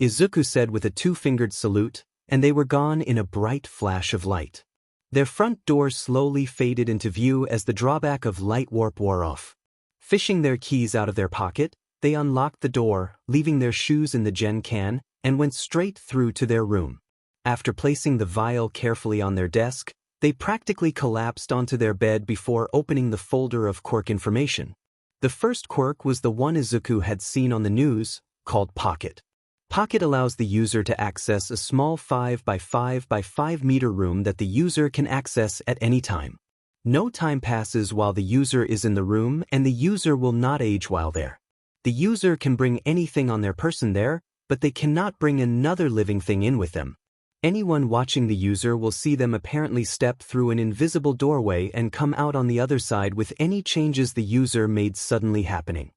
Izuku said with a two-fingered salute, and they were gone in a bright flash of light. Their front door slowly faded into view as the drawback of light warp wore off. Fishing their keys out of their pocket, they unlocked the door, leaving their shoes in the gen can, and went straight through to their room. After placing the vial carefully on their desk, they practically collapsed onto their bed before opening the folder of quirk information. The first quirk was the one Izuku had seen on the news, called Pocket. Pocket allows the user to access a small 5 by 5 by 5 meter room that the user can access at any time. No time passes while the user is in the room, and the user will not age while there. The user can bring anything on their person there, but they cannot bring another living thing in with them. Anyone watching the user will see them apparently step through an invisible doorway and come out on the other side with any changes the user made suddenly happening.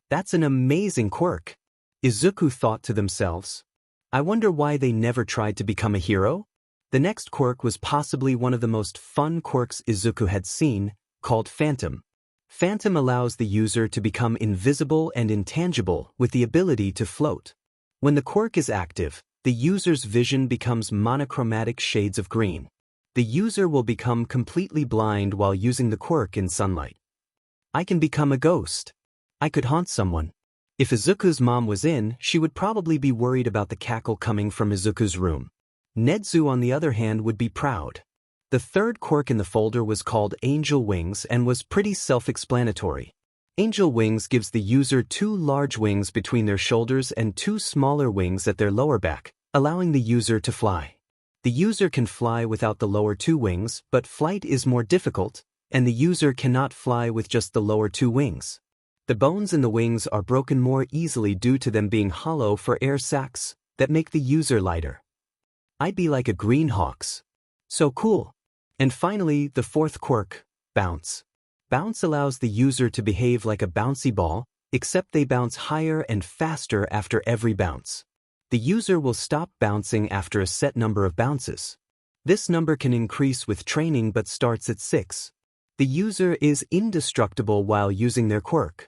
That's an amazing quirk, Izuku thought to themselves. I wonder why they never tried to become a hero? The next quirk was possibly one of the most fun quirks Izuku had seen, called Phantom. Phantom allows the user to become invisible and intangible with the ability to float. When the quirk is active, the user's vision becomes monochromatic shades of green. The user will become completely blind while using the quirk in sunlight. I can become a ghost. I could haunt someone. If Izuku's mom was in, she would probably be worried about the cackle coming from Izuku's room. Nedu, on the other hand, would be proud. The third quirk in the folder was called Angel Wings and was pretty self-explanatory. Angel Wings gives the user 2 large wings between their shoulders and 2 smaller wings at their lower back, allowing the user to fly. The user can fly without the lower 2 wings, but flight is more difficult, and the user cannot fly with just the lower 2 wings. The bones in the wings are broken more easily due to them being hollow for air sacs that make the user lighter. I'd be like a green hawk's. So cool. And finally, the fourth quirk, Bounce. Bounce allows the user to behave like a bouncy ball, except they bounce higher and faster after every bounce. The user will stop bouncing after a set number of bounces. This number can increase with training but starts at 6. The user is indestructible while using their quirk.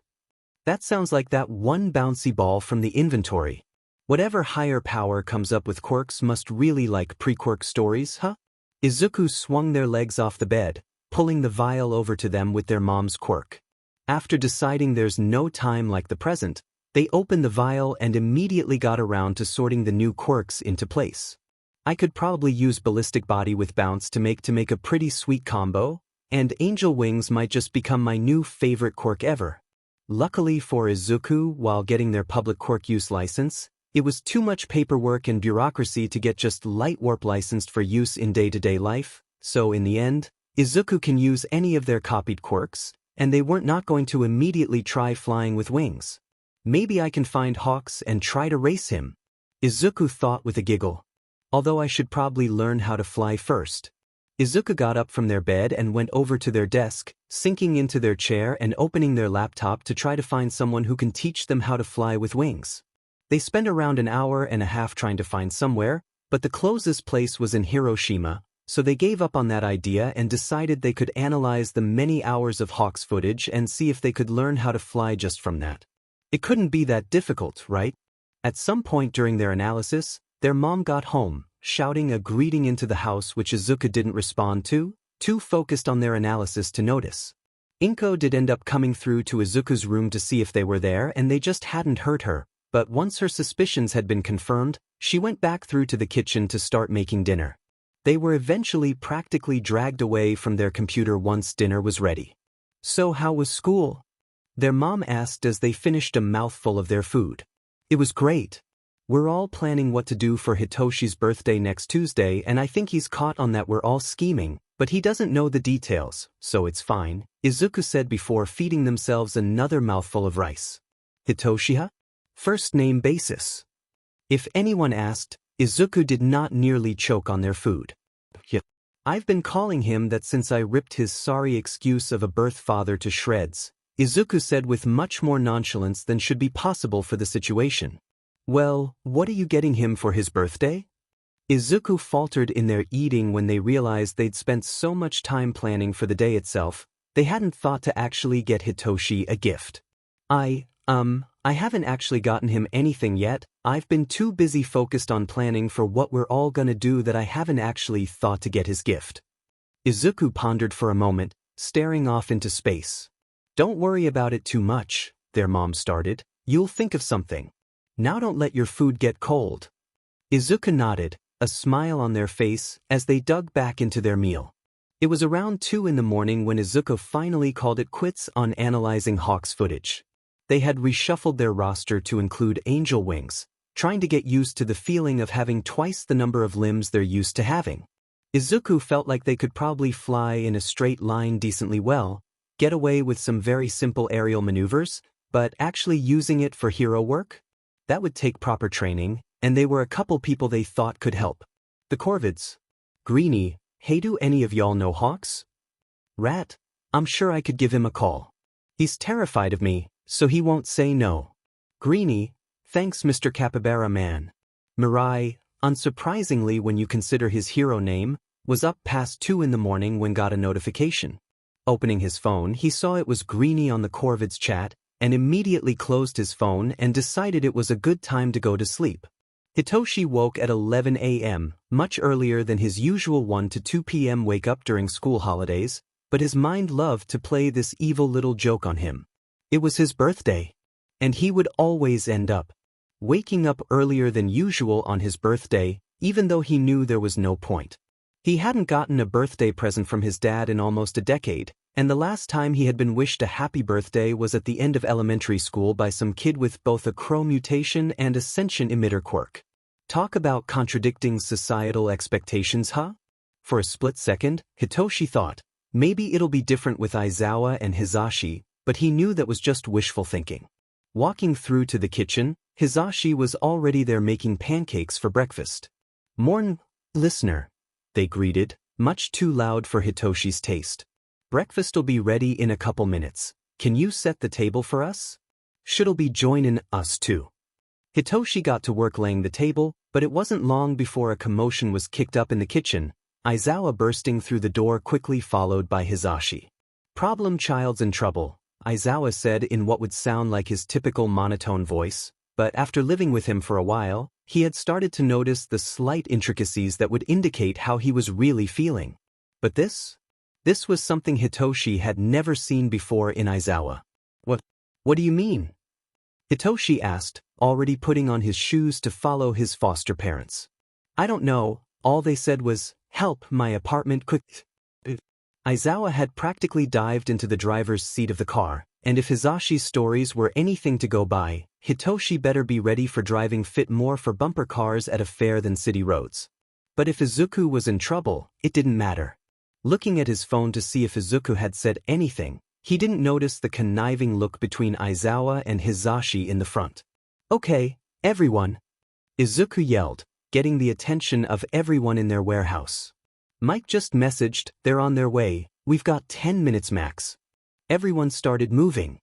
That sounds like that one bouncy ball from the inventory. Whatever higher power comes up with quirks must really like pre-quirk stories, huh? Izuku swung their legs off the bed, pulling the vial over to them with their mom's quirk. After deciding there's no time like the present, they opened the vial and immediately got around to sorting the new quirks into place. I could probably use Ballistic Body with Bounce to make a pretty sweet combo, and Angel Wings might just become my new favorite quirk ever. Luckily for Izuku, while getting their public quirk use license, it was too much paperwork and bureaucracy to get just Light Warp licensed for use in day-to-day life, so in the end, Izuku can use any of their copied quirks, and they weren't not going to immediately try flying with wings. Maybe I can find Hawks and try to race him, Izuku thought with a giggle. Although I should probably learn how to fly first. Izuku got up from their bed and went over to their desk, sinking into their chair and opening their laptop to try to find someone who can teach them how to fly with wings. They spent around an hour and a half trying to find somewhere, but the closest place was in Hiroshima, So they gave up on that idea and decided they could analyze the many hours of Hawks footage and see if they could learn how to fly just from that. It couldn't be that difficult, right? At some point during their analysis, their mom got home, shouting a greeting into the house which Izuku didn't respond to, too focused on their analysis to notice. Inko did end up coming through to Izuku's room to see if they were there and they just hadn't heard her, but once her suspicions had been confirmed, she went back through to the kitchen to start making dinner. They were eventually practically dragged away from their computer once dinner was ready. "So how was school?" their mom asked as they finished a mouthful of their food. "It was great. We're all planning what to do for Hitoshi's birthday next Tuesday and I think he's caught on that we're all scheming, but he doesn't know the details, so it's fine," Izuku said before feeding themselves another mouthful of rice. "Hitoshi? First name basis." If anyone asked, Izuku did not nearly choke on their food. "I've been calling him that since I ripped his sorry excuse of a birth father to shreds," Izuku said with much more nonchalance than should be possible for the situation. "Well, what are you getting him for his birthday?" Izuku faltered in their eating when they realized they'd spent so much time planning for the day itself, they hadn't thought to actually get Hitoshi a gift. I haven't actually gotten him anything yet. I've been too busy focused on planning for what we're all gonna do that I haven't actually thought to get his gift." Izuku pondered for a moment, staring off into space. "Don't worry about it too much," their mom started. "You'll think of something. Now don't let your food get cold." Izuku nodded, a smile on their face, as they dug back into their meal. It was around 2 in the morning when Izuku finally called it quits on analyzing Hawks footage. They had reshuffled their roster to include angel wings, trying to get used to the feeling of having twice the number of limbs they're used to having. Izuku felt like they could probably fly in a straight line decently well, get away with some very simple aerial maneuvers, but actually using it for hero work? That would take proper training, and they were a couple people they thought could help. The Corvids. "Greenie, hey, do any of y'all know Hawks?" "Rat, I'm sure I could give him a call. He's terrified of me, so he won't say no." "Greenie, thanks Mr. Capybara Man." Mirai, unsurprisingly when you consider his hero name, was up past 2 in the morning when got a notification. Opening his phone, he saw it was Greenie on the Corvids chat, and immediately closed his phone and decided it was a good time to go to sleep. Hitoshi woke at 11 a.m., much earlier than his usual 1 to 2 p.m. wake-up during school holidays, but his mind loved to play this evil little joke on him. It was his birthday, and he would always end up waking up earlier than usual on his birthday, even though he knew there was no point. He hadn't gotten a birthday present from his dad in almost a decade, and the last time he had been wished a happy birthday was at the end of elementary school by some kid with both a crow mutation and ascension emitter quirk. Talk about contradicting societal expectations, huh? For a split second, Hitoshi thought, maybe it'll be different with Aizawa and Hisashi, but he knew that was just wishful thinking. Walking through to the kitchen, Hisashi was already there making pancakes for breakfast. "Morn, listener," they greeted, much too loud for Hitoshi's taste. "Breakfast'll be ready in a couple minutes. Can you set the table for us? Should'll be joinin' us too." Hitoshi got to work laying the table, but it wasn't long before a commotion was kicked up in the kitchen, Aizawa bursting through the door quickly followed by Hisashi. "Problem child's in trouble," Aizawa said in what would sound like his typical monotone voice, but after living with him for a while, he had started to notice the slight intricacies that would indicate how he was really feeling. But this was something Hitoshi had never seen before in Aizawa. What do you mean?" Hitoshi asked, already putting on his shoes to follow his foster parents. "I don't know, all they said was, 'Help, my apartment quick.'" Aizawa had practically dived into the driver's seat of the car, and if Hisashi's stories were anything to go by, Hitoshi better be ready for driving fit more for bumper cars at a fair than city roads. But if Izuku was in trouble, it didn't matter. Looking at his phone to see if Izuku had said anything, he didn't notice the conniving look between Aizawa and Hisashi in the front. "Okay, everyone," Izuku yelled, getting the attention of everyone in their warehouse. "Mike just messaged, they're on their way, we've got 10 minutes max." Everyone started moving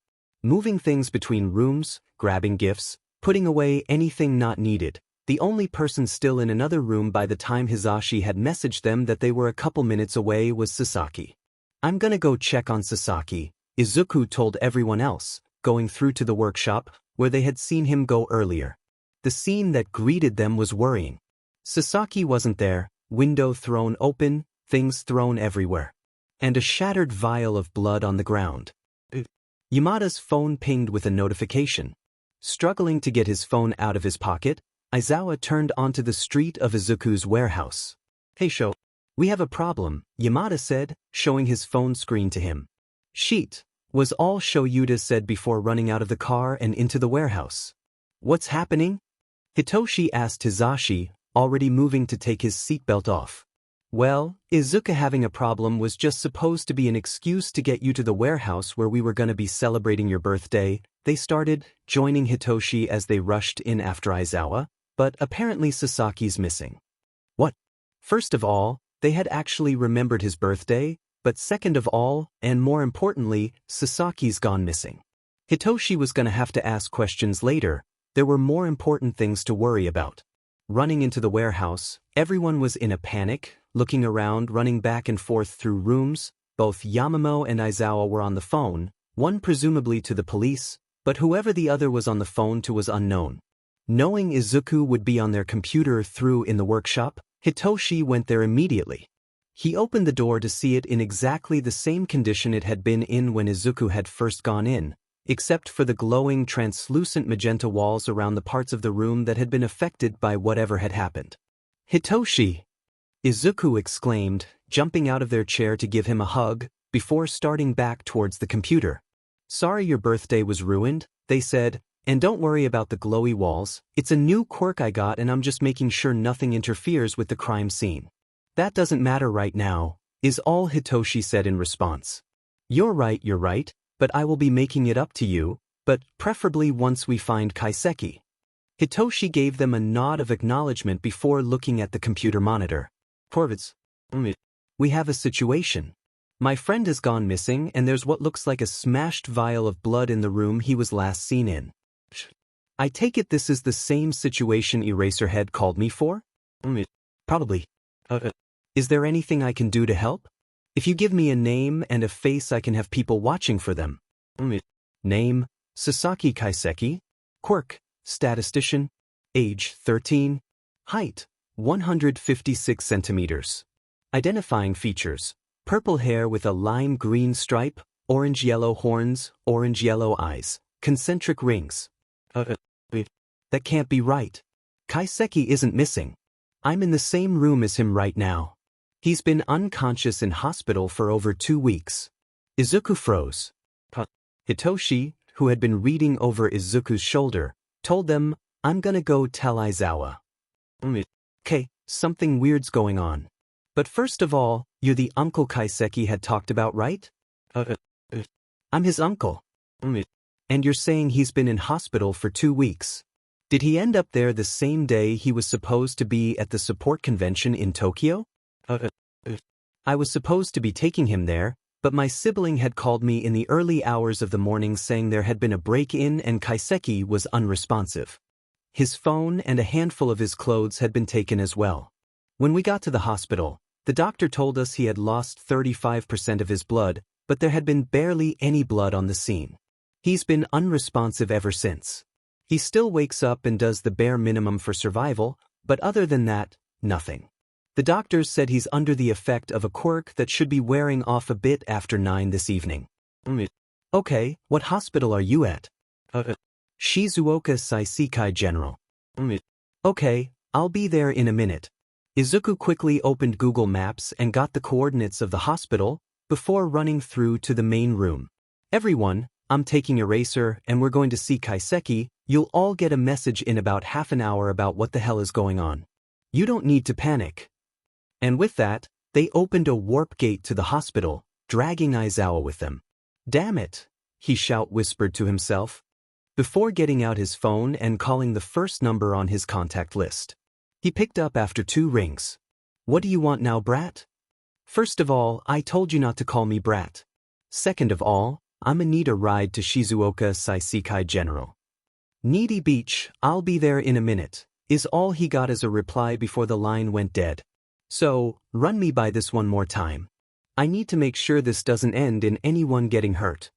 things between rooms, grabbing gifts, putting away anything not needed, The only person still in another room by the time Hisashi had messaged them that they were a couple minutes away was Sasaki. "I'm gonna go check on Sasaki," Izuku told everyone else, going through to the workshop, where they had seen him go earlier. The scene that greeted them was worrying. Sasaki wasn't there, window thrown open, things thrown everywhere. And a shattered vial of blood on the ground. Yamada's phone pinged with a notification. Struggling to get his phone out of his pocket, Aizawa turned onto the street of Izuku's warehouse. "Hey Sho, we have a problem," Yamada said, showing his phone screen to him. "Sheet," was all Shoyuta said before running out of the car and into the warehouse. "What's happening?" Hitoshi asked Hisashi, already moving to take his seatbelt off. "Well, Izuku having a problem was just supposed to be an excuse to get you to the warehouse where we were gonna be celebrating your birthday," they started, joining Hitoshi as they rushed in after Aizawa, but apparently Sasaki's missing. What? First of all, they had actually remembered his birthday, but second of all, and more importantly, Sasaki's gone missing. Hitoshi was gonna have to ask questions later. There were more important things to worry about. Running into the warehouse, everyone was in a panic, looking around, running back and forth through rooms. Both Yamamo and Aizawa were on the phone, one presumably to the police, but whoever the other was on the phone to was unknown. Knowing Izuku would be on their computer through in the workshop, Hitoshi went there immediately. He opened the door to see it in exactly the same condition it had been in when Izuku had first gone in, except for the glowing translucent magenta walls around the parts of the room that had been affected by whatever had happened. "Hitoshi!" Izuku exclaimed, jumping out of their chair to give him a hug, before starting back towards the computer. "Sorry your birthday was ruined," they said, "and don't worry about the glowy walls, it's a new quirk I got and I'm just making sure nothing interferes with the crime scene." "That doesn't matter right now," is all Hitoshi said in response. You're right, but I will be making it up to you, but preferably once we find Kaiseki." Hitoshi gave them a nod of acknowledgement before looking at the computer monitor. "Corvids, we have a situation. My friend has gone missing and there's what looks like a smashed vial of blood in the room he was last seen in. I take it this is the same situation Eraserhead called me for?" "Probably. Is there anything I can do to help? If you give me a name and a face I can have people watching for them." "Name, Sasaki Kaiseki. Quirk, statistician. Age, 13. Height, 156 centimeters. Identifying features, purple hair with a lime green stripe, orange-yellow horns, orange-yellow eyes, concentric rings." That can't be right. Kaiseki isn't missing. I'm in the same room as him right now. He's been unconscious in hospital for over 2 weeks. Izuku froze. Hitoshi, who had been reading over Izuku's shoulder, told them, "I'm gonna go tell Aizawa." "Okay, something weird's going on. But first of all, you're the uncle Kaiseki had talked about, right?" "I'm his uncle." "And you're saying he's been in hospital for 2 weeks. Did he end up there the same day he was supposed to be at the support convention in Tokyo?" "I was supposed to be taking him there, but my sibling had called me in the early hours of the morning saying there had been a break-in and Kaiseki was unresponsive. His phone and a handful of his clothes had been taken as well. When we got to the hospital, the doctor told us he had lost 35% of his blood, but there had been barely any blood on the scene. He's been unresponsive ever since. He still wakes up and does the bare minimum for survival, but other than that, nothing. The doctors said he's under the effect of a quirk that should be wearing off a bit after 9 this evening." "Okay, what hospital are you at?" "Shizuoka Saisekai General." "Okay, I'll be there in a minute." Izuku quickly opened Google Maps and got the coordinates of the hospital, before running through to the main room. "Everyone, I'm taking Eraser and we're going to see Kaiseki. You'll all get a message in about half an hour about what the hell is going on. You don't need to panic." And with that, they opened a warp gate to the hospital, dragging Aizawa with them. "Damn it," he whispered to himself, before getting out his phone and calling the first number on his contact list. He picked up after 2 rings. "What do you want now, brat?" "First of all, I told you not to call me brat. Second of all, I'ma need a ride to Shizuoka Saisekai General." "Needy Beach, I'll be there in a minute." is all he got as a reply before the line went dead. So, run me by this one more time. I need to make sure this doesn't end in anyone getting hurt.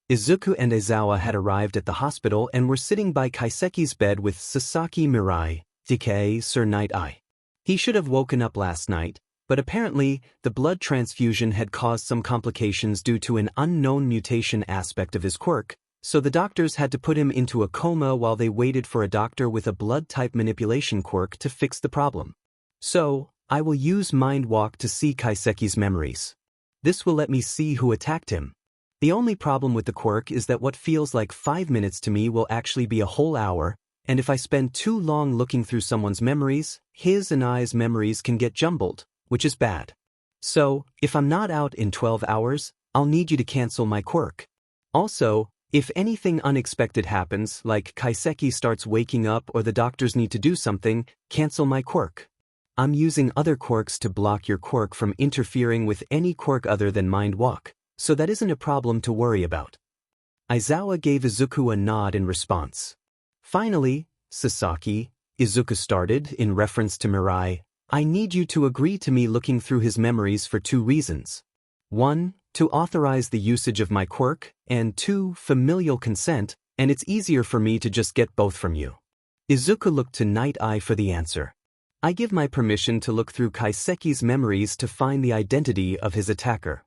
Izuku and Aizawa had arrived at the hospital and were sitting by Kaiseki's bed with Sasaki Mirai, DK Sir Night Eye. He should have woken up last night, but apparently, the blood transfusion had caused some complications due to an unknown mutation aspect of his quirk, so the doctors had to put him into a coma while they waited for a doctor with a blood-type manipulation quirk to fix the problem. So, I will use Mind Walk to see Kaiseki's memories. This will let me see who attacked him. The only problem with the quirk is that what feels like 5 minutes to me will actually be a whole hour, and if I spend too long looking through someone's memories, his and I's memories can get jumbled, which is bad. So, if I'm not out in 12 hours, I'll need you to cancel my quirk. Also, if anything unexpected happens, like Kaiseki starts waking up or the doctors need to do something, cancel my quirk. I'm using other quirks to block your quirk from interfering with any quirk other than Mind Walk, so that isn't a problem to worry about. Aizawa gave Izuku a nod in response. Finally, Sasaki, Izuku started, in reference to Mirai, I need you to agree to me looking through his memories for 2 reasons. 1, to authorize the usage of my quirk, and 2, familial consent, and it's easier for me to just get both from you. Izuku looked to Night Eye for the answer. I give my permission to look through Kaiseki's memories to find the identity of his attacker.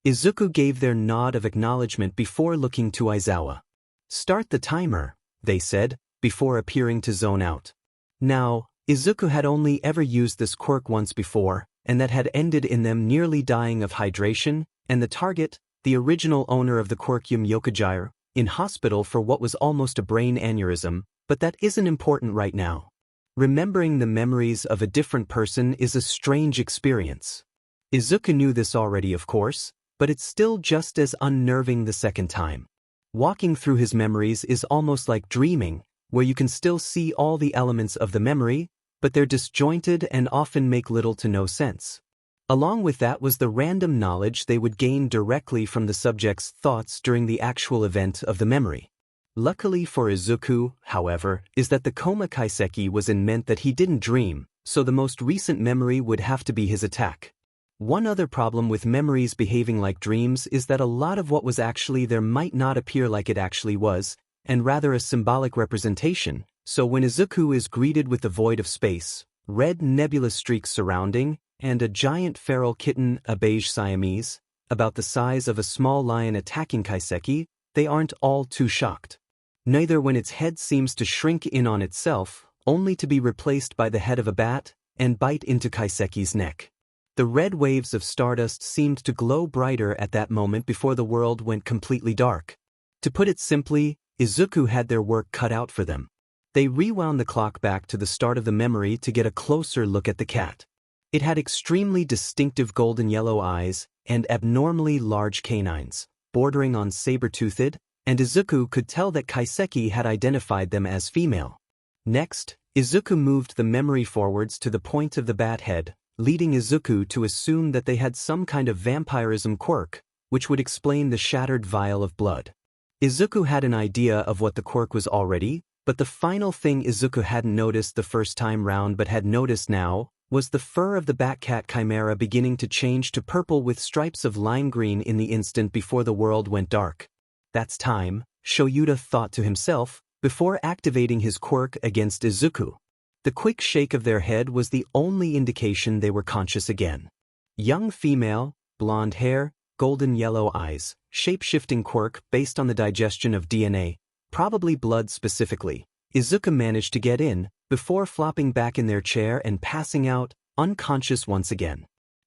Izuku gave their nod of acknowledgement before looking to Aizawa. Start the timer, they said, before appearing to zone out. Now, Izuku had only ever used this quirk once before, and that had ended in them nearly dying of hydration, and the target, the original owner of the quirkium Yokajire, in hospital for what was almost a brain aneurysm, but that isn't important right now. Remembering the memories of a different person is a strange experience. Izuku knew this already, of course, but it's still just as unnerving the second time. Walking through his memories is almost like dreaming, where you can still see all the elements of the memory, but they're disjointed and often make little to no sense. Along with that was the random knowledge they would gain directly from the subject's thoughts during the actual event of the memory. Luckily for Izuku, however, is that the coma Kaiseki was in meant that he didn't dream, so the most recent memory would have to be his attack. One other problem with memories behaving like dreams is that a lot of what was actually there might not appear like it actually was, and rather a symbolic representation, so when Izuku is greeted with the void of space, red nebulous streaks surrounding, and a giant feral kitten, a beige Siamese, about the size of a small lion attacking Kaiseki, they aren't all too shocked. Neither when its head seems to shrink in on itself, only to be replaced by the head of a bat, and bite into Kaiseki's neck. The red waves of stardust seemed to glow brighter at that moment before the world went completely dark. To put it simply, Izuku had their work cut out for them. They rewound the clock back to the start of the memory to get a closer look at the cat. It had extremely distinctive golden yellow eyes, and abnormally large canines, bordering on saber-toothed, and Izuku could tell that Kaiseki had identified them as female. Next, Izuku moved the memory forwards to the point of the bat head, leading Izuku to assume that they had some kind of vampirism quirk, which would explain the shattered vial of blood. Izuku had an idea of what the quirk was already, but the final thing Izuku hadn't noticed the first time round but had noticed now, was the fur of the Batcat Chimera beginning to change to purple with stripes of lime green in the instant before the world went dark. That's time, Shoyuta thought to himself, before activating his quirk against Izuku. The quick shake of their head was the only indication they were conscious again. Young female, blonde hair, golden yellow eyes, shape-shifting quirk based on the digestion of DNA, probably blood specifically. Izuku managed to get in, before flopping back in their chair and passing out, unconscious once again.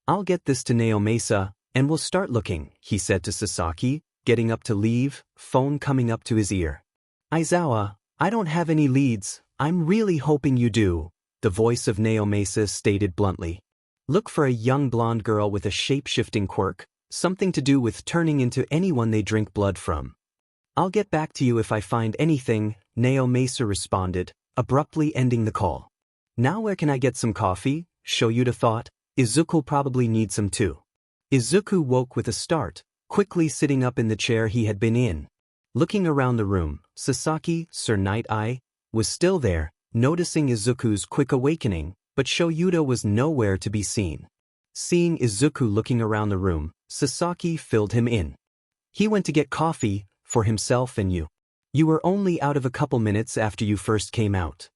I'll get this to Naomasa, and we'll start looking, he said to Sasaki, getting up to leave, phone coming up to his ear. Aizawa, I don't have any leads, I'm really hoping you do, the voice of Naomasa stated bluntly. Look for a young blonde girl with a shape-shifting quirk, something to do with turning into anyone they drink blood from. I'll get back to you if I find anything, Naomasa responded, abruptly ending the call. Now where can I get some coffee? Shoyuta thought. Izuku'll probably need some too. Izuku woke with a start, quickly sitting up in the chair he had been in. Looking around the room, Sasaki, Sir Night Eye, was still there, noticing Izuku's quick awakening, but Shoyuta was nowhere to be seen. Seeing Izuku looking around the room, Sasaki filled him in. He went to get coffee, for himself and you. You were only out of a couple minutes after you first came out.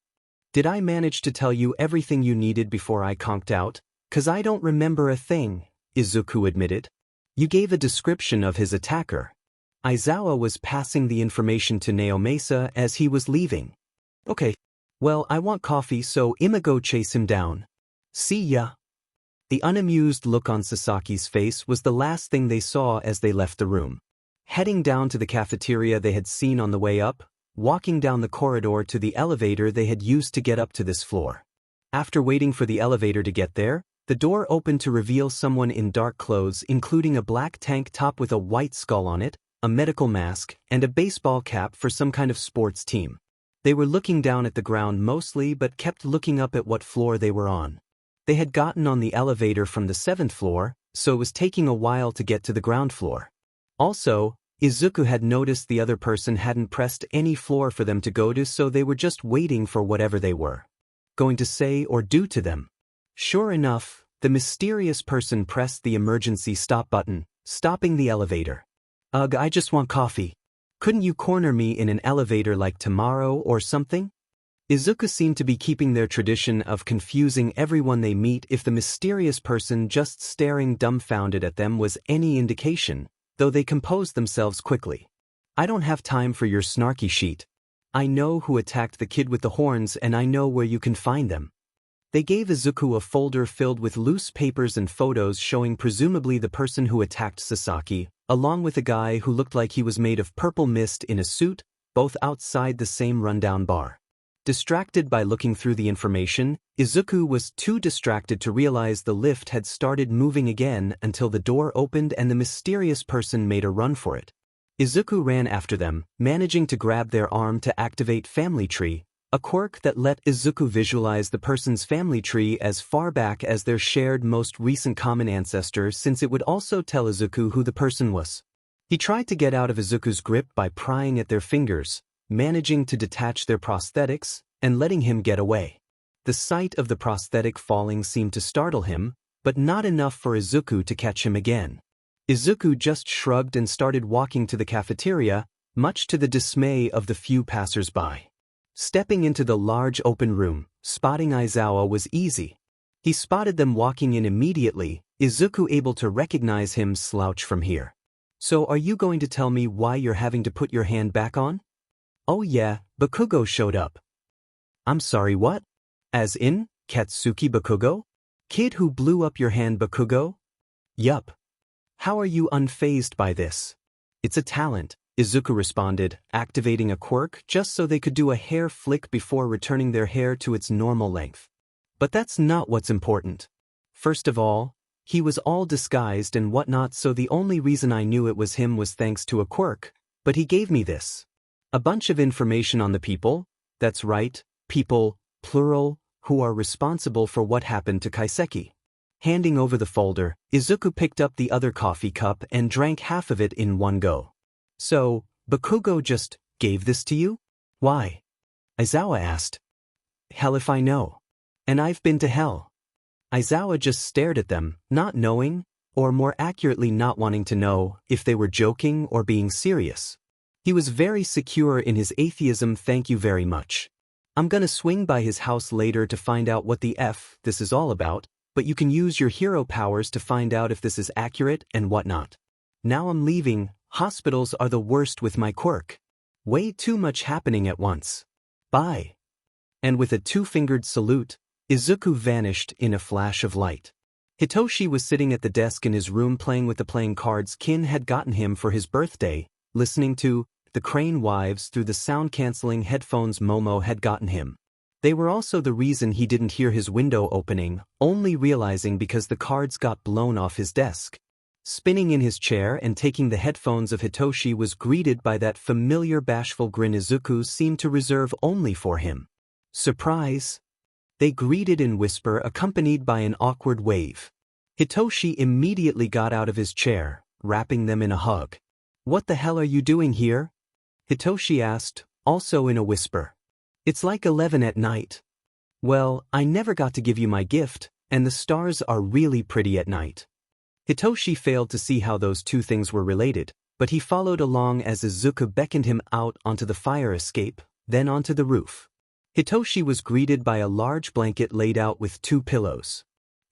Did I manage to tell you everything you needed before I conked out? 'Cause I don't remember a thing, Izuku admitted. You gave a description of his attacker. Aizawa was passing the information to Naomasa as he was leaving. Okay. Well, I want coffee, so I'ma go chase him down. See ya. The unamused look on Sasaki's face was the last thing they saw as they left the room. Heading down to the cafeteria they had seen on the way up, walking down the corridor to the elevator they had used to get up to this floor. After waiting for the elevator to get there, the door opened to reveal someone in dark clothes, including a black tank top with a white skull on it, a medical mask, and a baseball cap for some kind of sports team. They were looking down at the ground mostly but kept looking up at what floor they were on. They had gotten on the elevator from the 7th floor, so it was taking a while to get to the ground floor. Also, Izuku had noticed the other person hadn't pressed any floor for them to go to, so they were just waiting for whatever they were going to say or do to them. Sure enough, the mysterious person pressed the emergency stop button, stopping the elevator. Ugh, I just want coffee. Couldn't you corner me in an elevator like tomorrow or something? Izuku seemed to be keeping their tradition of confusing everyone they meet if the mysterious person just staring dumbfounded at them was any indication, though they composed themselves quickly. I don't have time for your snarky sheet. I know who attacked the kid with the horns and I know where you can find them. They gave Izuku a folder filled with loose papers and photos showing presumably the person who attacked Sasaki, along with a guy who looked like he was made of purple mist in a suit, both outside the same rundown bar. Distracted by looking through the information, Izuku was too distracted to realize the lift had started moving again until the door opened and the mysterious person made a run for it. Izuku ran after them, managing to grab their arm to activate Family Tree, a quirk that let Izuku visualize the person's family tree as far back as their shared most recent common ancestor, since it would also tell Izuku who the person was. He tried to get out of Izuku's grip by prying at their fingers, managing to detach their prosthetics, and letting him get away. The sight of the prosthetic falling seemed to startle him, but not enough for Izuku to catch him again. Izuku just shrugged and started walking to the cafeteria, much to the dismay of the few passers-by. Stepping into the large open room, spotting Aizawa was easy. He spotted them walking in immediately, Izuku able to recognize him slouch from here. So are you going to tell me why you're having to put your hand back on? Oh yeah, Bakugo showed up. I'm sorry, what? As in, Katsuki Bakugo? Kid who blew up your hand Bakugo? Yup. How are you unfazed by this? It's a talent, Izuku responded, activating a quirk just so they could do a hair flick before returning their hair to its normal length. But that's not what's important. First of all, he was all disguised and whatnot, so the only reason I knew it was him was thanks to a quirk, but he gave me this. A bunch of information on the people, that's right, people, plural, who are responsible for what happened to Kaiseki. Handing over the folder, Izuku picked up the other coffee cup and drank half of it in one go. So, Bakugo just gave this to you? Why? Aizawa asked. Hell if I know. And I've been to hell. Aizawa just stared at them, not knowing, or more accurately not wanting to know, if they were joking or being serious. He was very secure in his atheism, thank you very much. I'm gonna swing by his house later to find out what the F this is all about, but you can use your hero powers to find out if this is accurate and whatnot. Now I'm leaving, hospitals are the worst with my quirk. Way too much happening at once. Bye. And with a two-fingered salute, Izuku vanished in a flash of light. Hitoshi was sitting at the desk in his room playing with the playing cards Kin had gotten him for his birthday, listening to The Crane Wives through the sound-canceling headphones Momo had gotten him. They were also the reason he didn't hear his window opening, only realizing because the cards got blown off his desk. Spinning in his chair and taking the headphones of Hitoshi was greeted by that familiar bashful grin Izuku seemed to reserve only for him. Surprise! They greeted in whisper accompanied by an awkward wave. Hitoshi immediately got out of his chair, wrapping them in a hug. What the hell are you doing here? Hitoshi asked, also in a whisper. It's like 11 at night. Well, I never got to give you my gift, and the stars are really pretty at night. Hitoshi failed to see how those two things were related, but he followed along as Izuku beckoned him out onto the fire escape, then onto the roof. Hitoshi was greeted by a large blanket laid out with 2 pillows.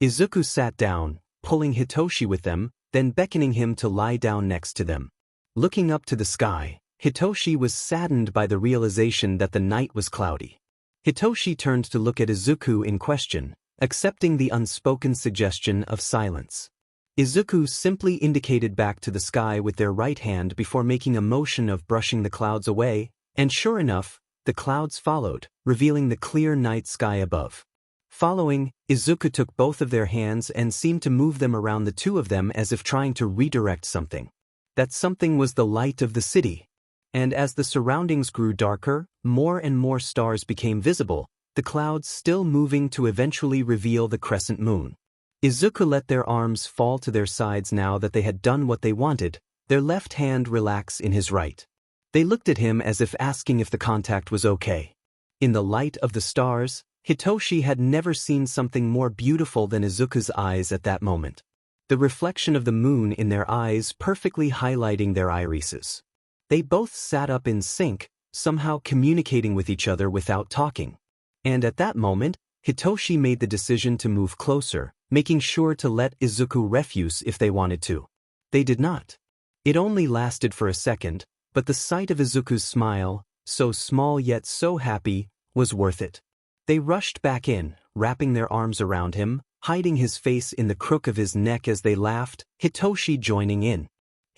Izuku sat down, pulling Hitoshi with them, then beckoning him to lie down next to them. Looking up to the sky, Hitoshi was saddened by the realization that the night was cloudy. Hitoshi turned to look at Izuku in question, accepting the unspoken suggestion of silence. Izuku simply indicated back to the sky with their right hand before making a motion of brushing the clouds away, and sure enough, the clouds followed, revealing the clear night sky above. Following, Izuku took both of their hands and seemed to move them around the two of them as if trying to redirect something. That something was the light of the city. And as the surroundings grew darker, more and more stars became visible, the clouds still moving to eventually reveal the crescent moon. Izuku let their arms fall to their sides now that they had done what they wanted, their left hand relax in his right. They looked at him as if asking if the contact was okay. In the light of the stars, Hitoshi had never seen something more beautiful than Izuku's eyes at that moment. The reflection of the moon in their eyes perfectly highlighting their irises. They both sat up in sync, somehow communicating with each other without talking. And at that moment, Hitoshi made the decision to move closer, making sure to let Izuku refuse if they wanted to. They did not. It only lasted for a second, but the sight of Izuku's smile, so small yet so happy, was worth it. They rushed back in, wrapping their arms around him, hiding his face in the crook of his neck as they laughed, Hitoshi joining in.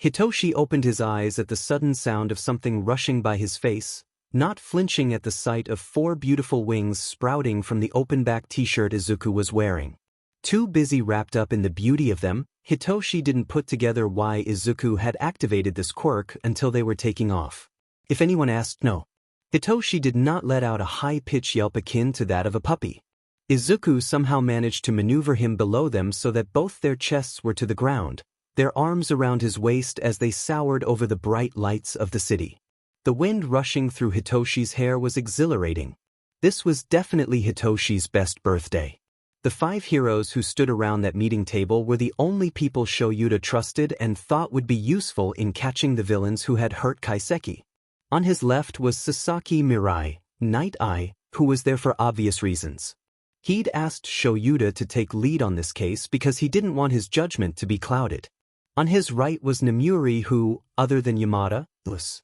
Hitoshi opened his eyes at the sudden sound of something rushing by his face, not flinching at the sight of 4 beautiful wings sprouting from the open-back t-shirt Izuku was wearing. Too busy wrapped up in the beauty of them, Hitoshi didn't put together why Izuku had activated this quirk until they were taking off. If anyone asked, no. Hitoshi did not let out a high-pitched yelp akin to that of a puppy. Izuku somehow managed to maneuver him below them so that both their chests were to the ground, their arms around his waist as they soared over the bright lights of the city. The wind rushing through Hitoshi's hair was exhilarating. This was definitely Hitoshi's best birthday. The 5 heroes who stood around that meeting table were the only people Shoyuta trusted and thought would be useful in catching the villains who had hurt Kaiseki. On his left was Sasaki Mirai, Night Eye, who was there for obvious reasons. He'd asked Shoyuta to take lead on this case because he didn't want his judgment to be clouded. On his right was Namuri who, other than Yamada, was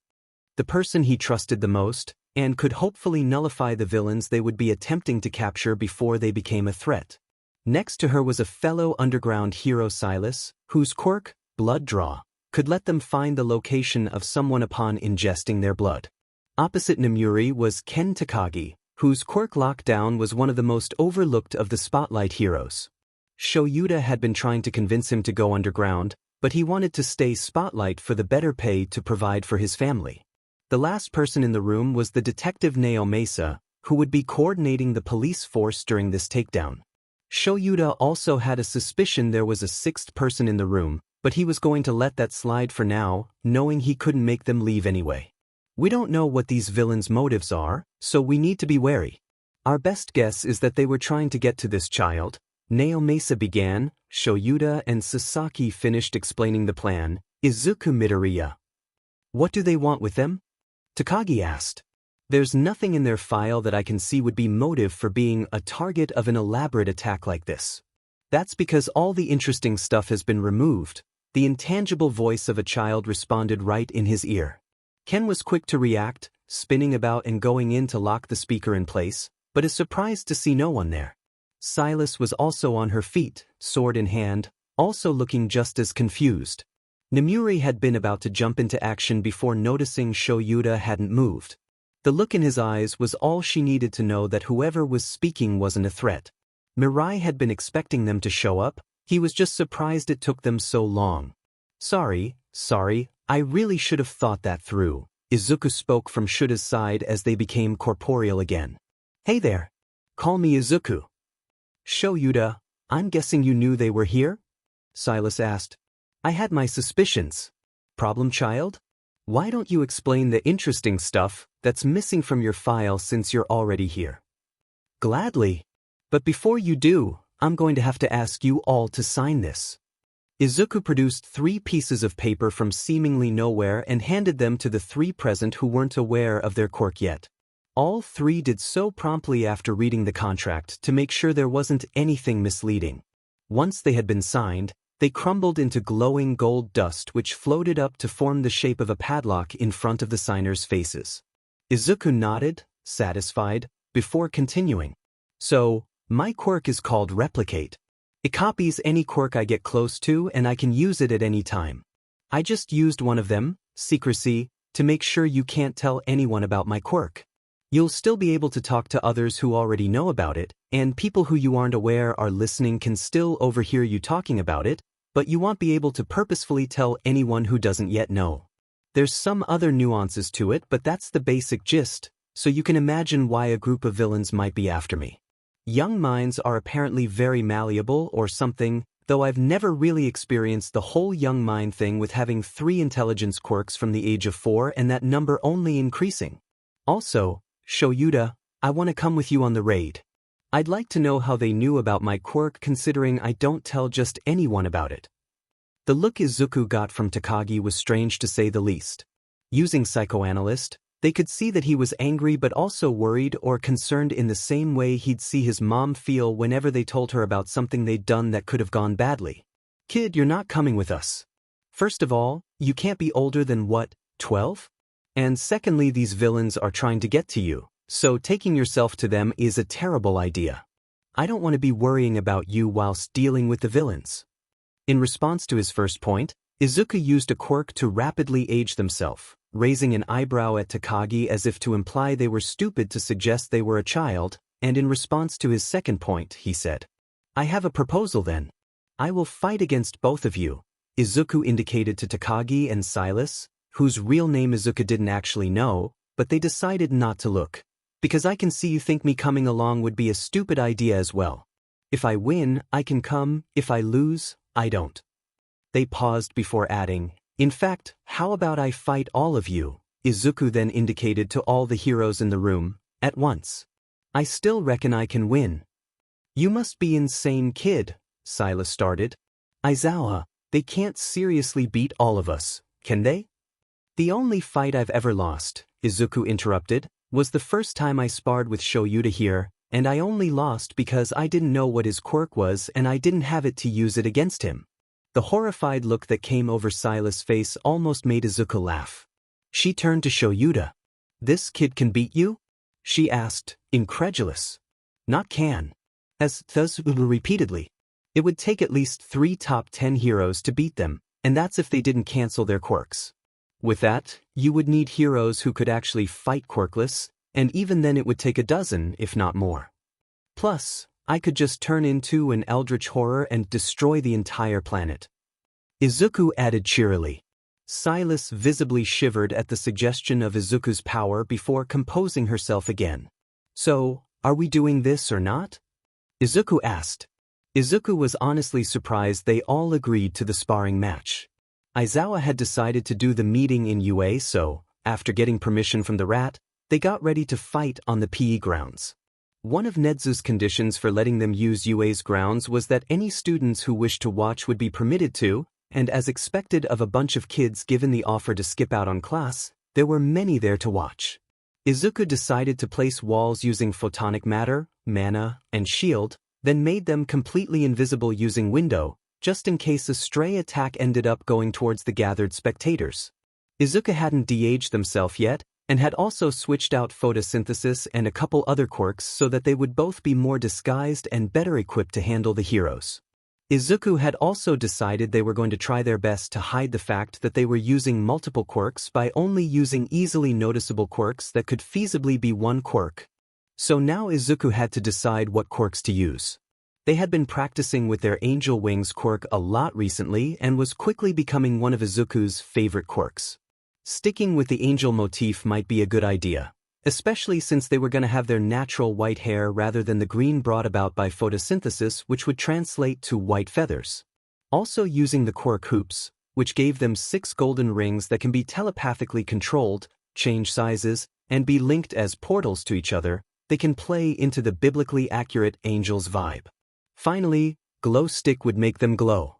the person he trusted the most, and could hopefully nullify the villains they would be attempting to capture before they became a threat. Next to her was a fellow underground hero Silas, whose quirk, Blood Draw, could let them find the location of someone upon ingesting their blood. Opposite Namuri was Ken Takagi, whose quirk Lockdown was one of the most overlooked of the Spotlight heroes. Shoyuta had been trying to convince him to go underground, but he wanted to stay Spotlight for the better pay to provide for his family. The last person in the room was the detective Nao Mesa, who would be coordinating the police force during this takedown. Shoyuta also had a suspicion there was a 6th person in the room, but he was going to let that slide for now, knowing he couldn't make them leave anyway. We don't know what these villains' motives are, so we need to be wary. Our best guess is that they were trying to get to this child. Nao Mesa began, Shoyuta and Sasaki finished explaining the plan. Izuku Midoriya. What do they want with them? Takagi asked. There's nothing in their file that I can see would be motive for being a target of an elaborate attack like this. That's because all the interesting stuff has been removed. The intangible voice of a child responded right in his ear. Ken was quick to react, spinning about and going in to lock the speaker in place, but is surprised to see no one there. Silas was also on her feet, sword in hand, also looking just as confused. Namuri had been about to jump into action before noticing Shoyuta hadn't moved. The look in his eyes was all she needed to know that whoever was speaking wasn't a threat. Mirai had been expecting them to show up, he was just surprised it took them so long. Sorry, I really should have thought that through. Izuku spoke from Shuta's side as they became corporeal again. Hey there. Call me Izuku. Shoyuta, I'm guessing you knew they were here? Silas asked. I had my suspicions. Problem child? Why don't you explain the interesting stuff? that's missing from your file since you're already here. Gladly. But before you do, I'm going to have to ask you all to sign this. Izuku produced 3 pieces of paper from seemingly nowhere and handed them to the 3 present who weren't aware of their quirk yet. All 3 did so promptly after reading the contract to make sure there wasn't anything misleading. Once they had been signed, they crumbled into glowing gold dust which floated up to form the shape of a padlock in front of the signers' faces. Izuku nodded, satisfied, before continuing. So, my quirk is called Replicate. It copies any quirk I get close to and I can use it at any time. I just used one of them, Secrecy, to make sure you can't tell anyone about my quirk. You'll still be able to talk to others who already know about it, and people who you aren't aware are listening can still overhear you talking about it, but you won't be able to purposefully tell anyone who doesn't yet know. There's some other nuances to it, but that's the basic gist, so you can imagine why a group of villains might be after me. Young minds are apparently very malleable or something, though I've never really experienced the whole young mind thing with having 3 intelligence quirks from the age of 4 and that number only increasing. Also, Shoyuta, I want to come with you on the raid. I'd like to know how they knew about my quirk considering I don't tell just anyone about it. The look Izuku got from Takagi was strange to say the least. Using Psychoanalyst, they could see that he was angry but also worried or concerned in the same way he'd see his mom feel whenever they told her about something they'd done that could have gone badly. Kid, you're not coming with us. First of all, you can't be older than what, 12? And secondly, these villains are trying to get to you, so taking yourself to them is a terrible idea. I don't want to be worrying about you whilst dealing with the villains. In response to his first point, Izuku used a quirk to rapidly age themselves, raising an eyebrow at Takagi as if to imply they were stupid to suggest they were a child, and in response to his second point, he said, I have a proposal then. I will fight against both of you. Izuku indicated to Takagi and Silas, whose real name Izuku didn't actually know, but they decided not to look. Because I can see you think me coming along would be a stupid idea as well. If I win, I can come, if I lose, I don't. They paused before adding, in fact, how about I fight all of you? Izuku then indicated to all the heroes in the room, at once. I still reckon I can win. You must be insane, kid, Silas started. Aizawa, they can't seriously beat all of us, can they? The only fight I've ever lost, Izuku interrupted, was the first time I sparred with Shoyuta here, and I only lost because I didn't know what his quirk was and I didn't have it to use it against him. The horrified look that came over Silas' face almost made Izuku laugh. She turned to Shoyuta. This kid can beat you? She asked, incredulous. Not can. As thus repeatedly. It would take at least 3 top 10 heroes to beat them, and that's if they didn't cancel their quirks. With that, you would need heroes who could actually fight quirkless, and even then it would take a dozen, if not more. Plus, I could just turn into an eldritch horror and destroy the entire planet. Izuku added cheerily. Silas visibly shivered at the suggestion of Izuku's power before composing herself again. So, are we doing this or not? Izuku asked. Izuku was honestly surprised they all agreed to the sparring match. Aizawa had decided to do the meeting in UA, so, after getting permission from the rat, they got ready to fight on the PE grounds. One of Nezu's conditions for letting them use UA's grounds was that any students who wished to watch would be permitted to, and as expected of a bunch of kids given the offer to skip out on class, there were many there to watch. Izuku decided to place walls using photonic matter, mana, and shield, then made them completely invisible using window, just in case a stray attack ended up going towards the gathered spectators. Izuku hadn't de-aged themselves yet, and had also switched out photosynthesis and a couple other quirks so that they would both be more disguised and better equipped to handle the heroes. Izuku had also decided they were going to try their best to hide the fact that they were using multiple quirks by only using easily noticeable quirks that could feasibly be one quirk. So now Izuku had to decide what quirks to use. They had been practicing with their Angel Wings quirk a lot recently and was quickly becoming one of Izuku's favorite quirks. Sticking with the angel motif might be a good idea, especially since they were going to have their natural white hair rather than the green brought about by photosynthesis, which would translate to white feathers. Also using the quirk hoops, which gave them 6 golden rings that can be telepathically controlled, change sizes, and be linked as portals to each other, they can play into the biblically accurate angel's vibe. Finally, glow stick would make them glow.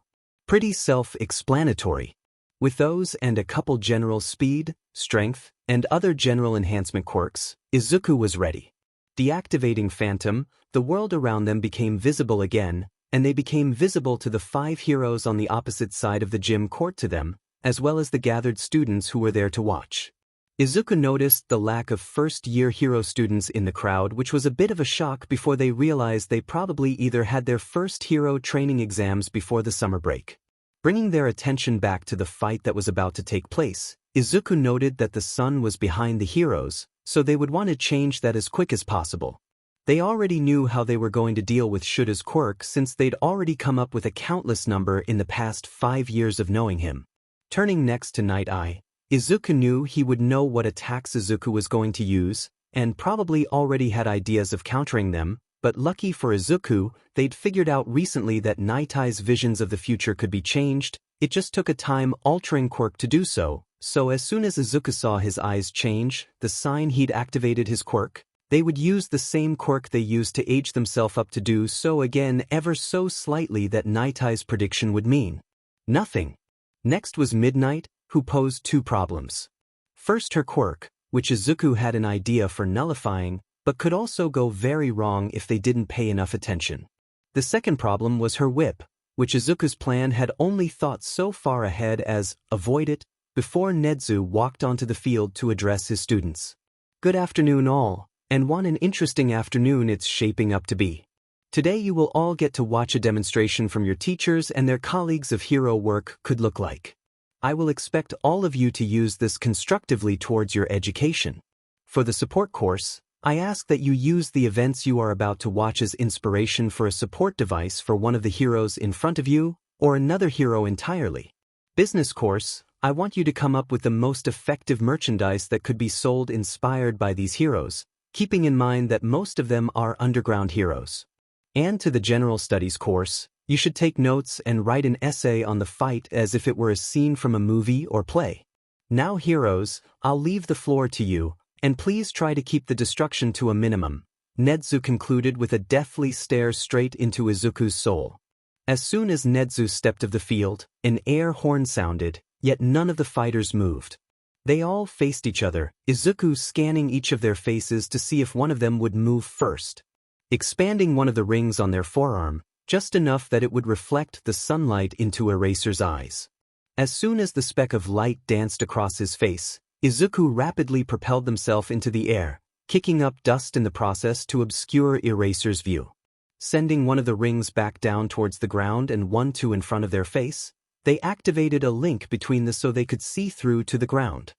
Pretty self-explanatory. With those and a couple general speed, strength, and other general enhancement quirks, Izuku was ready. Deactivating Phantom, the world around them became visible again, and they became visible to the 5 heroes on the opposite side of the gym court to them, as well as the gathered students who were there to watch. Izuku noticed the lack of first-year hero students in the crowd, which was a bit of a shock before they realized they probably either had their first hero training exams before the summer break. Bringing their attention back to the fight that was about to take place, Izuku noted that the sun was behind the heroes, so they would want to change that as quick as possible. They already knew how they were going to deal with Shuta's quirk since they'd already come up with a countless number in the past 5 years of knowing him. Turning next to Night Eye, Izuku knew he would know what attacks Izuku was going to use, and probably already had ideas of countering them, but lucky for Izuku, they'd figured out recently that Night Eye's visions of the future could be changed. It just took a time-altering quirk to do so, so as soon as Izuku saw his eyes change, the sign he'd activated his quirk, they would use the same quirk they used to age themselves up to do so again ever so slightly that Night Eye's prediction would mean nothing. Next was Midnight, who posed 2 problems. First, her quirk, which Izuku had an idea for nullifying, but could also go very wrong if they didn't pay enough attention. The second problem was her whip, which Izuku's plan had only thought so far ahead as avoid it, before Nedu walked onto the field to address his students. Good afternoon all, and what an interesting afternoon it's shaping up to be. Today you will all get to watch a demonstration from your teachers and their colleagues of hero work could look like. I will expect all of you to use this constructively towards your education. For the support course, I ask that you use the events you are about to watch as inspiration for a support device for one of the heroes in front of you, or another hero entirely. Business course, I want you to come up with the most effective merchandise that could be sold inspired by these heroes, keeping in mind that most of them are underground heroes. And to the general studies course, you should take notes and write an essay on the fight as if it were a scene from a movie or play. Now heroes, I'll leave the floor to you, and please try to keep the destruction to a minimum, Nedu concluded with a deathly stare straight into Izuku's soul. As soon as Nedu stepped of the field, an air horn sounded, yet none of the fighters moved. They all faced each other, Izuku scanning each of their faces to see if one of them would move first. Expanding one of the rings on their forearm, just enough that it would reflect the sunlight into Eraser's eyes. As soon as the speck of light danced across his face, Izuku rapidly propelled themselves into the air, kicking up dust in the process to obscure Eraser's view. Sending one of the rings back down towards the ground and 1-2 in front of their face, they activated a link between the so they could see through to the ground.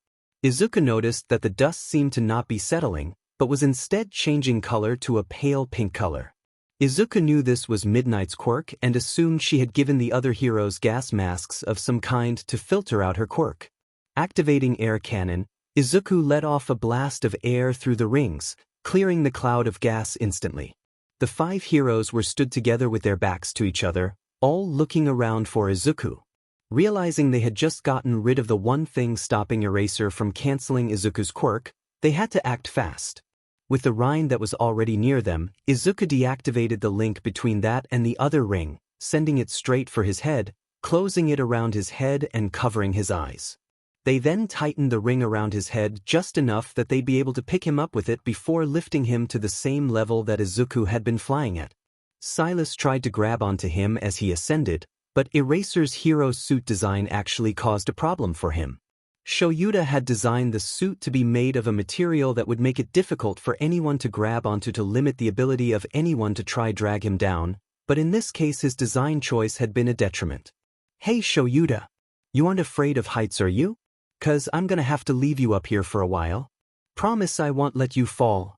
Izuku noticed that the dust seemed to not be settling, but was instead changing color to a pale pink color. Izuku knew this was Midnight's quirk and assumed she had given the other heroes gas masks of some kind to filter out her quirk. Activating air cannon, Izuku let off a blast of air through the rings, clearing the cloud of gas instantly. The 5 heroes were stood together with their backs to each other, all looking around for Izuku. Realizing they had just gotten rid of the one thing stopping Eraser from canceling Izuku's quirk, they had to act fast. With the rind that was already near them, Izuku deactivated the link between that and the other ring, sending it straight for his head, closing it around his head and covering his eyes. They then tightened the ring around his head just enough that they'd be able to pick him up with it before lifting him to the same level that Izuku had been flying at. Silas tried to grab onto him as he ascended, but Eraser's hero suit design actually caused a problem for him. Shoyuta had designed the suit to be made of a material that would make it difficult for anyone to grab onto to limit the ability of anyone to try drag him down, but in this case his design choice had been a detriment. Hey Shoyuta, you aren't afraid of heights, are you? 'Cause I'm gonna have to leave you up here for a while. Promise I won't let you fall.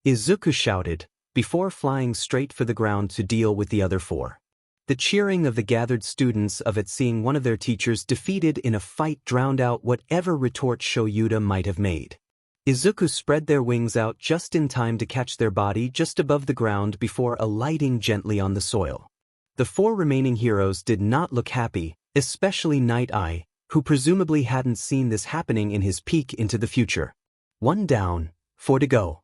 Izuku shouted, before flying straight for the ground to deal with the other 4. The cheering of the gathered students of it seeing one of their teachers defeated in a fight drowned out whatever retort Shoyuta might have made. Izuku spread their wings out just in time to catch their body just above the ground before alighting gently on the soil. The 4 remaining heroes did not look happy, especially Night Eye, who presumably hadn't seen this happening in his peek into the future. 1 down, 4 to go.